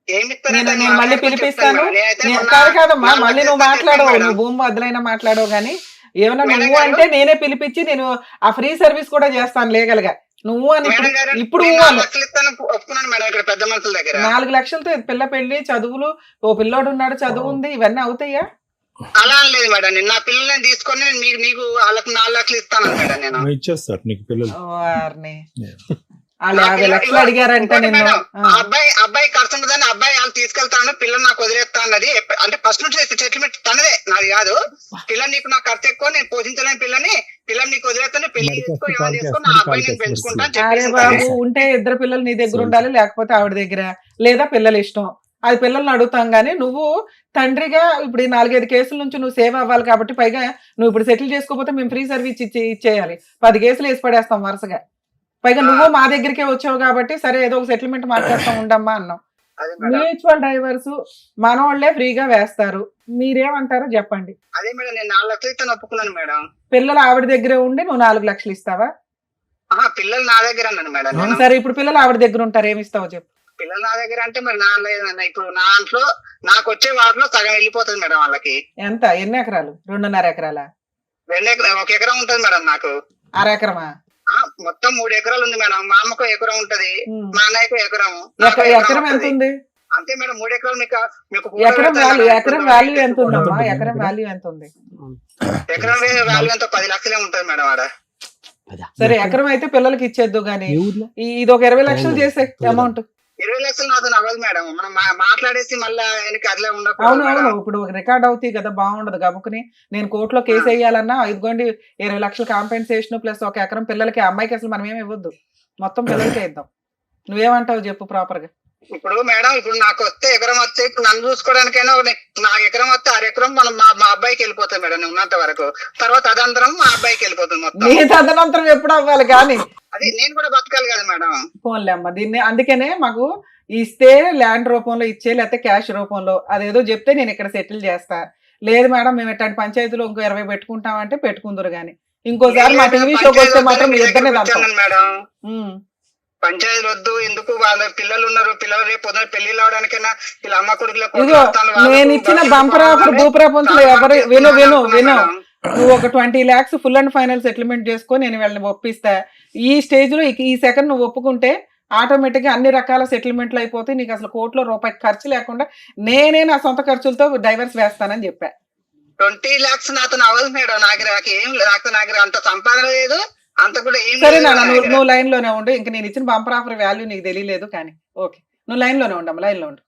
నేను మళ్ళీ పిలిపిస్తాను. కాదమ్మా, మళ్ళీ నువ్వు మాట్లాడవు, నువ్వు భూమి వద్దలైనా మాట్లాడవు కానీ ఏమన్నా నువ్వు అంటే నేనే పిలిపించి నేను ఆ ఫ్రీ సర్వీస్ కూడా చేస్తాను లీగల్ గా. నువ్వు అని ఇప్పుడు 4 లక్షలతో పిల్ల పెళ్లి, చదువులు, ఓ పిల్లోడు ఉన్నాడు, చదువు ఉంది, ఇవన్నీ అవుతాయా? అలా లేదు మేడం, నేను నా పిల్లల్ని తీసుకొని మీకు వాళ్ళకి 4 లక్షలు ఇస్తాను మేడం. నేను ఇచ్చేస్తారు నీకు పిల్లలు. వాళ్ళు 50 లక్షలు అడిగారంటే నేను అబ్బాయి ఖర్చు ఉంటుందని అబ్బాయి వాళ్ళు తీసుకెళ్తాను, పిల్లలు నాకు వదిలేస్తా అన్నది. అంటే ఫస్ట్ నుంచి సెటిల్మెంట్ తనదే, నాది కాదు. పిల్లలు నీకు నాకు ఖర్చు ఎక్కువ, నేను పోషించలేని పిల్లని నీకు వదిలేస్తాను, పెళ్లి చేసుకో, ఎవరు చేసుకో, నా అబ్బాయి నేను పెంచుకుంటాను. బాబు ఉంటే 2 పిల్లలు నీ దగ్గర ఉండాలి, లేకపోతే ఆవిడ దగ్గర, లేదా పిల్లలు ఇష్టం, అది పిల్లల్ని అడుగుతాం. గానీ నువ్వు తండ్రిగా ఇప్పుడు 4-5 కేసుల నుంచి నువ్వు సేవ్ అవ్వాలి కాబట్టి, పైగా నువ్వు ఇప్పుడు సెటిల్ చేసుకోకపోతే మేము ఫ్రీ సర్వీస్ ఇచ్చేయాలి. 10 కేసులు వేసి పడేస్తాం వరుసగా. పైగా నువ్వు మా దగ్గరికే వచ్చావు కాబట్టి సరే ఏదో ఒక సెటిల్మెంట్ మాట్లాడుతూ ఉండమ్మా అన్నాం. మ్యూచువల్ డైవర్స్ మనోళ్లే ఫ్రీగా వేస్తారు, మీరేమంటారో చెప్పండి. అదే మేడం, నేను 4 లక్షలు ఇస్తాను ఒప్పుకున్నాను మేడం. పిల్లలు ఆవిడ దగ్గరే ఉండి నువ్వు 4 లక్షలు ఇస్తావా? పిల్లలు నా దగ్గర అన్నాను మేడం. సరే ఇప్పుడు పిల్లలు ఆవిడ దగ్గర ఉంటారు, ఏమి ఇస్తావో చెప్పు. పిల్లలు నా దగ్గర అంటే మరి ఇప్పుడు నా దాంట్లో నాకు వచ్చే వాటిలో సగం వెళ్ళిపోతుంది మేడం వాళ్ళకి. ఎంత? ఎన్ని ఎకరాలు? 2.5 ఎకరాలా? 1 ఎకరం ఉంటుంది మేడం నాకు. 1/2 ఎకరమా? మొత్తం 3 ఎకరాలు ఉంది మేడం. మా అమ్మకు ఎకరం ఉంటది, మా అన్నయ్యకు ఎకరం. ఎకరం ఎంత ఉంది? అంతే మేడం 3 ఎకరాలు మీకు ఎకరం వాల్యూ ఎంత ఉందమ్మా? ఎకరం వాల్యూ ఎంత ఉంది? ఎకరం వాల్యూ ఎంత 10 లక్షలే ఉంటుంది మేడం ఆడ. సరే ఎకరం అయితే పిల్లలకి ఇచ్చేద్దు గానీ ఇది ఒక 20 లక్షలు చేసే అమౌంట్. 20 లక్షలు నాతో అవ్వదు మేడం, మనం మాట్లాడేసి మళ్ళీ అట్లే ఉండదు. అవును ఇప్పుడు రికార్డ్ అవుతాయి కదా, బాగుండదు గబుకుని నేను కోర్టులో కేసు వేయాలన్నా ఇదిగోండి 20 లక్షలు కాంపెన్సేషన్ ప్లస్ ఒక ఎకరం పిల్లలకి. అమ్మాయికి అసలు మనం ఏమి ఇవ్వద్దు, మొత్తం పిల్లలకే ఇద్దాం. నువ్వేమంటావు చెప్పు ప్రాపర్ గా. ఇప్పుడు మేడం ఇప్పుడు నాకు వస్తే ఎకరం వస్తే ఇప్పుడు నన్ను చూసుకోవడానికైనా నాకు ఎకరం వస్తే 6 ఎకరం మనం మా అబ్బాయికి వెళ్ళిపోతాయి మేడం ఉన్నంత వరకు. తర్వాత అదంతరం మా అబ్బాయికి వెళ్ళిపోతుంది మొత్తం. తదనంతరం ఎప్పుడు అవ్వాలి కానీ అది నేను కూడా బతకాలి కదా మేడం. పోన్లే అమ్మ, దీన్ని అందుకనే మాకు ఇస్తే ల్యాండ్ రూపంలో ఇచ్చే లేకపోతే క్యాష్ రూపంలో అదేదో చెప్తే నేను ఇక్కడ సెటిల్ చేస్తా. లేదు మేడం మేము ఇట్లాంటి పంచాయతీలో ఇంకో 20 పెట్టుకుంటామంటే పెట్టుకుందరు గానీ ఇంకోసారి మా టీవీ షోకి వస్తే మాత్రం మీ ఇద్దరినే మేడం. పంచాయతీలు వద్దు, ఎందుకు వాళ్ళ పిల్లలు ఉన్నారు, పిల్లలు రేపు పొద్దున పెళ్లి అవడానికైనా ఇలా అమ్మ కొడుకులకు. నేను ఇచ్చిన బంపర్ ఆఫర్ భూప్రపంచంలో ఎవరు విను నువ్వు ఒక 20 lakhs full and final settlement చేసుకో, నేను వీళ్ళని ఒప్పిస్తా. ఈ స్టేజ్ లో ఈ సెకండ్ నువ్వు ఒప్పుకుంటే ఆటోమేటిక్ గా అన్ని రకాల సెటిల్మెంట్లు అయిపోతాయి. నీకు అసలు కోర్టులో రూపాయి ఖర్చు లేకుండా నేనే నా సొంత ఖర్చులతో డైవర్స్ వేస్తానని చెప్పా. 20 lakhs నాతో అవ్వదు మేడం. నాకు అంత సంపాదన లేదు, అంత కూడా ఏం. సరే నాన్న, నువ్వు లైన్ లోనే ఉండు. ఇంక నేను ఇచ్చిన బంపర్ ఆఫర్ వాల్యూ నీకు తెలియలేదు కానీ ఓకే, నువ్వు లైన్ లోనే ఉండమ్మా, లైన్ లో ఉండు.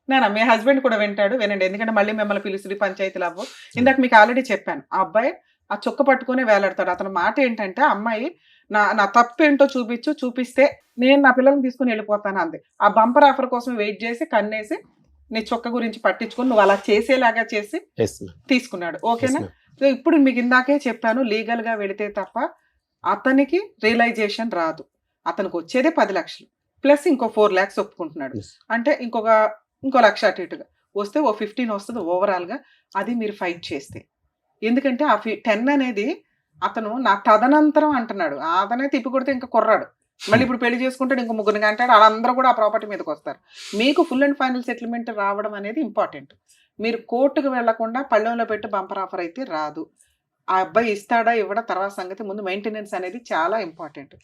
నాన్న మీ హస్బెండ్ కూడా వింటాడు, వినండి. ఎందుకంటే మళ్ళీ మిమ్మల్ని పిలుస్తుంది పంచాయతీలు అవ్వు. ఇందాక మీకు ఆల్రెడీ చెప్పాను, ఆ అబ్బాయి ఆ చుక్క పట్టుకుని వేలాడతాడు. అతని మాట ఏంటంటే అమ్మాయి నా తప్పు ఏంటో చూపిస్తే నేను నా పిల్లల్ని తీసుకుని వెళ్ళిపోతాను అంది. ఆ బంపర్ ఆఫర్ కోసం వెయిట్ చేసి కన్నేసి నీ చొక్క గురించి పట్టించుకుని నువ్వు అలా చేసేలాగా చేసి తీసుకున్నాడు. ఓకేనా? సో ఇప్పుడు మీకు ఇందాకే చెప్పాను, లీగల్ గా వెళితే తప్ప అతనికి రియలైజేషన్ రాదు. అతనికి వచ్చేదే 10 లక్షలు ప్లస్ ఇంకో 4 lakhs ఒప్పుకుంటున్నాడు. అంటే ఇంకో లక్ష అటు ఇటుగా వస్తే ఓ 15 వస్తుంది ఓవరాల్ గా. అది మీరు ఫైట్ చేస్తే, ఎందుకంటే ఆ 10 అనేది అతను నా తదనంతరం అంటున్నాడు. అతనే తిప్పి కొడితే ఇంకా కుర్రాడు, మళ్ళీ ఇప్పుడు పెళ్లి చేసుకుంటాడు, ఇంకో 3 అంటాడు. వాళ్ళందరూ కూడా ఆ ప్రాపర్టీ మీదకి వస్తారు. మీకు ఫుల్ అండ్ ఫైనల్ సెటిల్మెంట్ రావడం అనేది ఇంపార్టెంట్. మీరు కోర్టుకు వెళ్లకుండా పళ్ళెంలో పెట్టి బంపర్ ఆఫర్ అయితే రాదు. ఆ అబ్బాయి ఇస్తాడా ఇవ్వడా తర్వాత సంగతి, ముందు మెయింటెనెన్స్ అనేది చాలా ఇంపార్టెంట్.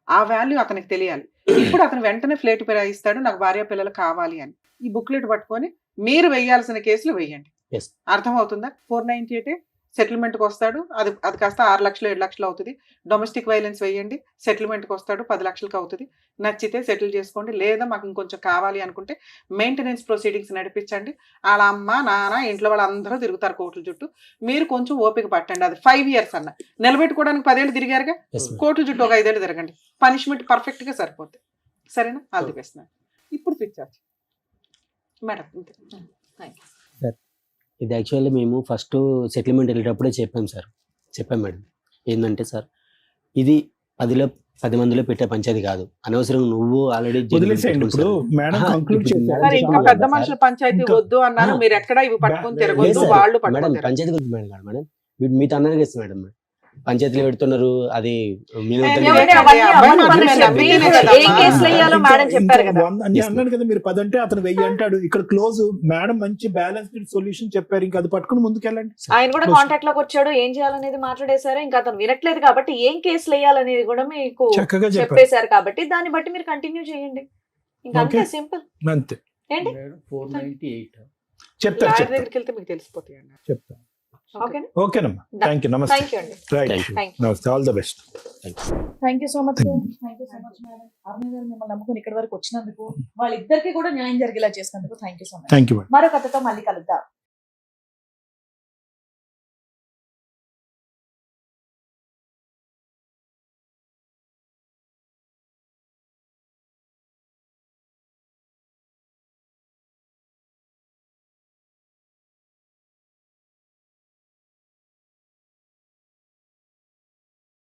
ఆ వాల్యూ అతనికి తెలియాలి. ఇప్పుడు అతను వెంటనే ఫ్లేట్ ఇస్తాడు, నాకు భార్య పిల్లలు కావాలి అని. ఈ బుక్లెట్ పట్టుకొని మీరు వేయాల్సిన కేసులు వేయండి. అర్థమవుతుందా? 498 సెటిల్మెంట్కి వస్తాడు, అది కాస్త 6 లక్షలు 7 లక్షలు అవుతుంది. డొమెస్టిక్ వైలెన్స్ వేయండి, సెటిల్మెంట్కి వస్తాడు 10 లక్షలకు అవుతుంది. నచ్చితే సెటిల్ చేసుకోండి, లేదా మాకు ఇంకొంచెం కావాలి అనుకుంటే మెయింటెనెన్స్ ప్రొసీడింగ్స్ నడిపించండి. వాళ్ళ అమ్మ నాన్న ఇంట్లో వాళ్ళందరూ తిరుగుతారు కోర్టుల చుట్టూ. మీరు కొంచెం ఓపిక పట్టండి. అది 5 years అన్న నిలబెట్టుకోవడానికి 10 ఏళ్ళు తిరిగారుగా, కోర్టుల చుట్టూ ఒక 5 ఏళ్ళు తిరగండి. పనిష్మెంట్ పర్ఫెక్ట్ గా సరిపోతుంది. సరేనా? All the best. ఇప్పుడు పిచ్చార్జ్ మేడం. ఇది యాక్చువల్లీ మేము ఫస్ట్ సెటిల్మెంట్ వెళ్ళేటప్పుడే చెప్పాం మేడం. ఏంటంటే సార్, ఇది 10 మందిలో పెట్టే పంచాయతీ కాదు, అనవసరం నువ్వు ఆల్రెడీ ఇంకా పెద్ద మనుషుల పంచాయతీ వద్దు అన్నారు. మీరు ఎక్కడ ఇవి పట్టుకొని తిరగొద్దు, వాళ్ళు మేడం పంచాయతీ గురించి మేడం మీతో అన్నారు కదా మేడం, పంచాయతీలు పెడుతున్నారు. అది అన్నాడు కదా మీరు 10 అంటే అతను 1000 అంటాడు. ఇక్కడ క్లోజ్ మేడం మంచి బ్యాలెన్స్డ్ సొల్యూషన్ చెప్పారు. ఇంకా అది పట్టుకుని ముందుకెళ్ళండి. ఆయన కూడా కాంటాక్ట్ లోకి వచ్చాడు, ఏం చేయాలనేది మాట్లాడేశారు. ఇంకా అతను వినట్లేదు కాబట్టి ఏం కేసులు వేయాలనేది కూడా మీకు చక్కగా చెప్పేశారు. కాబట్టి దాన్ని బట్టి మీరు కంటిన్యూ చేయండి. ఇంకా అంతే, సింపుల్. అంతే. ఏంటి చెప్తారు దగ్గరికి వెళ్తే మీకు తెలిసిపోతాయి. చెప్తాను. ఓకేనమ్మా, థ్యాంక్ యూ. నమస్తే. Right, all the best. Thank you so much. Thank you so much madam. Aruna గారు మిమ్మల్ని నమ్ముకుని ఇక్కడి వరకు వచ్చినందుకు, వాళ్ళిద్దరికి కూడా న్యాయం జరిగేలా చేసినందుకు thank you so much. Thank you. మరో కథతో మళ్ళీ కలుద్దాం.